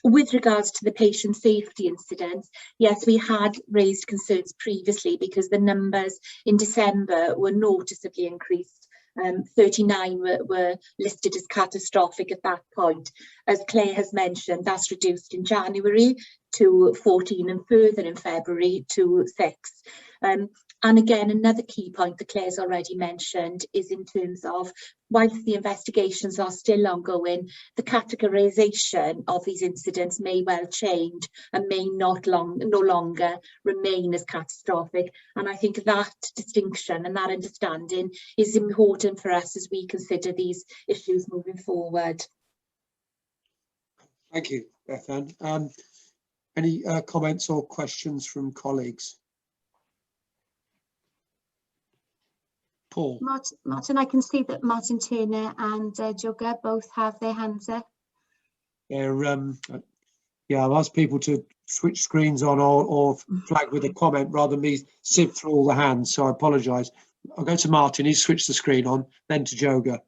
With regards to the patient safety incidents, yes, we had raised concerns previously because the numbers in December were noticeably increased. 39 were listed as catastrophic at that point. As Claire has mentioned, that's reduced in January to 14 and further in February to 6. And again, another key point that Claire's already mentioned is in terms of, whilst the investigations are still ongoing, the categorisation of these incidents may well change and may no longer remain as catastrophic. And I think that distinction and that understanding is important for us as we consider these issues moving forward. Thank you, Bethan. Any comments or questions from colleagues? Paul. Martin, I can see that Martin Turner and Jugger both have their hands up. Yeah, I've asked people to switch screens on or flag with a comment rather than me sift through all the hands, so I apologise. I'll go to Martin, he's switched the screen on, then to Joga.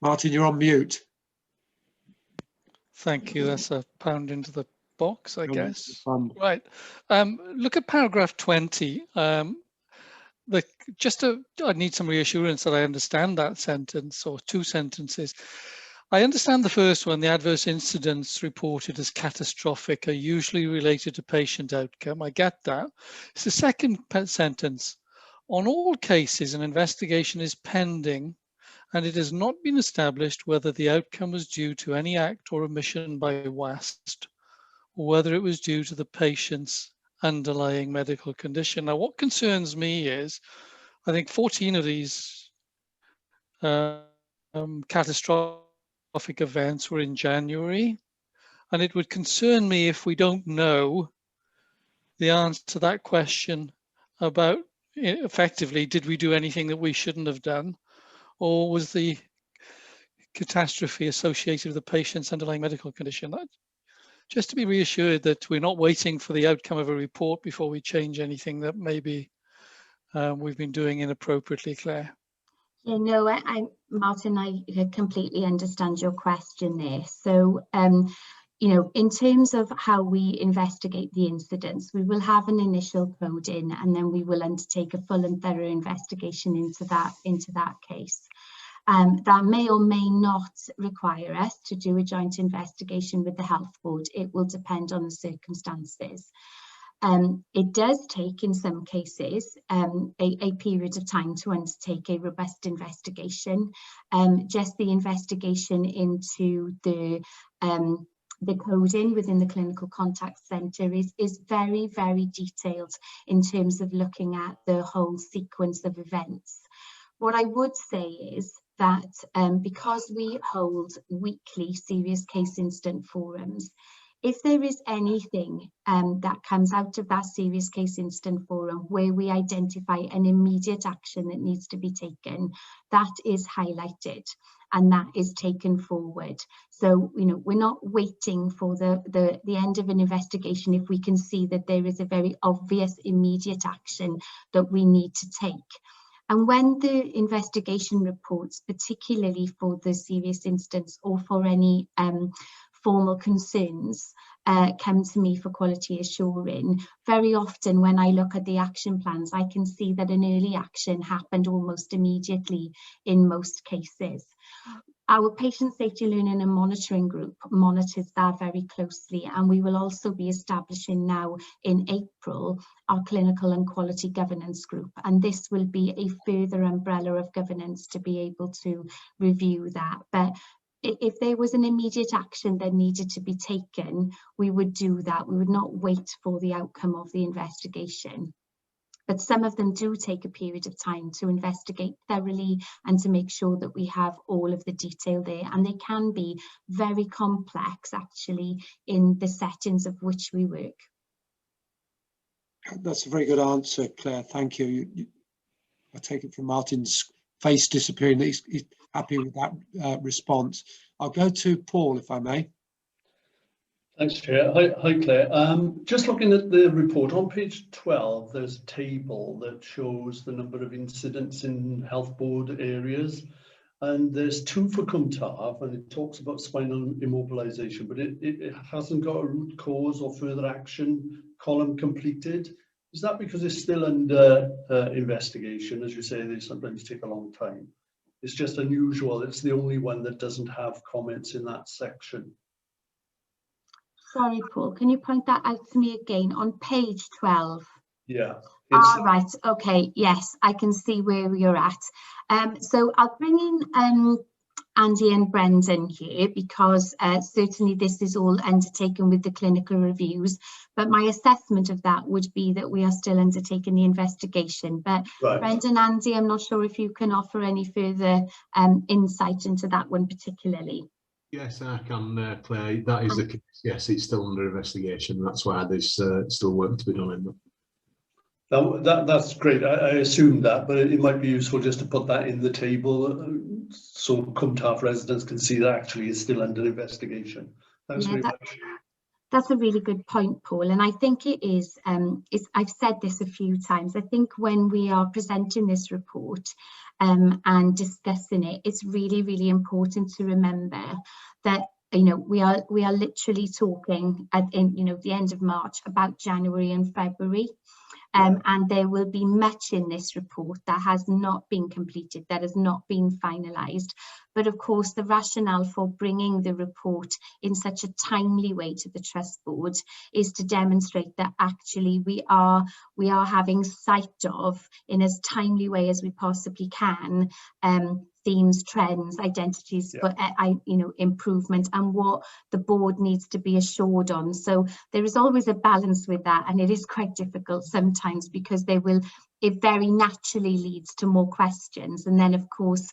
Martin, you're on mute. Thank you. That's a pound into the box, I guess. Right. Look at paragraph 20. I need some reassurance that I understand that sentence, or two sentences. I understand the first one, the adverse incidents reported as catastrophic are usually related to patient outcome. I get that. It's the second sentence. On all cases, an investigation is pending and it has not been established whether the outcome was due to any act or omission by WAST or whether it was due to the patient's underlying medical condition. Now, what concerns me is, I think 14 of these catastrophic events were in January, and it would concern me if we don't know the answer to that question about, effectively, did we do anything that we shouldn't have done, or was the catastrophe associated with the patient's underlying medical condition? Just to be reassured that we're not waiting for the outcome of a report before we change anything that maybe we've been doing inappropriately, Claire. Yeah, no, Martin, I completely understand your question there. So, you know, in terms of how we investigate the incidents, we will have an initial code in, and then we will undertake a full and thorough investigation into that case. That may or may not require us to do a joint investigation with the health board. It will depend on the circumstances. It does take, in some cases, a period of time to undertake a robust investigation. Just the investigation into the coding within the clinical contact centre is very, very detailed in terms of looking at the whole sequence of events. What I would say is that because we hold weekly serious case incident forums, if there is anything that comes out of that serious case incident forum where we identify an immediate action that needs to be taken, that is highlighted and that is taken forward. So, you know, we're not waiting for the end of an investigation if we can see that there is a very obvious immediate action that we need to take. And when the investigation reports, particularly for the serious incidents or for any formal concerns, come to me for quality assuring, very often when I look at the action plans, I can see that an early action happened almost immediately in most cases. Our patient safety learning and monitoring group monitors that very closely, and we will also be establishing now in April our clinical and quality governance group, and this will be a further umbrella of governance to be able to review that. But if there was an immediate action that needed to be taken, we would do that. We would not wait for the outcome of the investigation. But some of them do take a period of time to investigate thoroughly and to make sure that we have all of the detail there. And they can be very complex, actually, in the settings of which we work. That's a very good answer, Claire. Thank you. I take it from Martin's face disappearing that he's happy with that response. I'll go to Paul, if I may. Thanks, Chair. Hi, Claire. Just looking at the report on page 12, there's a table that shows the number of incidents in health board areas, and there's 2 for Cwmtaf, and it talks about spinal immobilization, but it hasn't got a root cause or further action column completed. Is that because it's still under investigation? As you say, they sometimes take a long time. It's just unusual. It's the only one that doesn't have comments in that section. Sorry, Paul, can you point that out to me again on page 12? Yeah. Right, okay, yes, I can see where you're at. So I'll bring in Andy and Brendan here because certainly this is all undertaken with the clinical reviews, but my assessment of that would be that we are still undertaking the investigation. But right. Brendan, Andy, I'm not sure if you can offer any further insight into that one particularly. Yes, I can, Claire. That is the case. Yes, it's still under investigation. That's why there's still work to be done in that. That's great. I assumed that, but it might be useful just to put that in the table so Cwmtaf residents can see that actually it's still under investigation. Thanks very much. That's a really good point, Paul, and I think it is, I've said this a few times, I think when we are presenting this report and discussing it, it's really, really important to remember that, you know, we are literally talking at the end of March about January and February. And there will be much in this report that has not been completed, that has not been finalised. But of course, the rationale for bringing the report in such a timely way to the Trust Board is to demonstrate that actually we are having sight of, in as timely way as we possibly can, themes, trends, identities for improvement, and what the board needs to be assured on. So there is always a balance with that, and it is quite difficult sometimes because it very naturally leads to more questions. And then of course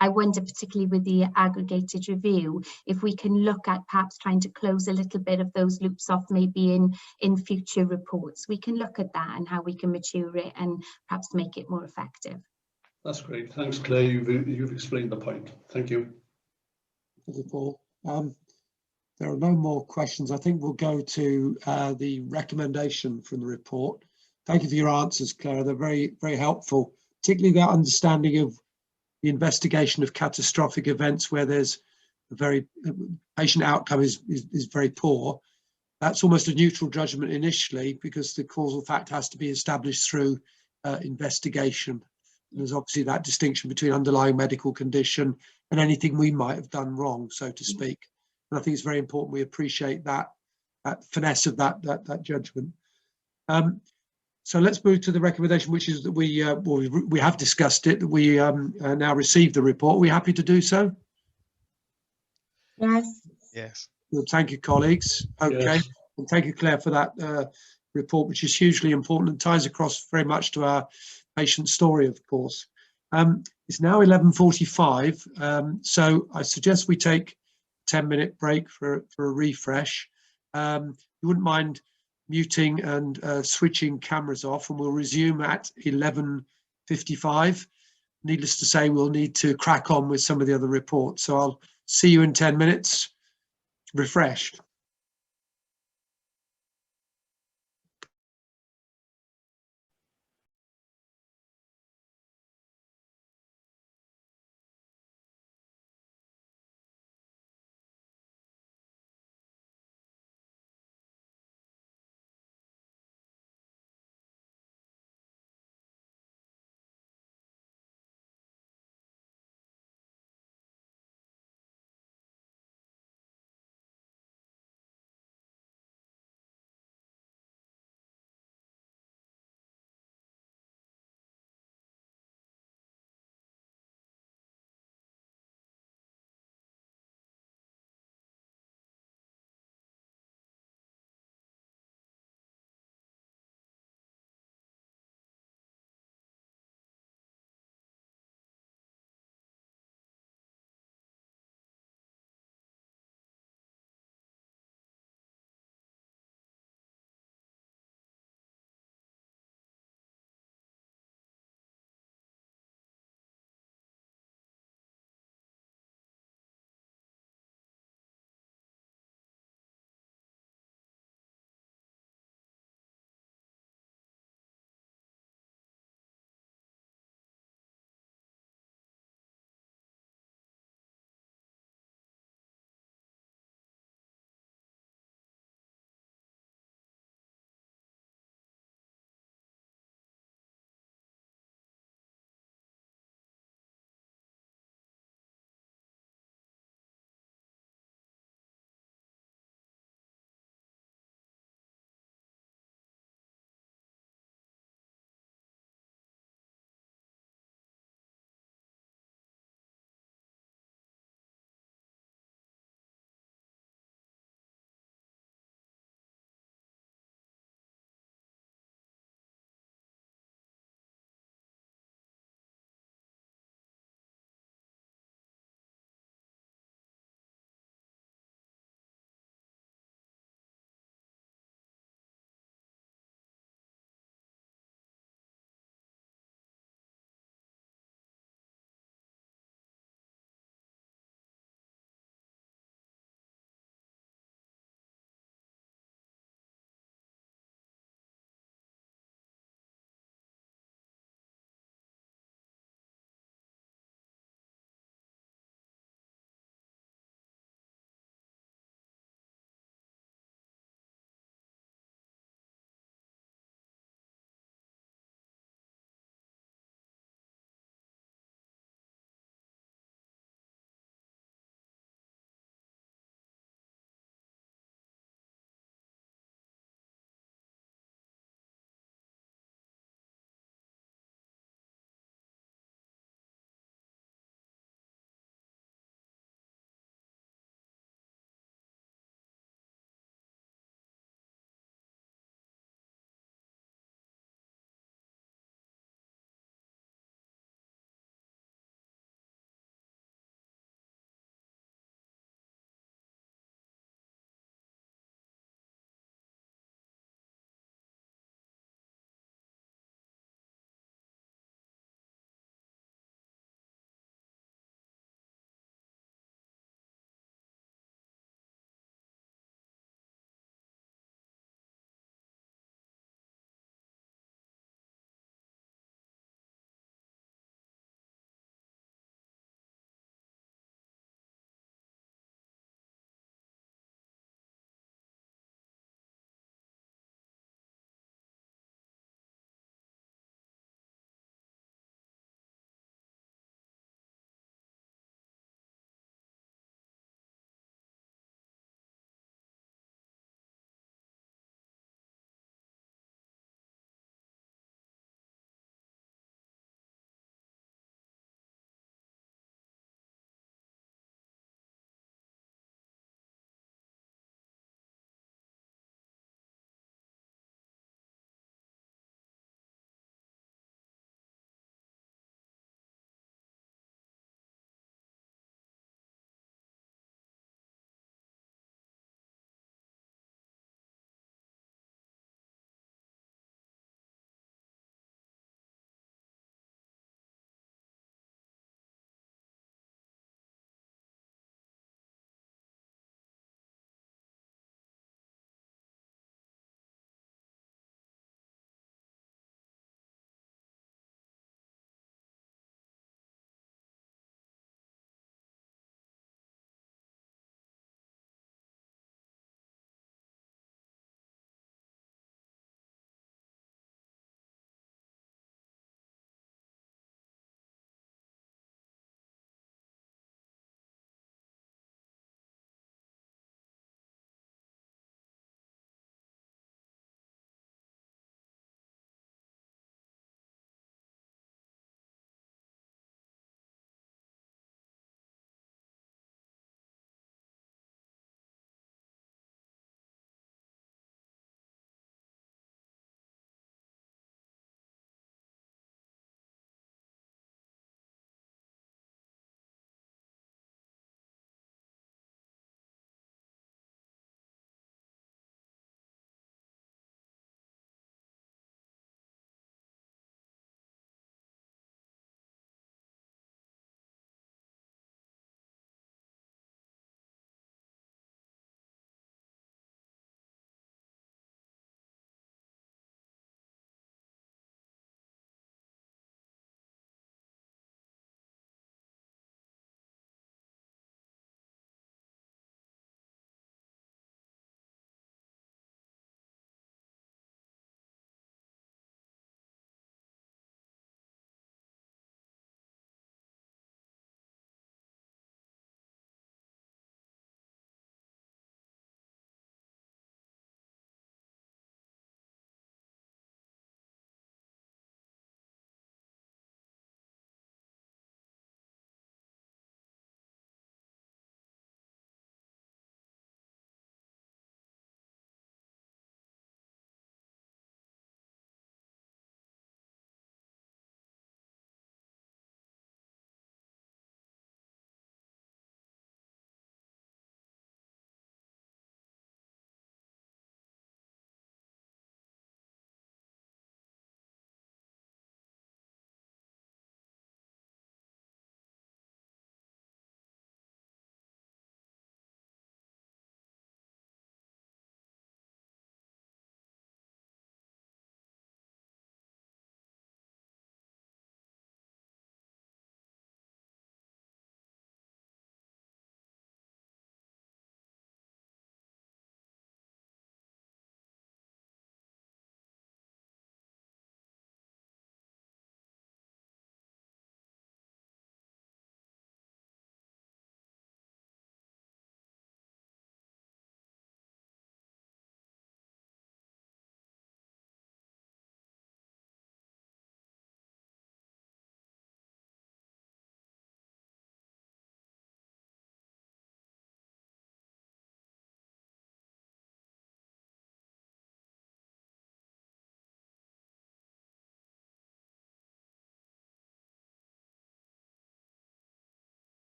I wonder, particularly with the aggregated review, if we can look at perhaps trying to close a little bit of those loops off, maybe in future reports. We can look at that and how we can mature it and perhaps make it more effective. That's great. Thanks, Claire. You've explained the point. Thank you. Thank you, Paul. There are no more questions. I think we'll go to the recommendation from the report. Thank you for your answers, Claire. They're very, very helpful, particularly that understanding of the investigation of catastrophic events where there's a very patient outcome is very poor. That's almost a neutral judgment initially, because the causal fact has to be established through investigation. And there's obviously that distinction between underlying medical condition and anything we might have done wrong, so to speak. And I think it's very important we appreciate that finesse of that judgment. So let's move to the recommendation, which is that we have discussed it, that we now received the report. Are we happy to do so? Yes. Yes. Well, thank you, colleagues. Okay. Yes. And thank you, Claire, for that report, which is hugely important and ties across very much to our patient story, of course. It's now 11:45, so I suggest we take a 10-minute break for a refresh. You wouldn't mind muting and switching cameras off, and we'll resume at 11:55. Needless to say, we'll need to crack on with some of the other reports. So I'll see you in 10 minutes, refreshed.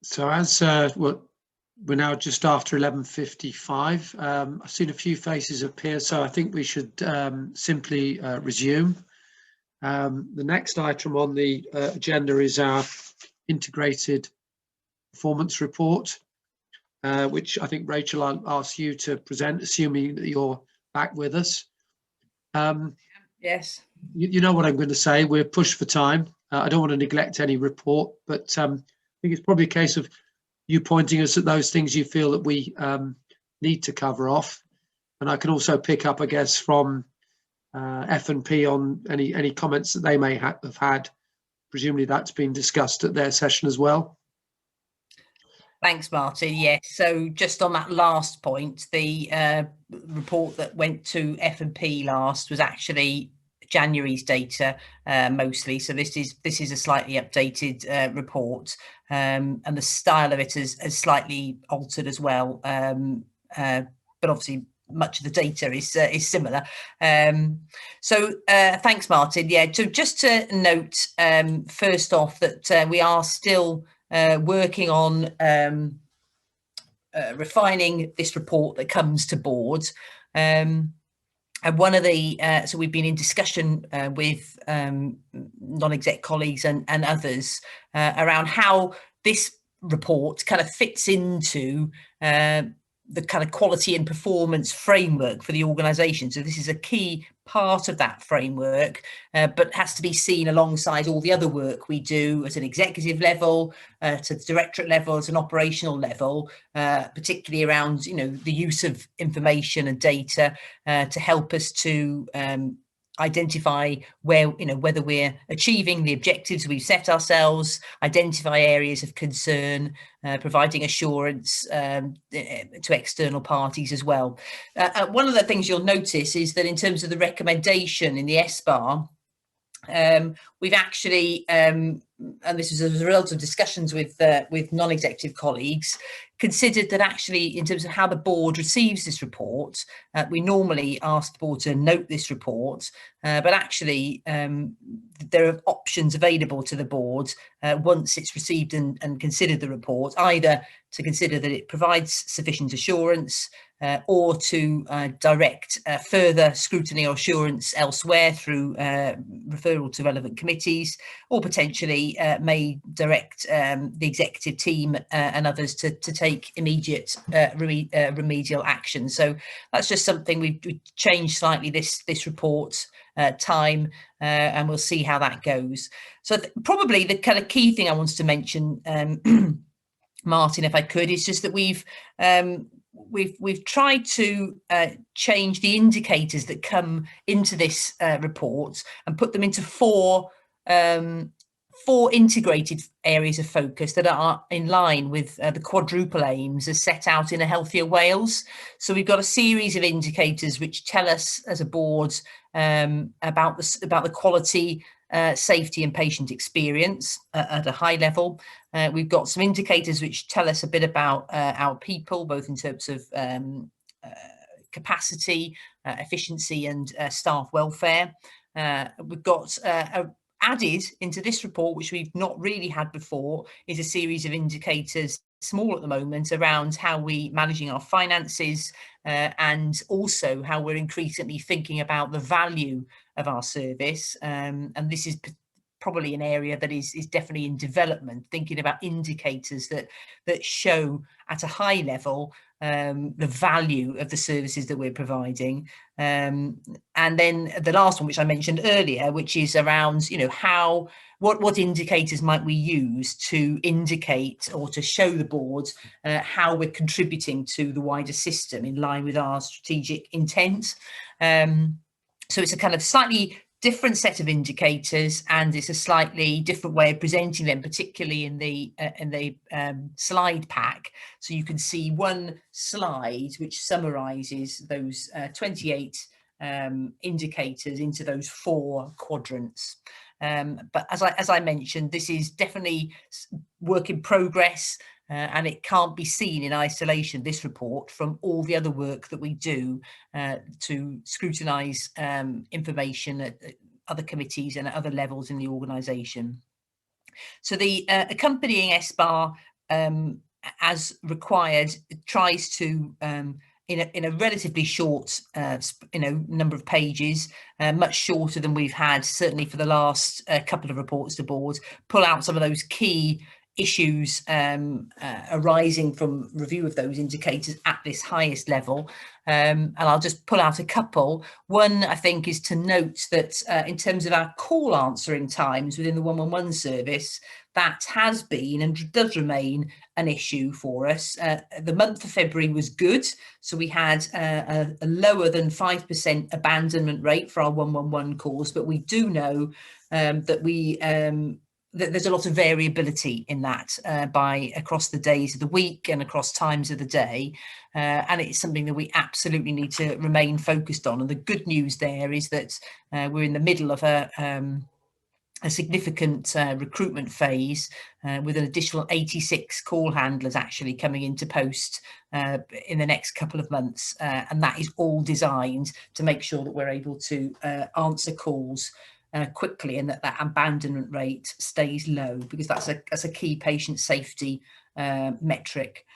So as we're now just after 11:55, I've seen a few faces appear, so I think we should simply resume. The next item on the agenda is our integrated performance report, which I think, Rachel, I'll ask you to present, assuming that you're back with us. Yes. You know what I'm going to say. We're pushed for time. I don't want to neglect any report, but I think it's probably a case of you pointing us at those things you feel that we need to cover off. And I can also pick up, I guess, from F&P on any comments that they may have had. Presumably that's been discussed at their session as well. Thanks, Martin. Yes, so just on that last point, the report that went to F&P last was actually January's data mostly. So this is a slightly updated report, and the style of it has slightly altered as well. But obviously much of the data is similar. So thanks, Martin. Yeah, so just to note first off that we are still working on refining this report that comes to board. And one of the, so we've been in discussion with non-exec colleagues and others around how this report kind of fits into the kind of quality and performance framework for the organisation. So this is a key part of that framework, but has to be seen alongside all the other work we do at an executive level, to the directorate level, at an operational level, particularly around, the use of information and data to help us to identify whether we're achieving the objectives we've set ourselves, identify areas of concern, providing assurance to external parties as well. One of the things you'll notice is that in terms of the recommendation in the SBAR, we've actually, and this is as a result of discussions with non-executive colleagues, considered that actually in terms of how the board receives this report, we normally ask the board to note this report, but actually there are options available to the board once it's received and considered the report, either to consider that it provides sufficient assurance, or to direct further scrutiny or assurance elsewhere through referral to relevant committees, or potentially may direct the executive team and others to take immediate remedial action. So that's just something we've changed slightly this report time, and we'll see how that goes. So probably the kind of key thing I wanted to mention, Martin, if I could, is just that we've tried to change the indicators that come into this report and put them into four integrated areas of focus that are in line with the quadruple aims as set out in A Healthier Wales. So we've got a series of indicators which tell us as a board about the quality, safety and patient experience at a high level. We've got some indicators which tell us a bit about our people, both in terms of capacity, efficiency and staff welfare. We've got added into this report, which we've not really had before, is a series of indicators, small at the moment, around how we're managing our finances, and also how we're increasingly thinking about the value of our service. And this is probably an area that is definitely in development, thinking about indicators that show at a high level the value of the services that we're providing. And then the last one, which I mentioned earlier, which is around, what indicators might we use to indicate or to show the board how we're contributing to the wider system in line with our strategic intent. So it's a kind of slightly different set of indicators, and it's a slightly different way of presenting them, particularly in the slide pack. So you can see one slide which summarises those 28 indicators into those four quadrants. But as I mentioned, this is definitely work in progress, and it can't be seen in isolation, this report, from all the other work that we do to scrutinise information at other committees and at other levels in the organisation. So the accompanying SBAR as required, tries to in a relatively short number of pages, much shorter than we've had certainly for the last couple of reports to board, pull out some of those key issues arising from review of those indicators at this highest level. And I'll just pull out a couple. One, I think, is to note that in terms of our call answering times within the 111 service, that has been and does remain an issue for us. The month of February was good, so we had a lower than 5% abandonment rate for our 111 calls, but we do know that that there's a lot of variability in that by across the days of the week and across times of the day, and it's something that we absolutely need to remain focused on. And the good news there is that we're in the middle of a significant recruitment phase with an additional 86 call handlers actually coming into post in the next couple of months, and that is all designed to make sure that we're able to answer calls quickly and that abandonment rate stays low, because that's a key patient safety metric.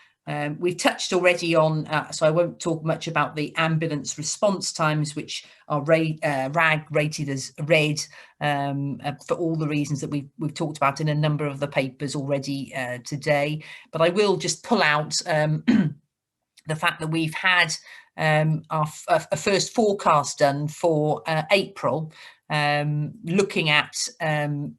We've touched already on, so I won't talk much about the ambulance response times, which are RAG rated as red for all the reasons that we've talked about in a number of the papers already today. But I will just pull out the fact that we've had our first forecast done for April, looking at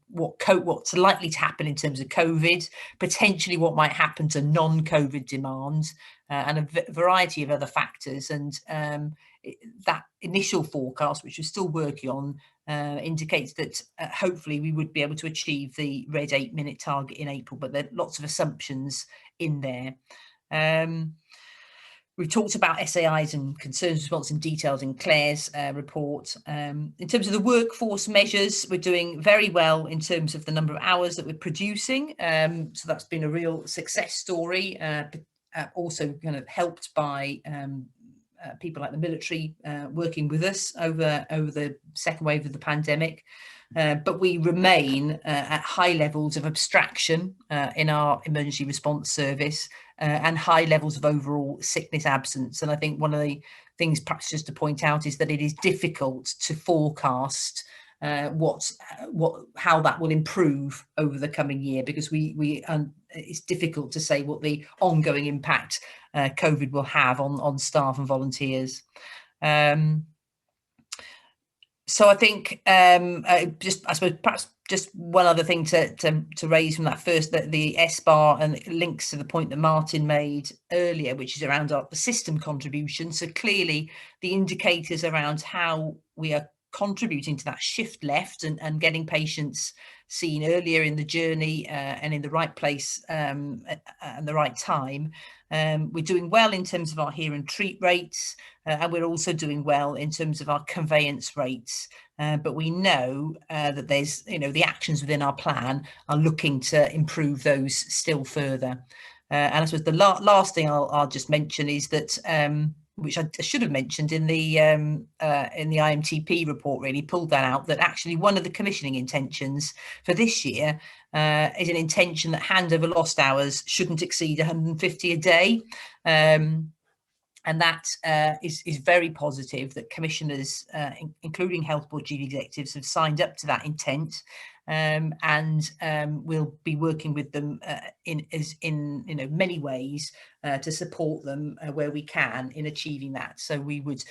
what's likely to happen in terms of COVID, potentially what might happen to non-COVID demand, and a variety of other factors. And that initial forecast, which we're still working on, indicates that hopefully we would be able to achieve the red 8-minute target in April, but there are lots of assumptions in there. We've talked about SAIs and concerns response in details in Claire's report. In terms of the workforce measures, we're doing very well in terms of the number of hours that we're producing. So that's been a real success story, also kind of helped by people like the military working with us over the second wave of the pandemic. But we remain at high levels of abstraction in our emergency response service and high levels of overall sickness absence. And I think one of the things perhaps just to point out is that it is difficult to forecast how that will improve over the coming year, because it's difficult to say what the ongoing impact COVID will have on staff and volunteers. So I think I suppose perhaps just one other thing to raise from that first, that the SBAR and links to the point that Martin made earlier, which is around the system contribution. So clearly the indicators around how we are contributing to that shift left and getting patients seen earlier in the journey and in the right place and the right time. We're doing well in terms of our hear and treat rates, and we're also doing well in terms of our conveyance rates. But we know that there's, the actions within our plan are looking to improve those still further. And I suppose the last thing I'll just mention is that, which I should have mentioned in the IMTP report, really pulled that out, that actually one of the commissioning intentions for this year is an intention that handover lost hours shouldn't exceed 150 a day. And that is very positive that commissioners, including health board chief executives, have signed up to that intent, and we'll be working with them in many ways to support them where we can in achieving that. So we would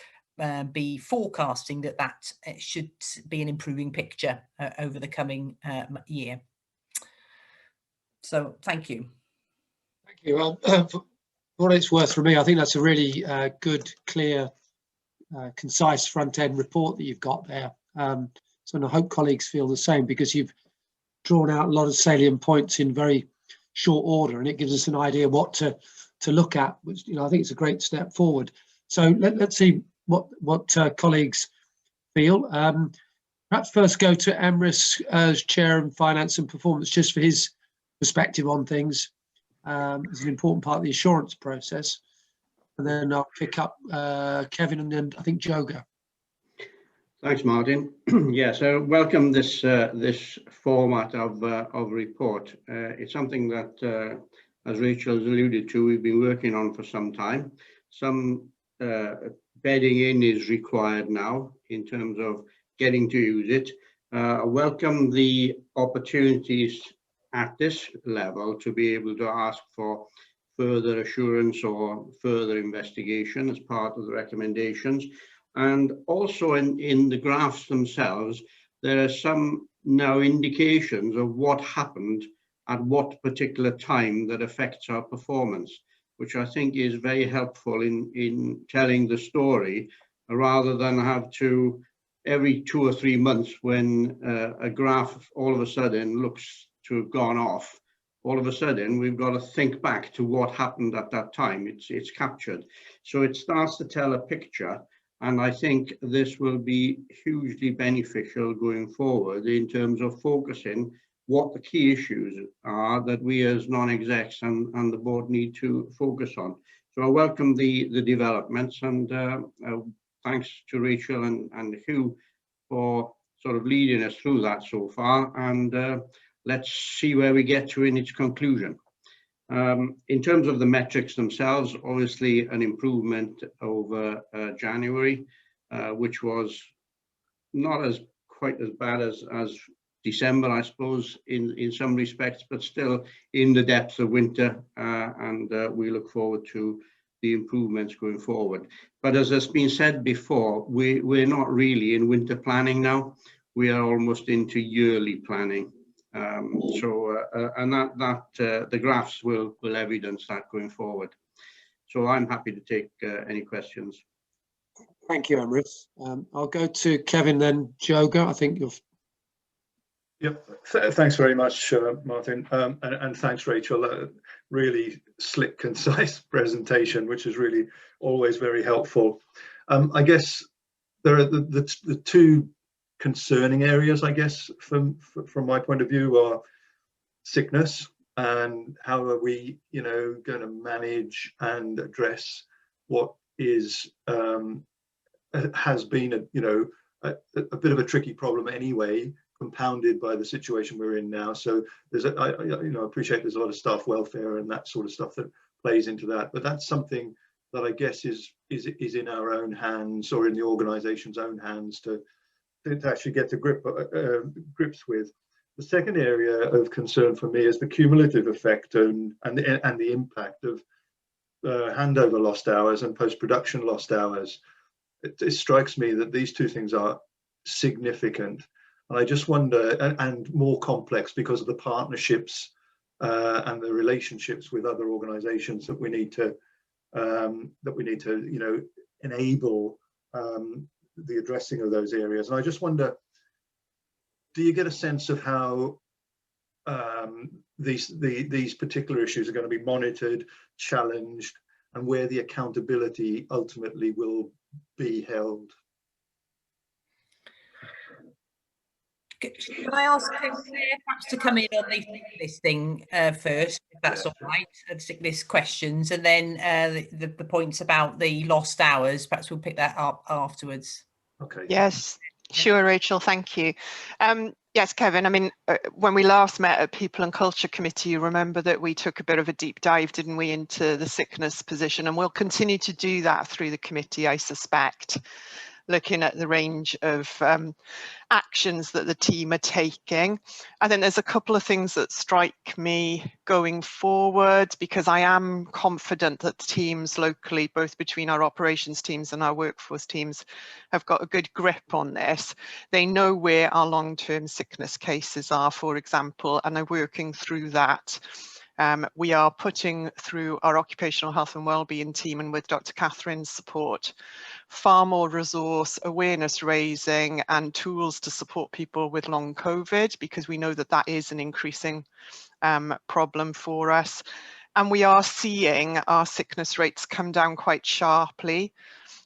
be forecasting that should be an improving picture over the coming year. So thank you. Thank you. Well, for what it's worth for me, I think that's a really good, clear, concise front-end report that you've got there. So I hope colleagues feel the same, because you've drawn out a lot of salient points in very short order, and it gives us an idea what to look at, which I think it's a great step forward. So let's see what colleagues feel. Perhaps first go to Emrys as Chair of Finance and Performance, just for his perspective on things. It's an important part of the assurance process, and then I'll pick up Kevin and then I think Joga. Thanks, Martin. Yeah, so welcome this format of report. It's something that as Rachel has alluded to, we've been working on for some time. Some bedding in is required now in terms of getting to use it. I welcome the opportunities at this level to be able to ask for further assurance or further investigation as part of the recommendations. And also in the graphs themselves, there are some now indications of what happened at what particular time that affects our performance, which I think is very helpful in telling the story, rather than have to, every 2 or 3 months when a graph all of a sudden looks to have gone off, all of a sudden we've got to think back to what happened at that time. It's captured. So it starts to tell a picture, and I think this will be hugely beneficial going forward in terms of focusing what the key issues are that we as non-execs and the board need to focus on. So I welcome the developments, and thanks to Rachel and Hugh for sort of leading us through that so far, and let's see where we get to in its conclusion. In terms of the metrics themselves, obviously an improvement over January, which was not quite as bad as December, I suppose, in some respects, but still in the depths of winter, and we look forward to the improvements going forward. But as has been said before, we're not really in winter planning now. We are almost into yearly planning. And the graphs will evidence that going forward. So I'm happy to take any questions. Thank you, Emrys. I'll go to Kevin, then Joga. I think you're. Yep, thanks very much, Martin, and thanks, Rachel. Really slick, concise presentation, which is really always very helpful. I guess there are the two concerning areas, I guess, from my point of view, are sickness and how are we, going to manage and address what is has been a bit of a tricky problem anyway, compounded by the situation we're in now. So there's I appreciate there's a lot of staff welfare and that sort of stuff that plays into that, but that's something that I guess is in our own hands, or in the organization's own hands, to actually get to grips with. The second area of concern for me is the cumulative effect and the impact of handover lost hours and post-production lost hours. It strikes me that these two things are significant, and I just wonder, and more complex because of the partnerships and the relationships with other organizations that we need to enable the addressing of those areas. And I just wonder, do you get a sense of how these particular issues are going to be monitored, challenged, and where the accountability ultimately will be held? Can I ask Claire perhaps to come in on the sickness thing first, if that's all right, the sickness questions, and then the points about the lost hours, perhaps we'll pick that up afterwards. Okay. Yes, sure, Rachel, thank you. Yes, Kevin, I mean, when we last met at People and Culture Committee, you remember that we took a bit of a deep dive, didn't we, into the sickness position, and we'll continue to do that through the committee, I suspect, looking at the range of actions that the team are taking. I think there's a couple of things that strike me going forward, because I am confident that teams locally, both between our operations teams and our workforce teams, have got a good grip on this. They know where our long-term sickness cases are, for example, and are working through that. We are putting through our occupational health and wellbeing team, and with Dr. Catherine's support, far more resource, awareness raising and tools to support people with long COVID, because we know that that is an increasing problem for us. And we are seeing our sickness rates come down quite sharply.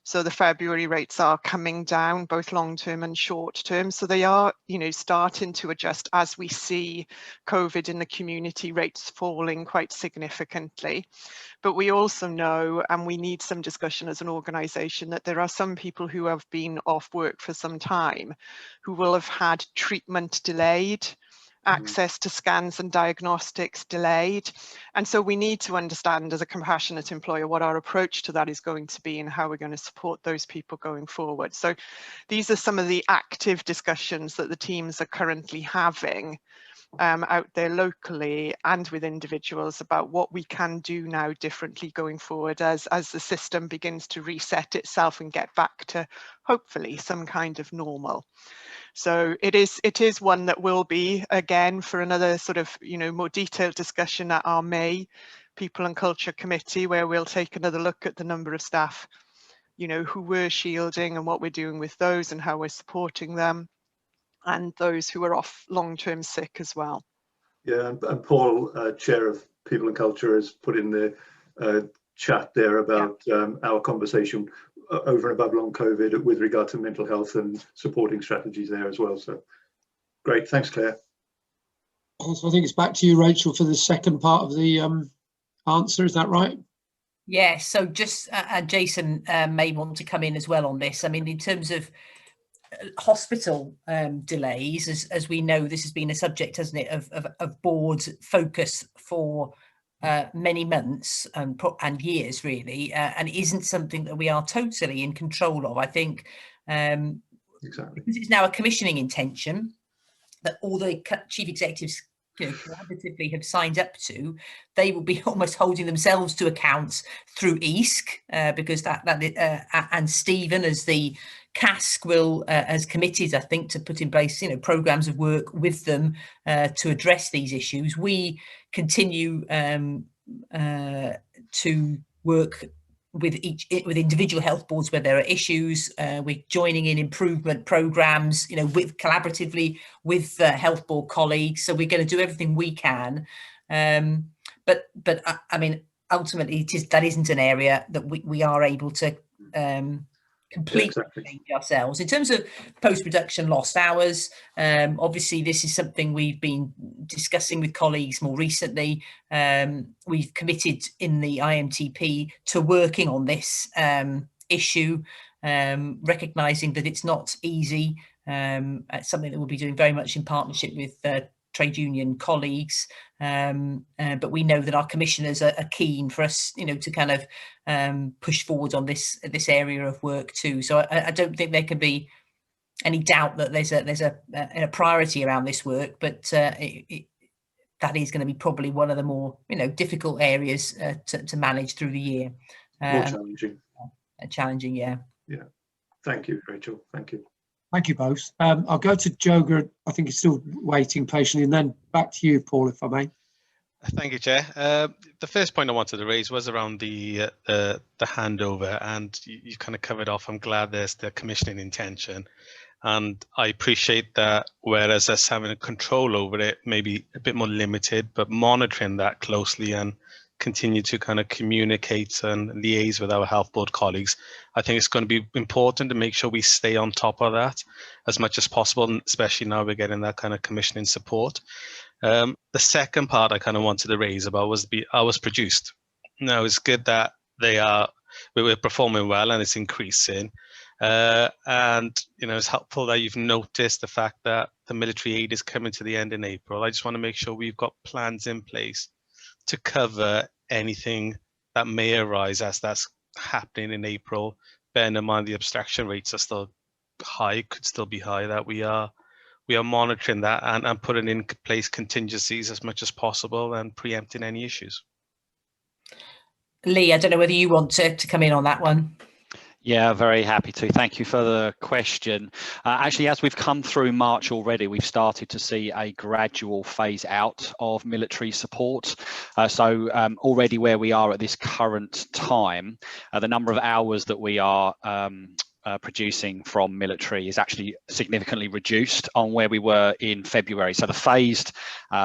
So the February rates are coming down, both long-term and short-term. So they are, starting to adjust as we see COVID in the community rates falling quite significantly. But we also know, and we need some discussion as an organisation, that there are some people who have been off work for some time who will have had treatment delayed access to scans and diagnostics delayed. And so we need to understand as a compassionate employer what our approach to that is going to be and how we're going to support those people going forward. So these are some of the active discussions that the teams are currently having out there locally and with individuals about what we can do now differently going forward as the system begins to reset itself and get back to hopefully some kind of normal. So it is one that will be, again, for another sort of, you know, more detailed discussion at our May People and Culture Committee, where we'll take another look at the number of staff, you know, who were shielding and what we're doing with those and how we're supporting them, and those who are off long-term sick as well. Yeah, and Paul, Chair of People and Culture, has put in the chat there about our conversation over and above long COVID with regard to mental health and supporting strategies there as well. So great, thanks, Claire. So I think it's back to you, Rachel, for the second part of the answer. Is that right? Yeah, so just Jason may want to come in as well on this. I mean, in terms of hospital delays, as we know, this has been a subject, hasn't it, of board focus for many months and years, really, and isn't something that we are totally in control of. I think exactly, because it's now a commissioning intention that all the chief executives, you know, collaboratively have signed up to, they will be almost holding themselves to account through EASC, because and Stephen as the CASC will, has committed, I think, to put in place, you know, programs of work with them to address these issues. We continue to work with individual health boards where there are issues. We're joining in improvement programs, you know, collaboratively with health board colleagues. So we're going to do everything we can. But I mean, ultimately, that isn't an area that we are able to completely change ourselves. In terms of post-production lost hours, obviously this is something we've been discussing with colleagues more recently. We've committed in the IMTP to working on this issue, recognising that it's not easy. It's something that we'll be doing very much in partnership with trade union colleagues, but we know that our commissioners are keen for us, you know, to kind of push forward on this area of work too. So I don't think there can be any doubt that there's a priority around this work, but that is going to be probably one of the more, you know, difficult areas to manage through the year. More challenging. Challenging, yeah. Yeah. Thank you, Rachel. Thank you. Thank you both. I'll go to Joga. I think he's still waiting patiently, and then back to you, Paul, if I may. Thank you, Chair. The first point I wanted to raise was around the handover, and you kind of covered off. I'm glad there's the commissioning intention, and I appreciate that. Whereas us having control over it, maybe a bit more limited, but monitoring that closely and continue to kind of communicate and liaise with our health board colleagues. I think it's going to be important to make sure we stay on top of that as much as possible, and especially now we're getting that kind of commissioning support. The second part I kind of wanted to raise about was the hours produced. Now, it's good that we're performing well and it's increasing. And, you know, it's helpful that you've noticed the fact that the military aid is coming to the end in April. I just want to make sure we've got plans in place to cover anything that may arise as that's happening in April. Bearing in mind the abstraction rates are still high, could still be high, that we are monitoring that and putting in place contingencies as much as possible and preempting any issues. Lee, I don't know whether you want to come in on that one. Yeah, very happy to. Thank you for the question. Actually, as we've come through March already, we've started to see a gradual phase out of military support. So already where we are at this current time, the number of hours that we are producing from military is actually significantly reduced on where we were in February. So the phased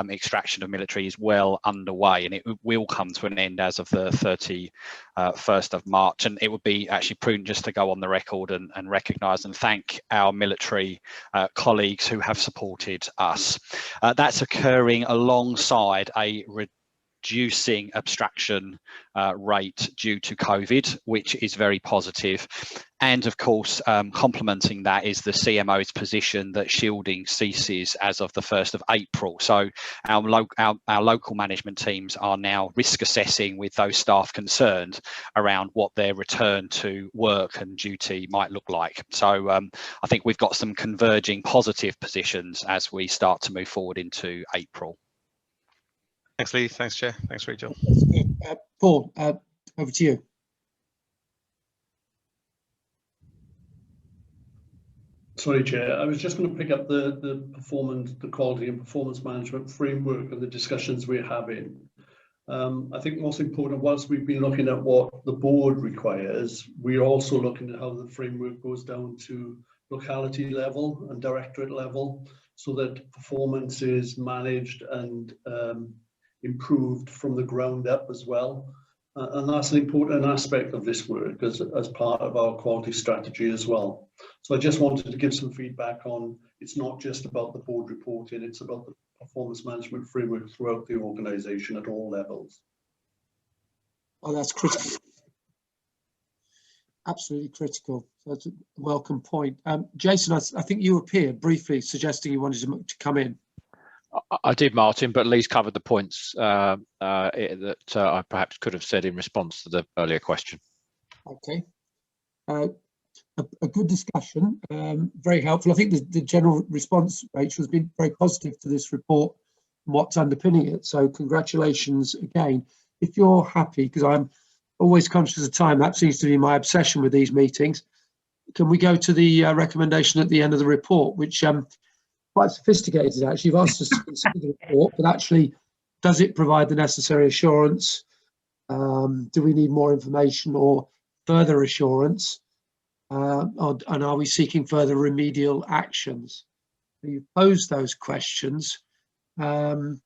extraction of military is well underway, and it will come to an end as of the 31st of March. And it would be actually prudent just to go on the record and recognise and thank our military colleagues who have supported us. That's occurring alongside a reducing abstraction rate due to COVID, which is very positive. And of course, complementing that is the CMO's position that shielding ceases as of the 1st of April. So our local management teams are now risk assessing with those staff concerned around what their return to work and duty might look like. So I think we've got some converging positive positions as we start to move forward into April. Thanks, Lee. Thanks, Chair. Thanks, Rachel. Paul, over to you. Sorry, Chair. I was just going to pick up the quality and performance management framework and the discussions we're having. I think most important, whilst we've been looking at what the board requires, we're also looking at how the framework goes down to locality level and directorate level, so that performance is managed and improved from the ground up as well. And that's an important aspect of this work as part of our quality strategy as well. So I just wanted to give some feedback on, it's not just about the board reporting, it's about the performance management framework throughout the organisation at all levels. Oh, that's critical. Absolutely critical. That's a welcome point. Jason, I think you appeared briefly suggesting you wanted to come in. I did, Martin, but Lee's covered the points that I perhaps could have said in response to the earlier question. Okay. A good discussion, very helpful. I think the general response, Rachel, has been very positive to this report and what's underpinning it. So congratulations again. If you're happy, because I'm always conscious of time, that seems to be my obsession with these meetings. Can we go to the recommendation at the end of the report, which quite sophisticated actually. You've asked us to consider the report, but actually, does it provide the necessary assurance? Do we need more information or further assurance? And are we seeking further remedial actions? You posed those questions. Are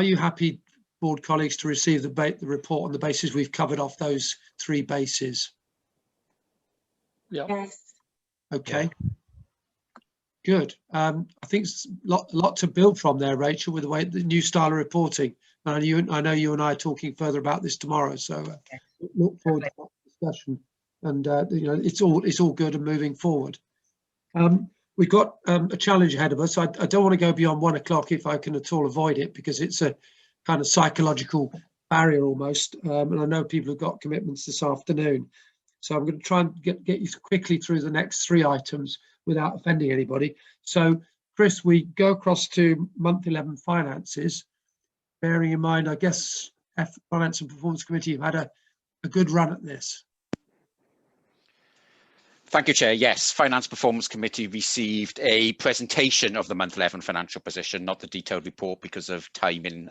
you happy, board colleagues, to receive the report on the basis we've covered off those three bases? Yeah. Yes. Okay. Yeah. Good. I think it's a lot to build from there, Rachel, with the new style of reporting. And I know you and I are talking further about this tomorrow, so look forward to that discussion. And you know, it's all good and moving forward. We've got a challenge ahead of us. I don't want to go beyond 1 o'clock if I can at all avoid it, because it's a kind of psychological barrier almost. And I know people have got commitments this afternoon, so I'm going to try and get you quickly through the next 3 items without offending anybody. So, Chris, we go across to month 11 finances, bearing in mind, I guess, Finance and Performance Committee have had a good run at this. Thank you, Chair. Yes, Finance Performance Committee received a presentation of the month 11 financial position, not the detailed report because of timing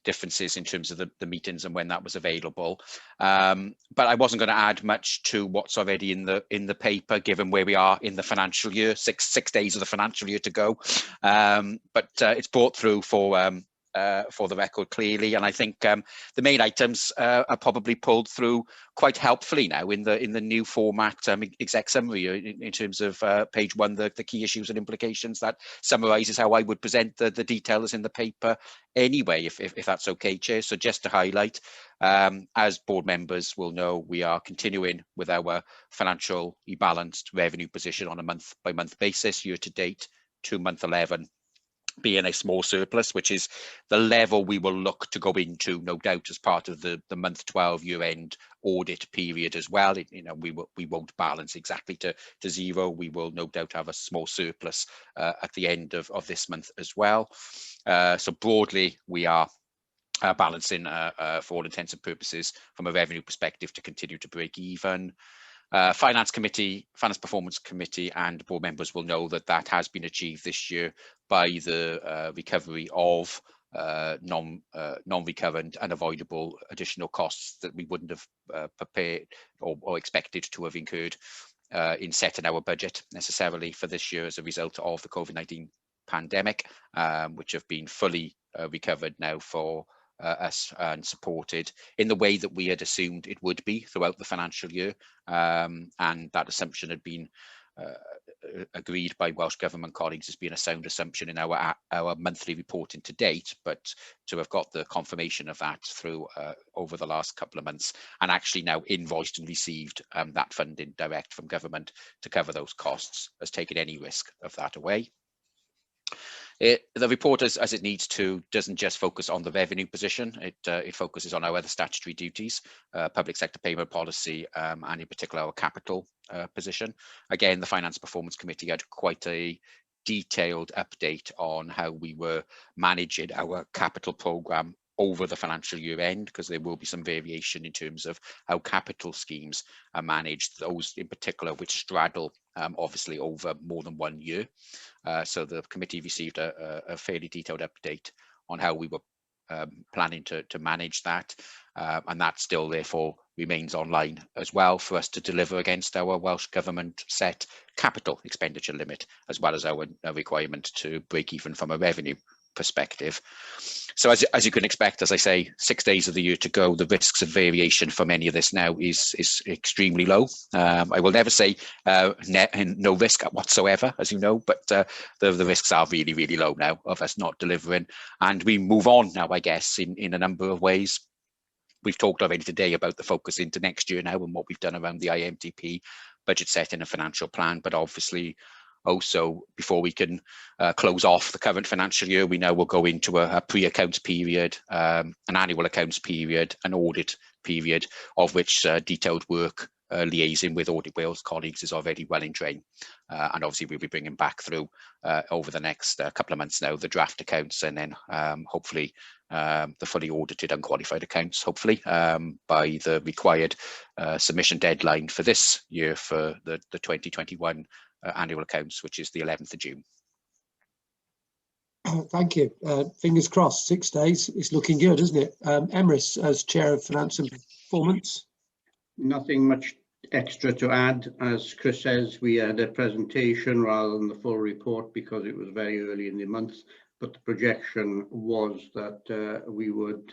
differences in terms of the meetings and when that was available. But I wasn't going to add much to what's already in the paper, given where we are in the financial year, six days of the financial year to go. But it's brought through for the record clearly, and I think the main items are probably pulled through quite helpfully now in the new format exec summary in terms of page 1, the key issues and implications. That summarises how I would present the details in the paper anyway, if that's okay, Chair. So just to highlight, as board members will know, we are continuing with our financially balanced revenue position on a month-by-month basis, year to date to month 11. Being a small surplus, which is the level we will look to go into, no doubt, as part of the month 12 year-end audit period as well. We won't balance exactly to zero. We will no doubt have a small surplus at the end of this month as well. So broadly, we are balancing for all intents and purposes from a revenue perspective to continue to break even. Finance Performance Committee and board members will know that has been achieved this year by the recovery of non-recurrent and avoidable additional costs that we wouldn't have prepared or expected to have incurred in setting our budget necessarily for this year as a result of the COVID-19 pandemic, which have been fully recovered now for us and supported in the way that we had assumed it would be throughout the financial year, and that assumption had been agreed by Welsh Government colleagues as being a sound assumption in our monthly reporting to date, but to have got the confirmation of that through over the last couple of months, and actually now invoiced and received that funding direct from government to cover those costs, has taken any risk of that away. The report, as it needs to, doesn't just focus on the revenue position. It focuses on our other statutory duties, public sector payment policy, and in particular our capital position. Again, the Finance Performance Committee had quite a detailed update on how we were managing our capital programme over the financial year end, because there will be some variation in terms of how capital schemes are managed, those in particular which straddle obviously over more than 1 year. So the committee received a fairly detailed update on how we were planning to manage that, and that still therefore remains online as well for us to deliver against our Welsh Government set capital expenditure limit, as well as our requirement to break even from a revenue perspective. So as you can expect, as I say, 6 days of the year to go, the risks of variation from any of this now is extremely low. I will never say no risk whatsoever, as you know, but the risks are really, really low now of us not delivering. And we move on now, I guess, in a number of ways. We've talked already today about the focus into next year now and what we've done around the IMTP, budget setting and financial plan, but obviously also before we can close off the current financial year, we now will go into a pre-accounts period, an annual accounts period, an audit period, of which detailed work liaising with Audit Wales colleagues is already well in train. And obviously we'll be bringing back through over the next couple of months now the draft accounts, and then hopefully the fully audited unqualified accounts, hopefully by the required submission deadline for this year for the 2021 annual accounts, which is the 11th of June. Thank you. Fingers crossed, 6 days. It's looking good, isn't it? Emrys, as Chair of Finance and Performance. Nothing much extra to add. As Chris says, we had a presentation rather than the full report because it was very early in the month, but the projection was that we would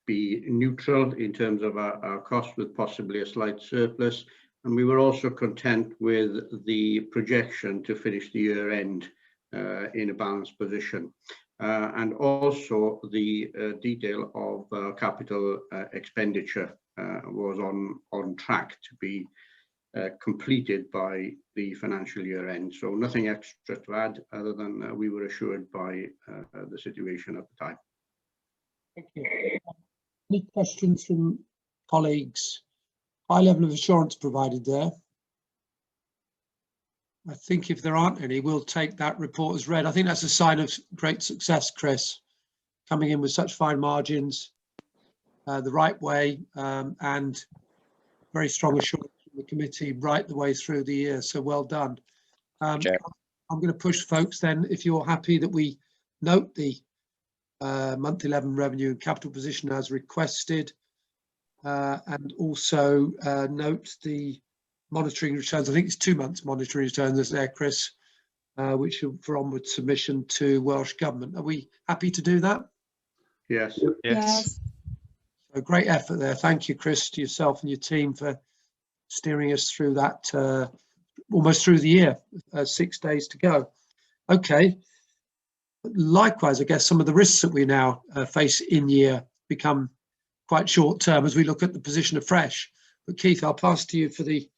be neutral in terms of our cost, with possibly a slight surplus. And we were also content with the projection to finish the year end in a balanced position. And also the detail of capital expenditure was on track to be completed by the financial year end. So nothing extra to add other than we were assured by the situation at the time. Thank you. Any questions from colleagues? High level of assurance provided there. I think if there aren't any, we'll take that report as read. I think that's a sign of great success, Chris, coming in with such fine margins, the right way, and very strong assurance from the committee right the way through the year. So well done. I'm going to push folks then, if you're happy that we note the month 11 revenue and capital position as requested, and also note the monitoring returns. I think it's 2 months monitoring returns there, Chris, which are for onward submission to Welsh Government. Are we happy to do that? Yes. Yes. So great effort there. Thank you, Chris, to yourself and your team for steering us through that almost through the year, 6 days to go. Okay. Likewise, I guess some of the risks that we now face in year become quite short term as we look at the position afresh. But Keith, I'll pass to you for the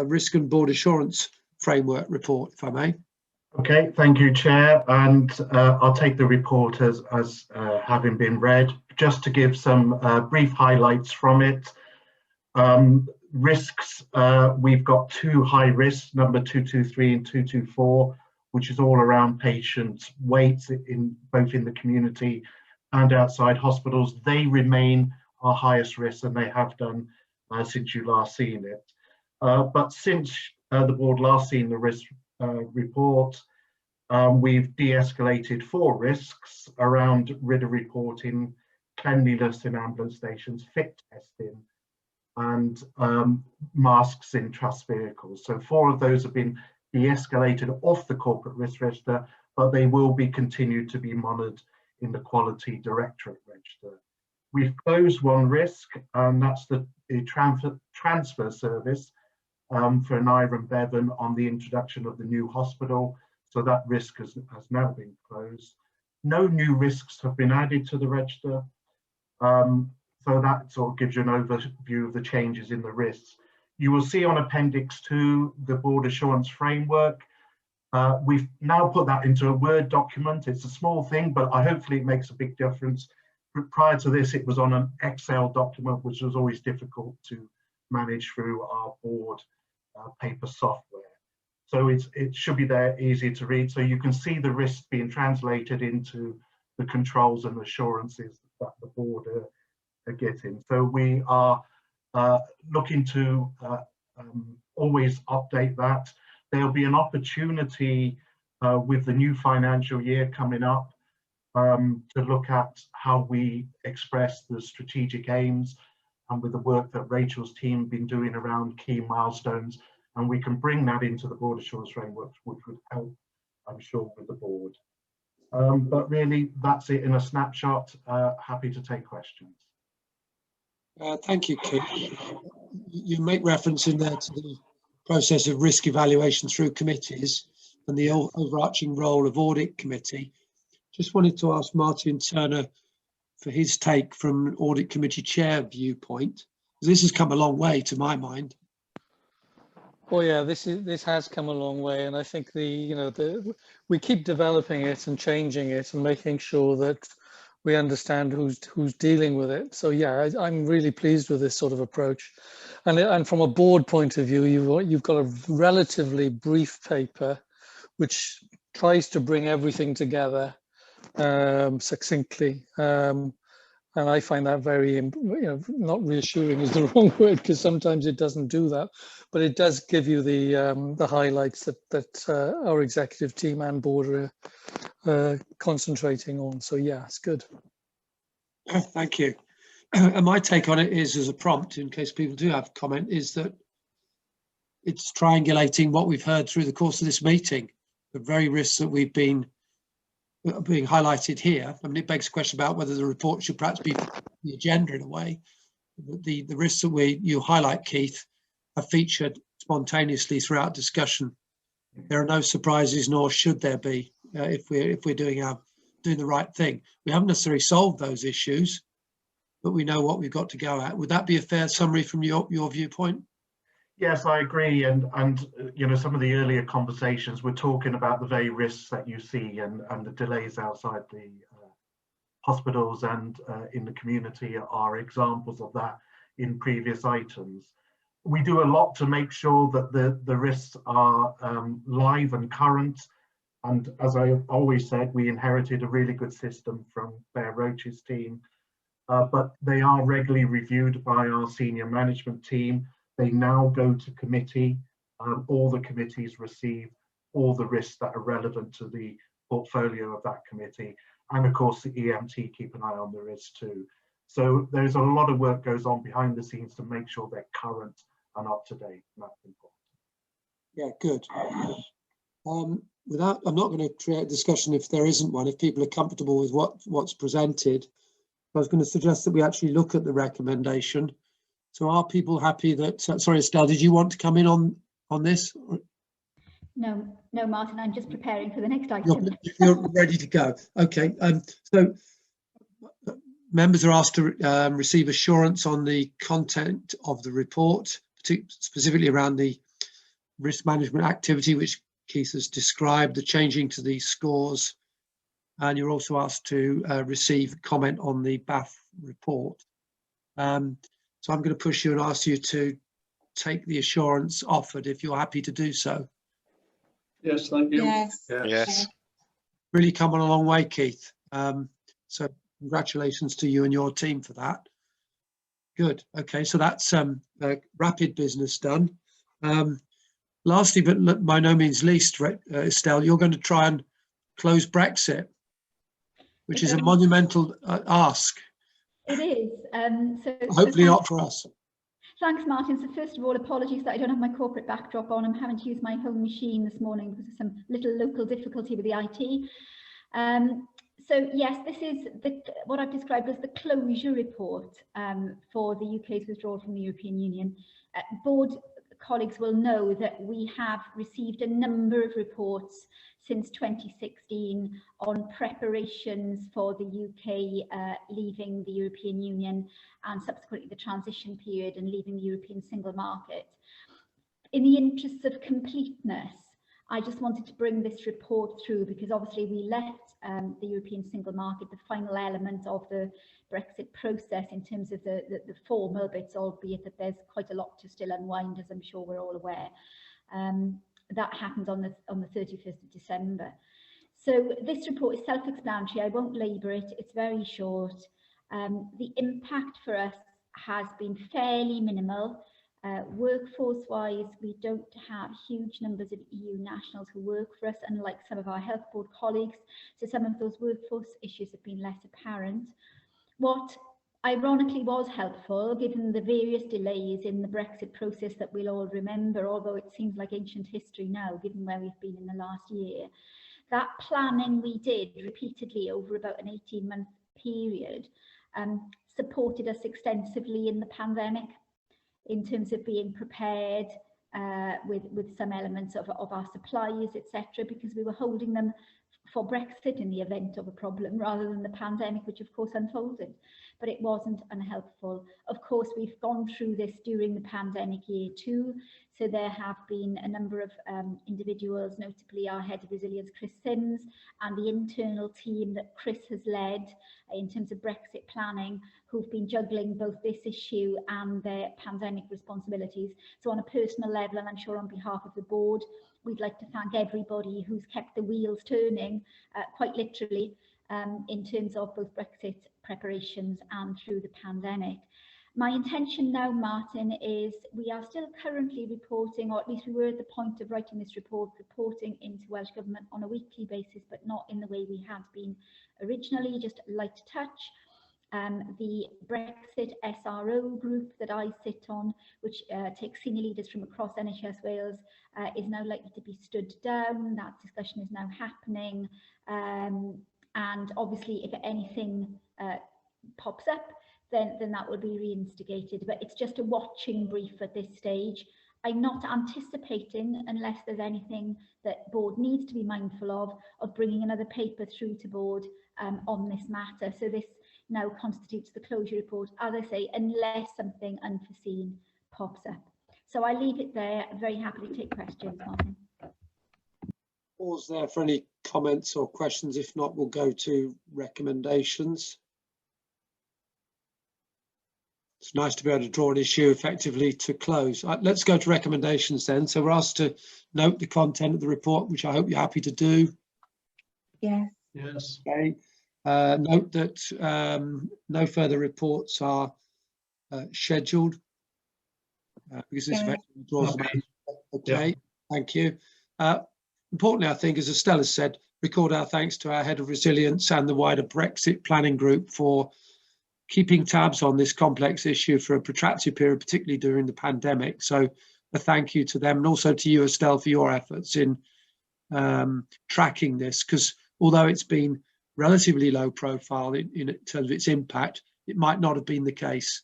risk and board assurance framework report, if I may. Okay, thank you, Chair, and I'll take the report as having been read. Just to give some brief highlights from it. Risks, we've got 2 high risks, number 223 and 224, which is all around patients' weights in both in the community and outside hospitals. They remain our highest risk, and they have done since you last seen it. But since the board last seen the risk report, we've de-escalated 4 risks around RIDA reporting, cleanliness in ambulance stations, fit testing, and masks in trust vehicles. So 4 of those have been de-escalated off the corporate risk register, but they will be continued to be monitored in the quality directorate register. We've closed 1 risk, and that's the transfer service for Naira and Bevan on the introduction of the new hospital. So that risk has now been closed. No new risks have been added to the register. So that sort of gives you an overview of the changes in the risks. You will see on Appendix 2 the board assurance framework. We've now put that into a Word document. It's a small thing, but hopefully it makes a big difference. Prior to this, it was on an Excel document, which was always difficult to manage through our board paper software. So it should be there, easy to read. So you can see the risks being translated into the controls and assurances that the board are getting. So we are looking to always update that. There'll be an opportunity with the new financial year coming up to look at how we express the strategic aims, and with the work that Rachel's team been doing around key milestones, and we can bring that into the board assurance framework, which would help, I'm sure, with the board. But really, that's it in a snapshot. Happy to take questions. Thank you, Keith. You make reference in there to the process of risk evaluation through committees and the overarching role of audit committee. Just wanted to ask Martin Turner for his take from an audit committee chair viewpoint. This has come a long way, to my mind. Well, yeah, this has come a long way, and I think we keep developing it and changing it and making sure that we understand who's dealing with it. So yeah, I'm really pleased with this sort of approach, and from a board point of view, you've got a relatively brief paper which tries to bring everything together succinctly. And I find that very, not reassuring is the wrong word, because sometimes it doesn't do that, but it does give you the highlights that our executive team and board are concentrating on. So yeah, it's good. Thank you. And my take on it is, as a prompt, in case people do have comment, is that it's triangulating what we've heard through the course of this meeting, the very risks that we've been being highlighted here. I mean, it begs a question about whether the report should perhaps be the agenda in a way. The risks that you highlight, Keith, are featured spontaneously throughout discussion. There are no surprises, nor should there be, if we're doing the right thing. We haven't necessarily solved those issues, but we know what we've got to go at. Would that be a fair summary from your viewpoint? Yes, I agree. And some of the earlier conversations were talking about the very risks that you see and the delays outside the hospitals and in the community are examples of that in previous items. We do a lot to make sure that the risks are live and current. And as I always said, we inherited a really good system from Claire Roach's team, but they are regularly reviewed by our senior management team. They now go to committee. All the committees receive all the risks that are relevant to the portfolio of that committee. And of course, the EMT keep an eye on the risks too. So there's a lot of work goes on behind the scenes to make sure they're current and up to date. And that's important. Yeah, good. I'm not going to create a discussion if there isn't one, if people are comfortable with what's presented. I was going to suggest that we actually look at the recommendation. So are people happy that, sorry, Estelle, did you want to come in on this? No, Martin, I'm just preparing for the next item. You're ready to go. Okay, so members are asked to receive assurance on the content of the report, specifically around the risk management activity, which Keith has described, the changing to the scores, and you're also asked to receive comment on the BAF report. So I'm going to push you and ask you to take the assurance offered if you're happy to do so. Yes, thank you. Yes. Really come on a long way, Keith. So congratulations to you and your team for that. Good. Okay, so that's rapid business done. Lastly, but by no means least, Estelle, you're going to try and close Brexit, which is a monumental ask. It is. Hopefully not for us. Thanks, Martin. So first of all, apologies that I don't have my corporate backdrop on. I'm having to use my home machine this morning because of some little local difficulty with the IT. So yes, this is what I've described as the closure report for the UK's withdrawal from the European Union. Board colleagues will know that we have received a number of reports since 2016 on preparations for the UK leaving the European Union and subsequently the transition period and leaving the European single market. In the interests of completeness, I just wanted to bring this report through because obviously we left the European single market, the final element of the Brexit process in terms of the formal bits, albeit that there's quite a lot to still unwind, as I'm sure we're all aware. That happened on the 31st of December. So this report is self-explanatory. I won't labour it. It's very short. The impact for us has been fairly minimal. Workforce-wise, we don't have huge numbers of EU nationals who work for us, unlike some of our health board colleagues. So some of those workforce issues have been less apparent. What ironically was helpful, given the various delays in the Brexit process that we'll all remember, although it seems like ancient history now, given where we've been in the last year, that planning we did repeatedly over about an 18-month period supported us extensively in the pandemic in terms of being prepared with some elements of our supplies, etc., because we were holding them for Brexit in the event of a problem rather than the pandemic, which of course unfolded. But it wasn't unhelpful. Of course, we've gone through this during the pandemic year too. So there have been a number of individuals, notably our head of resilience, Chris Sims, and the internal team that Chris has led in terms of Brexit planning, who've been juggling both this issue and their pandemic responsibilities. So on a personal level, and I'm sure on behalf of the board, we'd like to thank everybody who's kept the wheels turning, quite literally, in terms of both Brexit preparations and through the pandemic. My intention now, Martin, is we are still currently reporting, or at least we were at the point of writing this report, reporting into Welsh Government on a weekly basis, but not in the way we had been originally, just light touch. The Brexit SRO group that I sit on, which takes senior leaders from across NHS Wales, is now likely to be stood down. That discussion is now happening. And obviously, if anything pops up, then that will be reinstigated. But it's just a watching brief at this stage. I'm not anticipating, unless there's anything that board needs to be mindful of bringing another paper through to board on this matter. So this now constitutes the closure report, as I say, unless something unforeseen pops up. So I leave it there. I'm very happy to take questions, Martin. Pause there for any comments or questions. If not, we'll go to recommendations. It's nice to be able to draw an issue effectively to close. Let's go to recommendations then. So we're asked to note the content of the report, which I hope you're happy to do. Yes. Yes. Okay. Note that no further reports are scheduled because this effectively draws them out. Okay, yeah. Thank you. Importantly, I think, as Estelle has said, record our thanks to our head of resilience and the wider Brexit planning group for keeping tabs on this complex issue for a protracted period, particularly during the pandemic. So a thank you to them, and also to you, Estelle, for your efforts in tracking this, because although it's been relatively low profile in terms of its impact, it might not have been the case.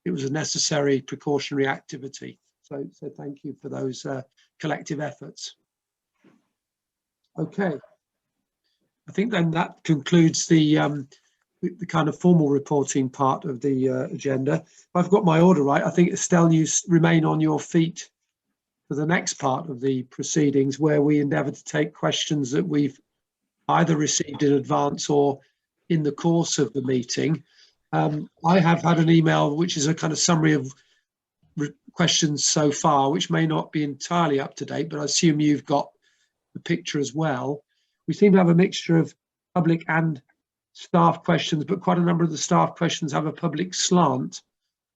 It was a necessary precautionary activity. So thank you for those collective efforts. Okay, I think then that concludes the kind of formal reporting part of the agenda. If I've got my order right, I think, Estelle, you remain on your feet for the next part of the proceedings, where we endeavour to take questions that we've either received in advance or in the course of the meeting. I have had an email which is a kind of summary of questions so far, which may not be entirely up to date, but I assume you've got the picture as well. We seem to have a mixture of public and staff questions, but quite a number of the staff questions have a public slant.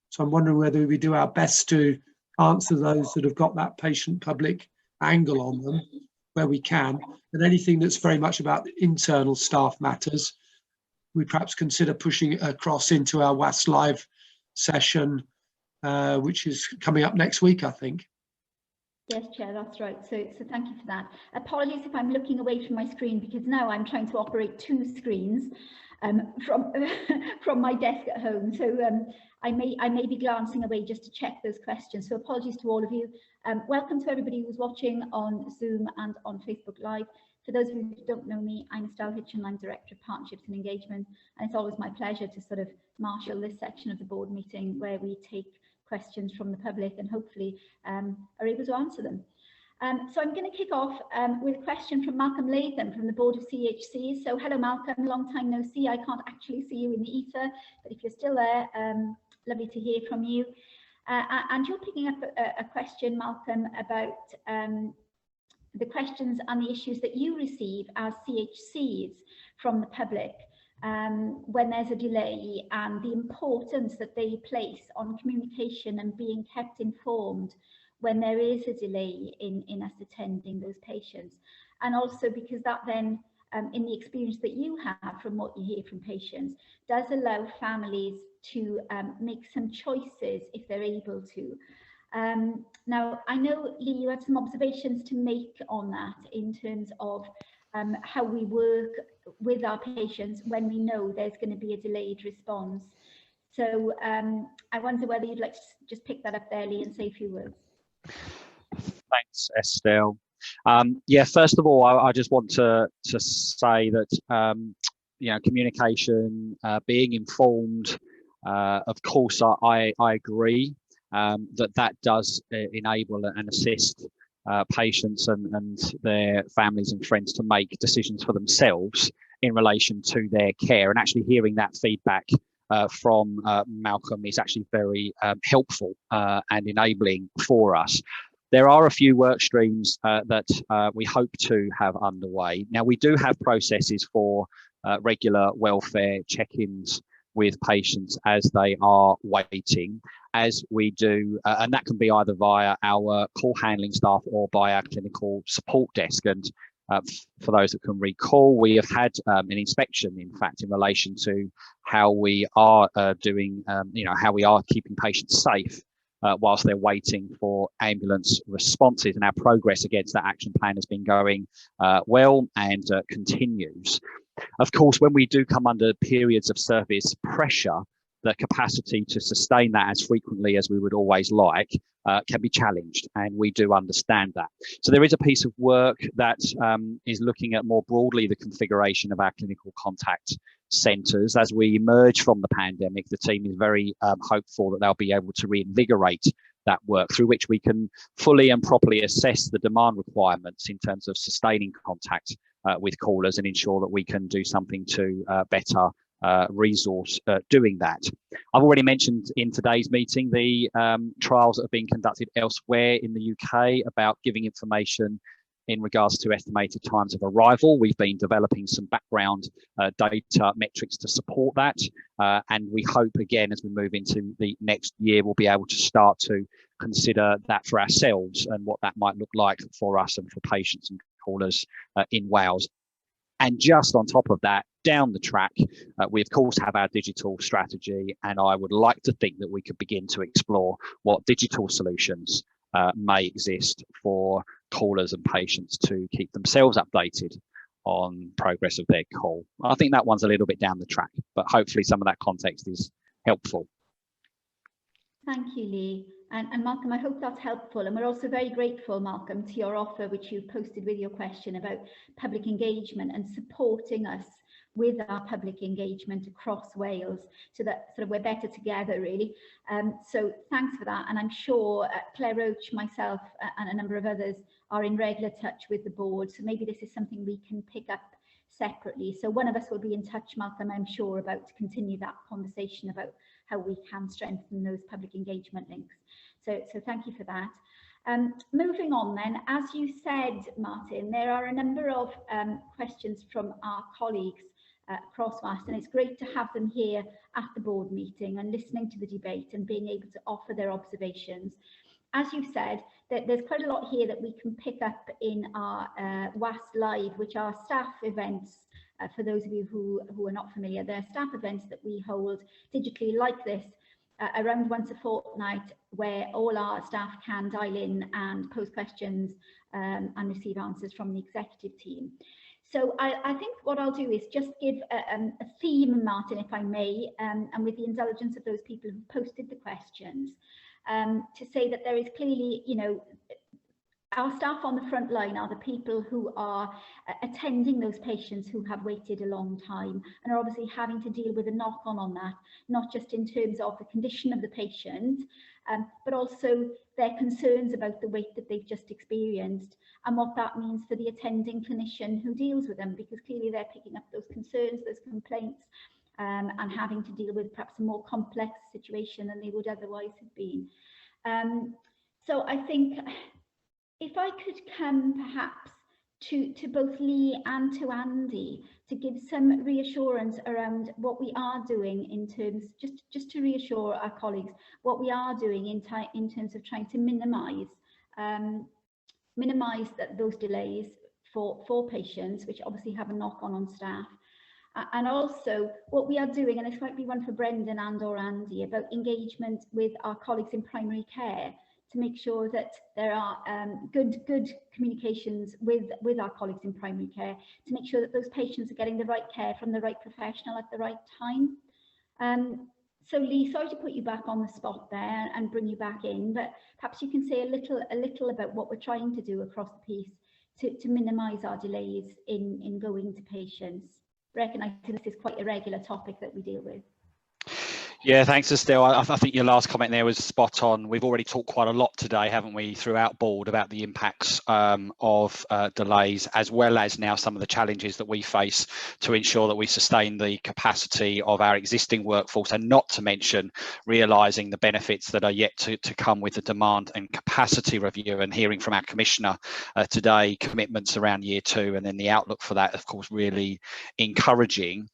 So I'm wondering whether we do our best to answer those that have got that patient public angle on them where we can, and anything that's very much about internal staff matters, we perhaps consider pushing it across into our WAS Live session, which is coming up next week, I think. Yes, Chair, that's right. So thank you for that. Apologies if I'm looking away from my screen, because now I'm trying to operate two screens. from my desk at home. So I may be glancing away just to check those questions. So apologies to all of you. Welcome to everybody who's watching on Zoom and on Facebook Live. For those of you who don't know me, I'm Estelle Hitchin, I'm Director of Partnerships and Engagement, and it's always my pleasure to sort of marshal this section of the board meeting where we take questions from the public and hopefully are able to answer them. So I'm going to kick off with a question from Malcolm Latham from the Board of CHC. So hello Malcolm, long time no see. I can't actually see you in the ether, but if you're still there, lovely to hear from you. And you're picking up a question, Malcolm, about the questions and the issues that you receive as CHCs from the public when there's a delay, and the importance that they place on communication and being kept informed when there is a delay in us attending those patients. And also because that then, in the experience that you have from what you hear from patients, does allow families to make some choices if they're able to. Now, I know, Lee, you had some observations to make on that in terms of how we work with our patients when we know there's going to be a delayed response. So I wonder whether you'd like to just pick that up there, Lee, and say a few words. Thanks, Estelle. Yeah, first of all, I just want to say that you know, communication, being informed, of course, I agree that does enable and assist patients and their families and friends to make decisions for themselves in relation to their care. And actually hearing that feedback from Malcolm is actually very helpful and enabling for us. There are a few work streams that we hope to have underway. Now, we do have processes for regular welfare check-ins with patients as they are waiting, as we do, and that can be either via our call handling staff or by our clinical support desk. And for those that can recall, we have had an inspection, in fact, in relation to how we are doing, you know, how we are keeping patients safe whilst they're waiting for ambulance responses, and our progress against that action plan has been going well and continues. Of course, when we do come under periods of service pressure, the capacity to sustain that as frequently as we would always like can be challenged, and we do understand that. So there is a piece of work that is looking at more broadly the configuration of our clinical contact centres. As we emerge from the pandemic, the team is very hopeful that they'll be able to reinvigorate that work, through which we can fully and properly assess the demand requirements in terms of sustaining contact with callers and ensure that we can do something to better resource doing that. I've already mentioned in today's meeting the trials that are being conducted elsewhere in the UK about giving information in regards to estimated times of arrival. We've been developing some background data metrics to support that, and we hope, again, as we move into the next year, we'll be able to start to consider that for ourselves and what that might look like for us and for patients and callers in Wales. And just on top of that, down the track, we of course have our digital strategy, and I would like to think that we could begin to explore what digital solutions may exist for callers and patients to keep themselves updated on progress of their call. I think that one's a little bit down the track, but hopefully some of that context is helpful. Thank you, Lee. And Malcolm, I hope that's helpful. And we're also very grateful, Malcolm, to your offer, which you posted with your question about public engagement and supporting us with our public engagement across Wales, so that sort of we're better together, really. So thanks for that. And I'm sure Claire Roach, myself, and a number of others are in regular touch with the board. So maybe this is something we can pick up separately. So one of us will be in touch, Malcolm, I'm sure, about to continue that conversation about how we can strengthen those public engagement links. So thank you for that. Moving on then, as you said, Martin, there are a number of questions from our colleagues across WAST, and it's great to have them here at the board meeting and listening to the debate and being able to offer their observations. As you said, there's quite a lot here that we can pick up in our WAST Live, which are staff events. For those of you who are not familiar, they're staff events that we hold digitally like this, around once a fortnight, where all our staff can dial in and pose questions and receive answers from the executive team. So I think what I'll do is just give a theme, Martin, if I may, and with the indulgence of those people who posted the questions, to say that there is clearly, you know, our staff on the front line are the people who are attending those patients who have waited a long time and are obviously having to deal with a knock-on that, not just in terms of the condition of the patient, but also their concerns about the wait that they've just experienced and what that means for the attending clinician who deals with them, because clearly they're picking up those concerns, those complaints, and having to deal with perhaps a more complex situation than they would otherwise have been. So I think if I could come perhaps to both Lee and to Andy to give some reassurance around what we are doing in terms, just to reassure our colleagues, what we are doing in terms of trying to minimise those delays for patients, which obviously have a knock-on staff. And also what we are doing, and this might be one for Brendan and or Andy, about engagement with our colleagues in primary care to make sure that there are good communications with our colleagues in primary care to make sure that those patients are getting the right care from the right professional at the right time. So Lee, sorry to put you back on the spot there and bring you back in, but perhaps you can say a little about what we're trying to do across the piece to minimise our delays in going to patients, recognising this is quite a regular topic that we deal with. Yeah, thanks, Estelle. I think your last comment there was spot on. We've already talked quite a lot today, haven't we, throughout board about the impacts of delays, as well as now some of the challenges that we face to ensure that we sustain the capacity of our existing workforce, and not to mention realising the benefits that are yet to come with the demand and capacity review, and hearing from our Commissioner today commitments around year 2, and then the outlook for that, of course, really encouraging.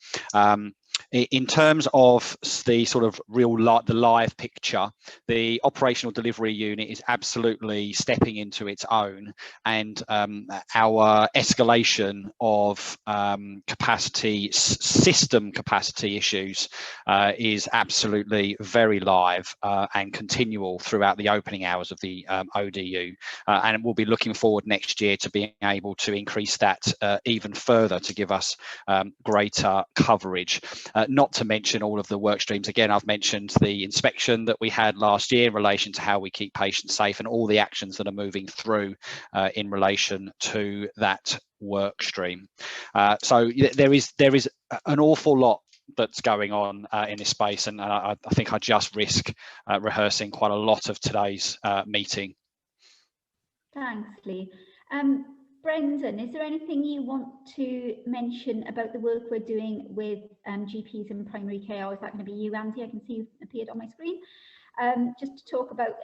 In terms of the sort of the live picture, the operational delivery unit is absolutely stepping into its own, and our escalation of system capacity issues is absolutely very live and continual throughout the opening hours of the ODU, and we'll be looking forward next year to being able to increase that even further to give us greater coverage. Not to mention all of the work streams. Again, I've mentioned the inspection that we had last year in relation to how we keep patients safe, and all the actions that are moving through in relation to that work stream. So there is an awful lot that's going on in this space, and I think I just risk rehearsing quite a lot of today's meeting. Thanks, Lee. Brendan, is there anything you want to mention about the work we're doing with GPs in primary care, or is that going to be you, Andy? I can see you've appeared on my screen. Just to talk about,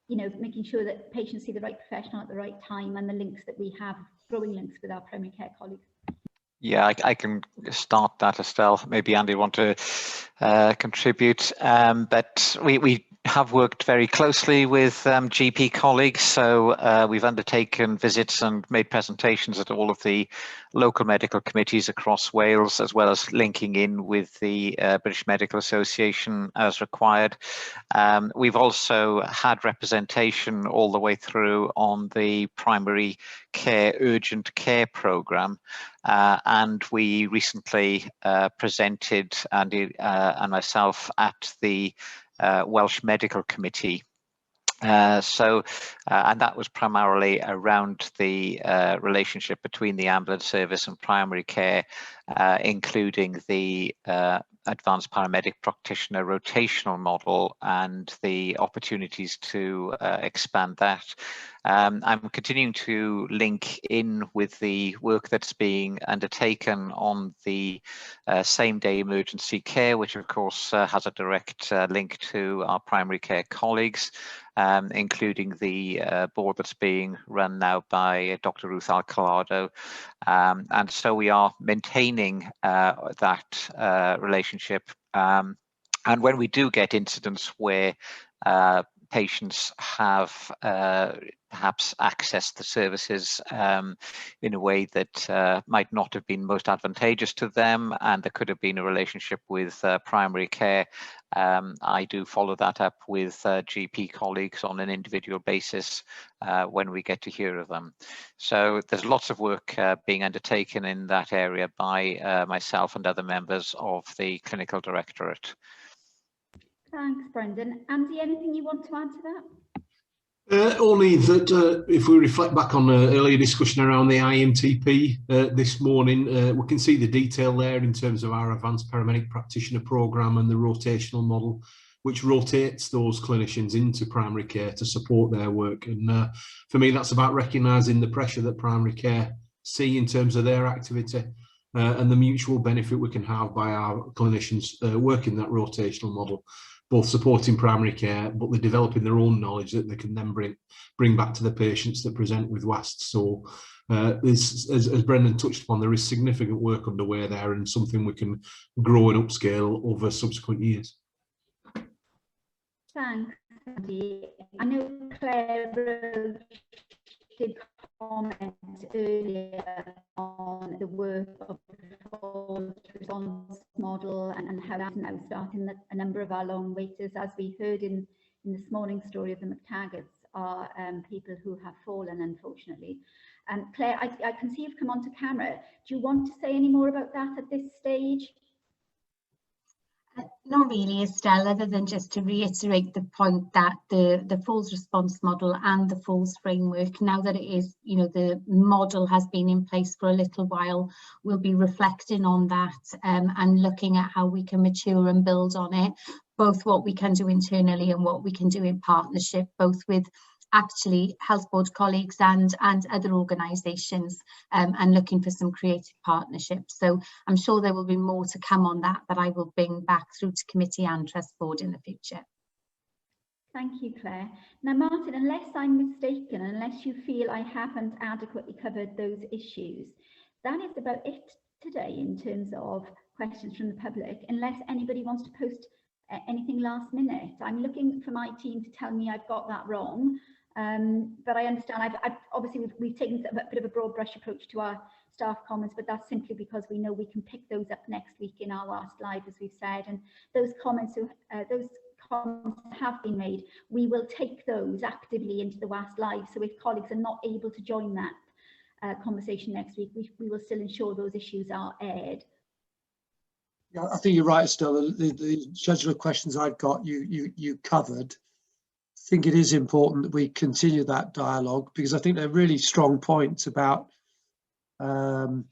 you know, making sure that patients see the right professional at the right time, and the links that we have, growing links with our primary care colleagues. Yeah, I can start that, Estelle. Maybe Andy want to contribute, but we have worked very closely with GP colleagues, so we've undertaken visits and made presentations at all of the local medical committees across Wales, as well as linking in with the British Medical Association as required. We've also had representation all the way through on the primary care urgent care programme, and we recently presented, Andy and myself, at the Welsh Medical Committee. And that was primarily around the relationship between the ambulance service and primary care, including the advanced paramedic practitioner rotational model and the opportunities to expand that. I'm continuing to link in with the work that's being undertaken on the same-day emergency care, which of course has a direct link to our primary care colleagues, including the board that's being run now by Dr. Ruth Alcalado. And so we are maintaining that relationship. And when we do get incidents where patients have perhaps access the services in a way that might not have been most advantageous to them, and there could have been a relationship with primary care. I do follow that up with GP colleagues on an individual basis when we get to hear of them. So there's lots of work being undertaken in that area by myself and other members of the Clinical Directorate. Thanks, Brendan. Andy, anything you want to add to that? Only that if we reflect back on the earlier discussion around the IMTP this morning, we can see the detail there in terms of our advanced paramedic practitioner programme and the rotational model, which rotates those clinicians into primary care to support their work. And for me, that's about recognising the pressure that primary care see in terms of their activity and the mutual benefit we can have by our clinicians working that rotational model, both supporting primary care, but they're developing their own knowledge that they can then bring back to the patients that present with WAST. So as Brendan touched upon, there is significant work underway there and something we can grow and upscale over subsequent years. Thanks, Andy. I know Claire did comment earlier on the work of the full response model and how that's now starting a number of our long waiters, as we heard in this morning's story of the McTaggarts, are people who have fallen, unfortunately. Claire, I can see you've come onto camera. Do you want to say any more about that at this stage? Not really, Estelle, other than just to reiterate the point that the falls response model and the falls framework, now that it is, the model has been in place for a little while, we'll be reflecting on that and looking at how we can mature and build on it, both what we can do internally and what we can do in partnership, both with actually health board colleagues and other organisations, and looking for some creative partnerships. So I'm sure there will be more to come on that I will bring back through to committee and trust board in the future. Thank you, Claire. Now, Martin, unless I'm mistaken, unless you feel I haven't adequately covered those issues, that is about it today in terms of questions from the public, unless anybody wants to post anything last minute. I'm looking for my team to tell me I've got that wrong. But I understand I've obviously we've taken a bit of a broad brush approach to our staff comments, but that's simply because we know we can pick those up next week in our last live, as we've said, and those comments have been made. We will take those actively into the WAST live, so if colleagues are not able to join that conversation next week, we will still ensure those issues are aired. Yeah, I think you're right, Estelle. The schedule of questions I've got you covered. I think it is important that we continue that dialogue, because I think they're really strong points about the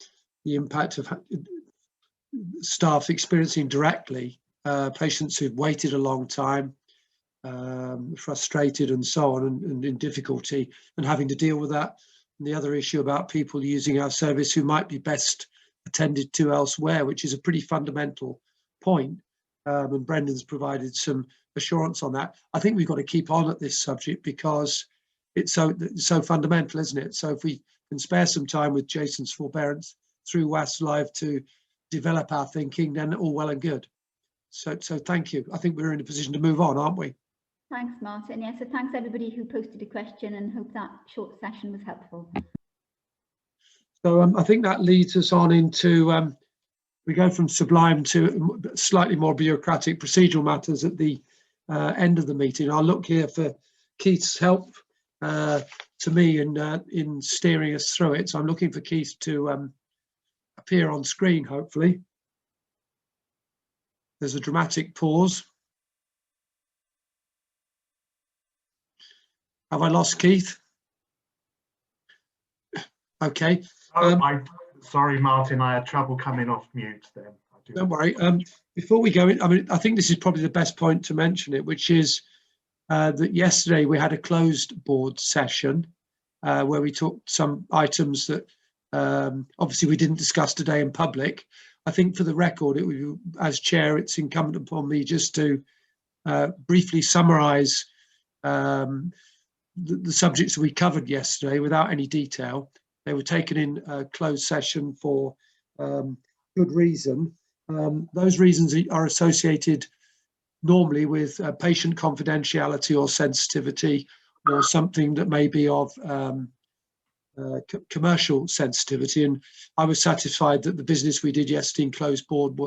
impact of staff experiencing directly patients who've waited a long time, frustrated and so on, and in difficulty, and having to deal with that. And the other issue about people using our service who might be best attended to elsewhere, which is a pretty fundamental point. And Brendan's provided some assurance on that. I think we've got to keep on at this subject because it's so fundamental, isn't it? So if we can spare some time with Jason's forbearance through WAST Live to develop our thinking, then all well and good. So thank you. I think we're in a position to move on, aren't we? Thanks, Martin. Yeah, so thanks everybody who posted a question, and hope that short session was helpful. So I think that leads us on into, we go from sublime to slightly more bureaucratic procedural matters at the end of the meeting. I'll look here for Keith's help to me in steering us through it. So I'm looking for Keith to appear on screen, hopefully. There's a dramatic pause. Have I lost Keith? Okay. Sorry, Martin, I had trouble coming off mute then. Don't worry. Before we go in, I think this is probably the best point to mention it, which is that yesterday we had a closed board session where we took some items that obviously we didn't discuss today in public. I think for the record, as chair, it's incumbent upon me just to briefly summarise the subjects that we covered yesterday without any detail. They were taken in a closed session for good reason. Those reasons are associated normally with patient confidentiality or sensitivity, or something that may be of commercial sensitivity. And I was satisfied that the business we did yesterday in closed board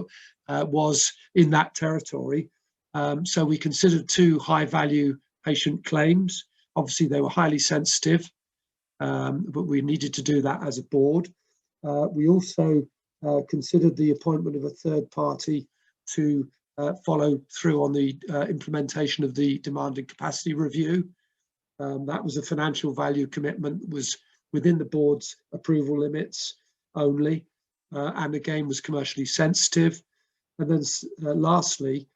was in that territory. So we considered 2 high value patient claims. Obviously they were highly sensitive, but we needed to do that as a board. We also considered the appointment of a third party to follow through on the implementation of the demand and capacity review. That was a financial value commitment, was within the board's approval limits only, and again was commercially sensitive. And then lastly,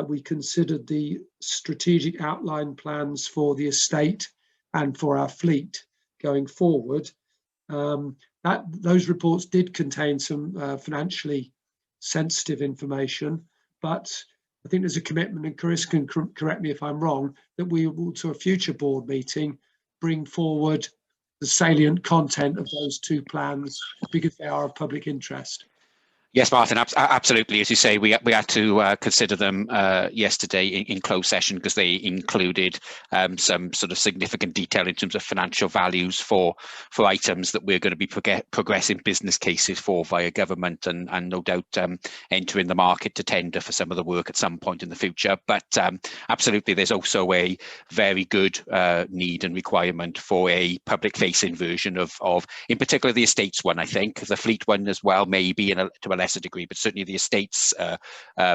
we considered the strategic outline plans for the estate and for our fleet going forward. Those reports did contain some financially sensitive information, but I think there's a commitment, and Chris can correct me if I'm wrong, that we will, to a future board meeting, bring forward the salient content of those 2 plans because they are of public interest. Yes, Martin, absolutely. As you say, we had to consider them yesterday in closed session because they included some sort of significant detail in terms of financial values for items that we're going to be progressing business cases for via government, and no doubt entering the market to tender for some of the work at some point in the future. But absolutely, there's also a very good need and requirement for a public-facing version of, in particular, the estates one. I think the fleet one as well, maybe to a lesser degree, but certainly the estates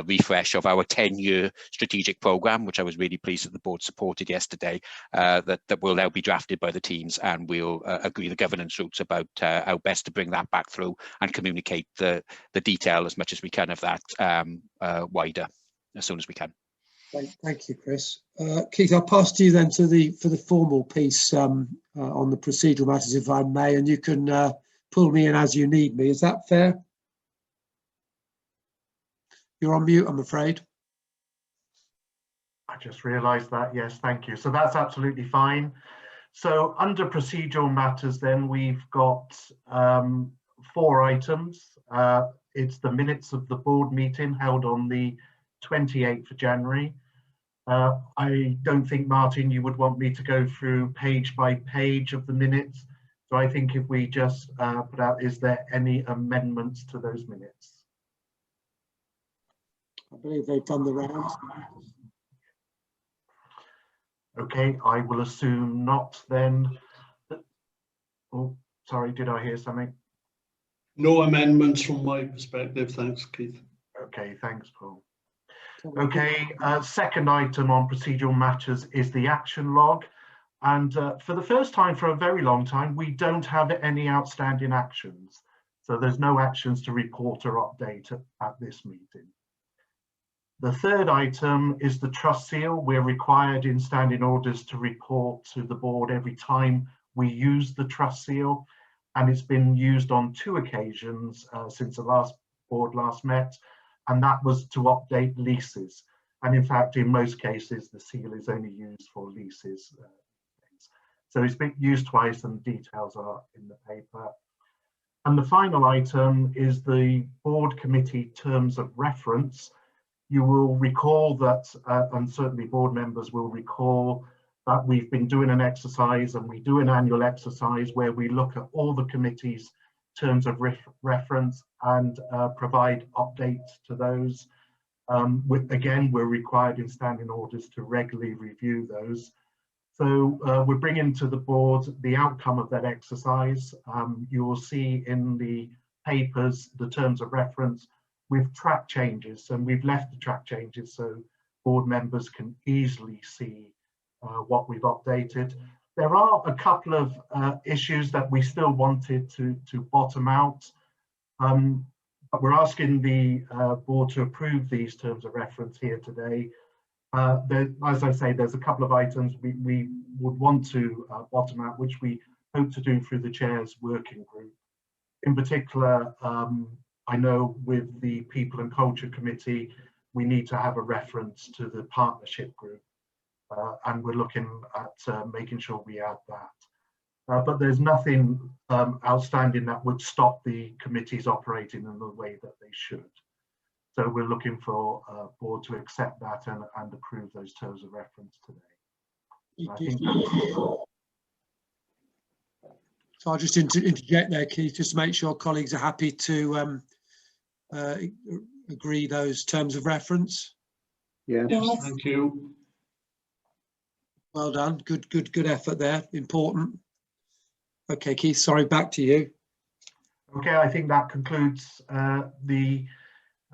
refresh of our 10-year strategic program, which I was really pleased that the board supported yesterday, that will now be drafted by the teams, and we'll agree the governance routes about how best to bring that back through and communicate the detail as much as we can of that wider as soon as we can. Thank you, Chris. Keith, I'll pass to you then for the formal piece on the procedural matters, if I may, and you can pull me in as you need me. Is that fair? You're on mute, I'm afraid. I just realised that, yes, thank you. So that's absolutely fine. So under procedural matters, then we've got 4 items. It's the minutes of the board meeting held on the 28th of January. I don't think, Martin, you would want me to go through page by page of the minutes. So I think if we just put out, is there any amendments to those minutes? I believe they've done the rounds. Okay, I will assume not then. Oh, sorry, did I hear something? No amendments from my perspective. Thanks, Keith. Okay, thanks, Paul. Okay, second item on procedural matters is the action log. And for the first time for a very long time, we don't have any outstanding actions. So there's no actions to report or update at this meeting. The third item is the trust seal. We're required in standing orders to report to the board every time we use the trust seal, and it's been used on 2 occasions since the board last met, and that was to update leases. And in fact, in most cases, the seal is only used for leases. So it's been used twice, and details are in the paper. And the final item is the board committee terms of reference. You will recall that, and certainly board members will recall, that we've been doing an exercise, and we do an annual exercise where we look at all the committees' terms of reference and provide updates to those. Again, we're required in standing orders to regularly review those. So we're bringing to the board the outcome of that exercise. You will see in the papers the terms of reference with track changes, and we've left the track changes so board members can easily see what we've updated. There are a couple of issues that we still wanted to bottom out, but we're asking the board to approve these terms of reference here today. As I say, there's a couple of items we would want to bottom out, which we hope to do through the chair's working group. In particular, I know with the People and Culture Committee, we need to have a reference to the partnership group, and we're looking at making sure we add that. But there's nothing outstanding that would stop the committees operating in the way that they should. So we're looking for board to accept that and approve those terms of reference today. I think that's... So I'll just interject there, Keith, just to make sure colleagues are happy to agree those terms of reference. Yeah. Yes, thank you. Well done. Good effort there. Important. Okay, Keith, sorry, back to you. Okay, I think that concludes the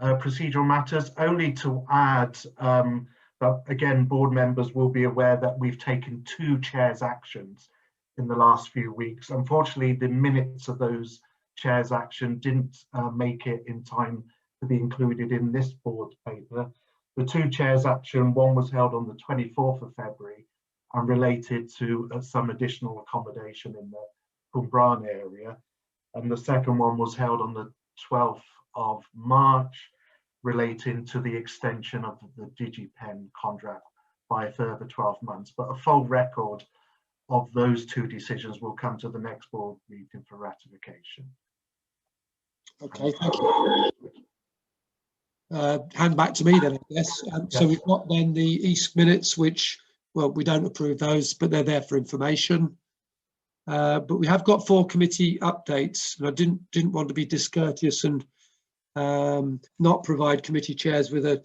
procedural matters. Only to add that, again, board members will be aware that we've taken 2 chairs' actions in the last few weeks. Unfortunately, the minutes of those chairs' action didn't make it in time to be included in this board paper. The 2 chairs' action, one was held on the 24th of February and related to some additional accommodation in the Cwmbran area. And the second one was held on the 12th of March, relating to the extension of the DigiPen contract by a further 12 months. But a full record of those 2 decisions will come to the next board meeting for ratification. Okay, thank you. Hand back to me then, I guess. So we've got then the East minutes, which, well, we don't approve those, but they're there for information. But we have got 4 committee updates, and I didn't want to be discourteous and not provide committee chairs with an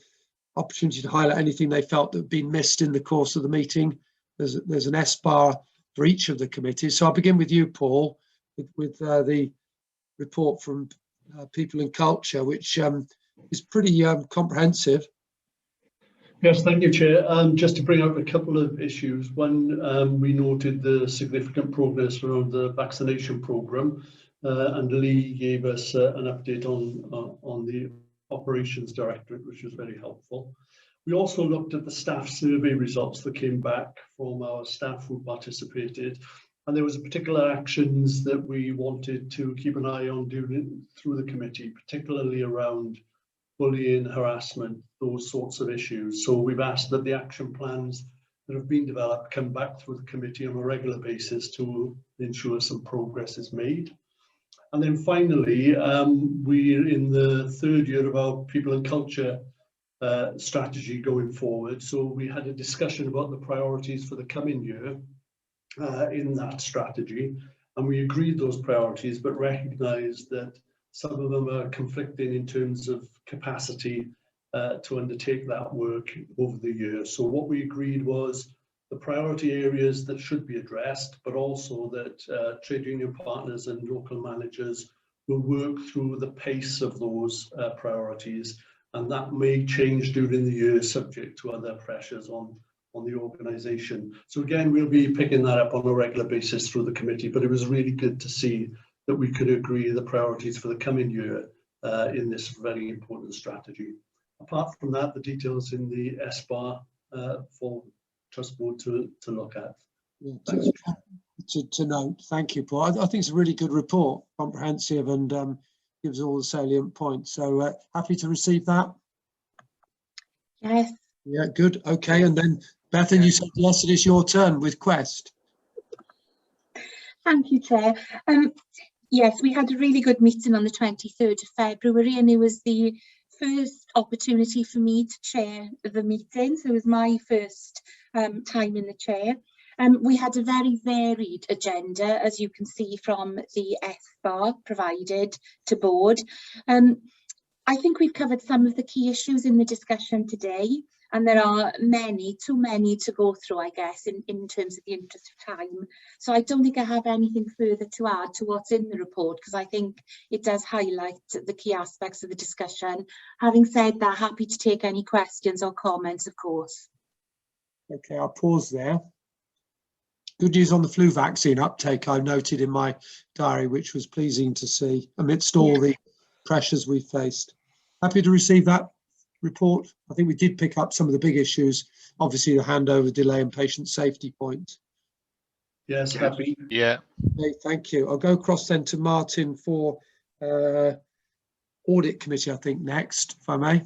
opportunity to highlight anything they felt that had been missed in the course of the meeting. There's an S-bar for each of the committees. So I'll begin with you, Paul, with the report from People and Culture, which is pretty comprehensive. Yes, thank you, Chair. Just to bring out a couple of issues. One, we noted the significant progress around the vaccination programme, and Lee gave us an update on the Operations Directorate, which was very helpful. We also looked at the staff survey results that came back from our staff who participated, and there was particular actions that we wanted to keep an eye on through the committee, particularly around bullying, harassment, those sorts of issues. So we've asked that the action plans that have been developed come back through the committee on a regular basis to ensure some progress is made. And then finally, we're in the 3rd year of our People and Culture strategy going forward. So we had a discussion about the priorities for the coming year in that strategy, and we agreed those priorities, but recognised that some of them are conflicting in terms of capacity to undertake that work over the year. So what we agreed was the priority areas that should be addressed, but also that trade union partners and local managers will work through the pace of those priorities, and that may change during the year subject to other pressures on the organisation. So again, we'll be picking that up on a regular basis through the committee, but it was really good to see that we could agree the priorities for the coming year in this very important strategy. Apart from that, the details in the S-bar for Trust Board to look at. Yeah, to note, thank you, Paul. I think it's a really good report, comprehensive, and gives all the salient points. So happy to receive that. Yes. Yeah, good. Okay, and then Bethan, you said yes, it is your turn with Quest. Thank you, Chair. Yes, we had a really good meeting on the 23rd of February, and it was the first opportunity for me to chair the meeting. So it was my first time in the chair. We had a very varied agenda, as you can see from the S-bar provided to board. I think we've covered some of the key issues in the discussion today, and there are too many to go through, I guess, in terms of the interest of time. So I don't think I have anything further to add to what's in the report, because I think it does highlight the key aspects of the discussion. Having said that, happy to take any questions or comments, of course. Okay, I'll pause there. Good news on the flu vaccine uptake, I noted in my diary, which was pleasing to see amidst all the pressures we faced. Happy to receive that report. I think we did pick up some of the big issues, obviously the handover delay and patient safety point. Yes, happy. Yeah. Okay, thank you. I'll go across then to Martin for Audit Committee, I think, next, if I may.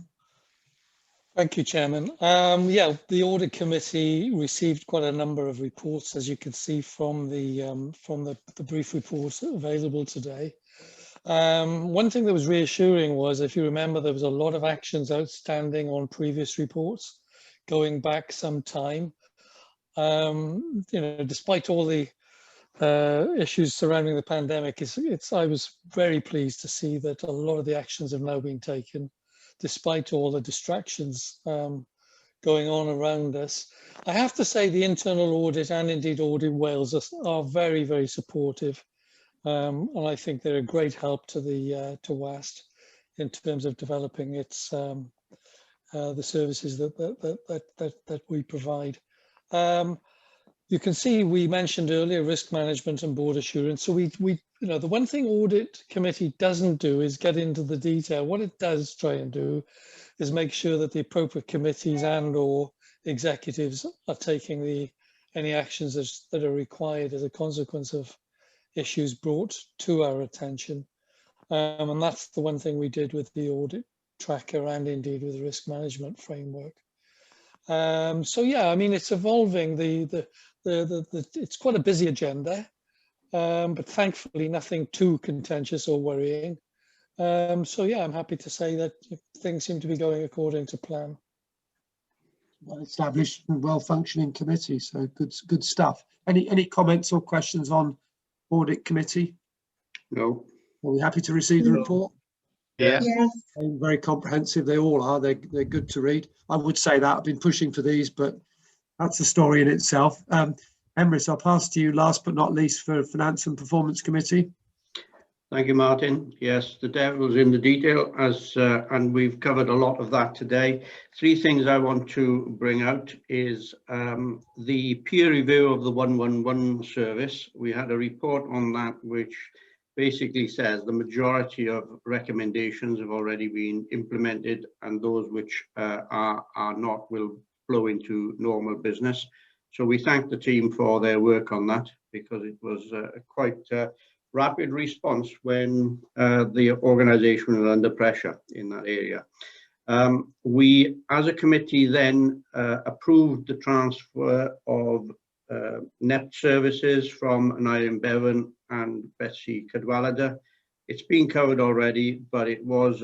Thank you, Chairman. Yeah, the Audit Committee received quite a number of reports, as you can see from the brief report available today. One thing that was reassuring was, if you remember, there was a lot of actions outstanding on previous reports going back some time. You know, despite all the issues surrounding the pandemic, I was very pleased to see that a lot of the actions have now been taken, despite all the distractions going on around us. I have to say the internal audit and indeed Audit Wales are very, very supportive. And I think they're a great help to the to WAST in terms of developing its the services that we provide. You can see we mentioned earlier risk management and board assurance. So we you know, the one thing Audit Committee doesn't do is get into the detail. What it does try and do is make sure that the appropriate committees and/or executives are taking any actions that are required as a consequence of issues brought to our attention. And that's the one thing we did with the audit tracker and indeed with the risk management framework. So yeah, I mean, it's evolving. It's quite a busy agenda, but thankfully nothing too contentious or worrying. So yeah, I'm happy to say that things seem to be going according to plan. Well established and well functioning committee, so good stuff. Any comments or questions on Audit Committee? No. Are we happy to receive the report? Yes. Yes. Very comprehensive. They all are. They're good to read. I would say that I've been pushing for these, but that's a story in itself. Emrys, I'll pass to you last but not least for Finance and Performance Committee. Thank you, Martin. Yes, the devil's in the detail, and we've covered a lot of that today. Three things I want to bring out is the peer review of the 111 service. We had a report on that which basically says the majority of recommendations have already been implemented, and those which are not will flow into normal business. So we thank the team for their work on that, because it was quite rapid response when the organisation was under pressure in that area. We, as a committee, then approved the transfer of NEP services from Aneurin Bevan and Betsy Cadwallader. It's been covered already, but it was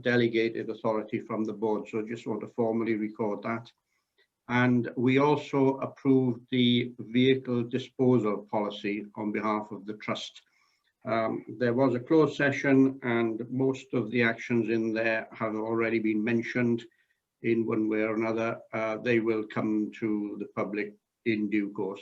delegated authority from the board, so I just want to formally record that. And we also approved the vehicle disposal policy on behalf of the trust. There was a closed session, and most of the actions in there have already been mentioned in one way or another. They will come to the public in due course.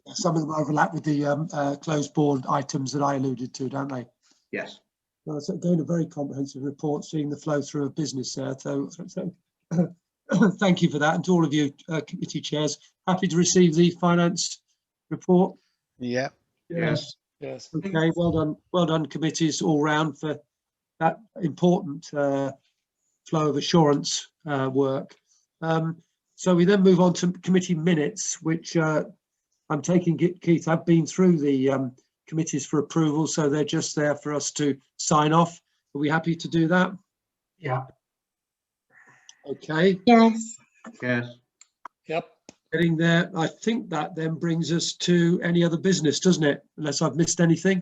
Some of them overlap with the closed board items that I alluded to, don't they? Yes. Well, it's again a very comprehensive report, seeing the flow through of business there. So thank you for that, and to all of you committee chairs. Happy to receive the finance report. Yeah. Yes. Yes. Okay. Well done, committees all round for that important flow of assurance work. So we then move on to committee minutes, which I'm taking it, Keith, I've been through the committees for approval, so they're just there for us to sign off. Are we happy to do that? Yeah. Okay. Yes. Yes. Yep. Getting there. I think that then brings us to any other business, doesn't it? Unless I've missed anything.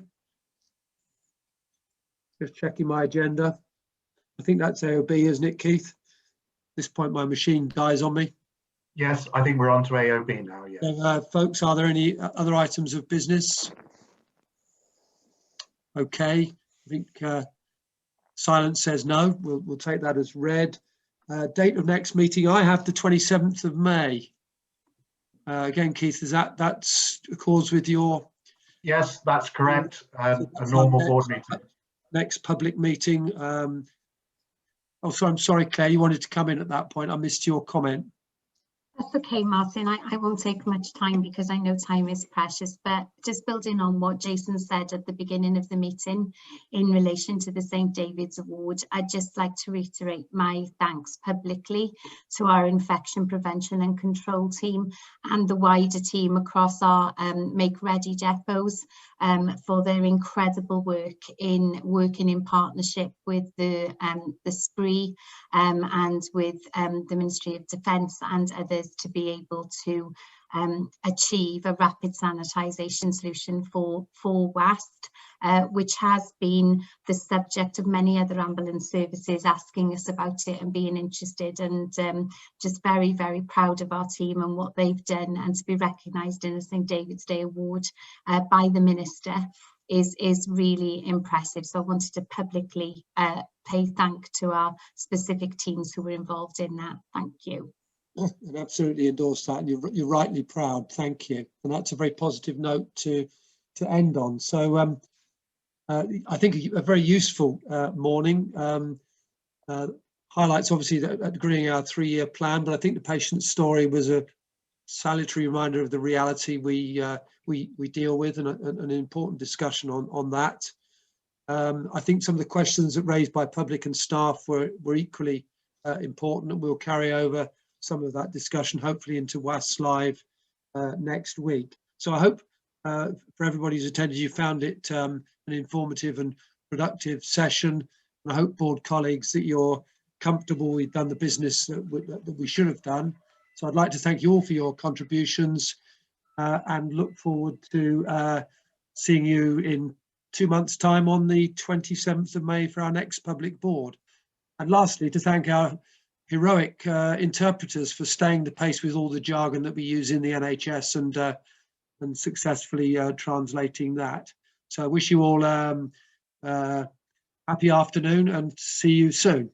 Just checking my agenda. I think that's AOB, isn't it, Keith? At this point, my machine dies on me. Yes, I think we're on to AOB now, yes. So, folks, are there any other items of business? Okay, I think silence says no. We'll take that as read. Date of next meeting, I have the 27th of May. Again, Keith, is that's accords with your? Yes, that's correct. A normal board meeting. Next public meeting. Oh, so I'm sorry, Claire, you wanted to come in at that point. I missed your comment. That's okay, Martin. I won't take much time because I know time is precious, but just building on what Jason said at the beginning of the meeting in relation to the St. David's Award, I'd just like to reiterate my thanks publicly to our infection prevention and control team and the wider team across our Make Ready depots for their incredible work in working in partnership with the SPRI and with the Ministry of Defence and others was to be able to achieve a rapid sanitisation solution for WAST, which has been the subject of many other ambulance services asking us about it and being interested, and just very, very proud of our team and what they've done, and to be recognised in a St David's Day award by the Minister is really impressive. So I wanted to publicly pay thank to our specific teams who were involved in that. Thank you. And absolutely endorse that, and you're rightly proud. Thank you, and that's a very positive note to end on. So I think a very useful morning. Highlights obviously agreeing our 3-year plan, but I think the patient story was a salutary reminder of the reality we deal with, and an important discussion on that. I think some of the questions that raised by public and staff were equally important, and we'll carry over some of that discussion hopefully into WAST Live next week. So I hope for everybody who's attended, you found it an informative and productive session, and I hope, board colleagues, that you're comfortable we've done the business that we should have done. So I'd like to thank you all for your contributions, and look forward to seeing you in 2 months' time on the 27th of May for our next public board. And lastly, to thank our heroic interpreters for staying the pace with all the jargon that we use in the NHS, and successfully translating that. So I wish you all happy afternoon, and see you soon.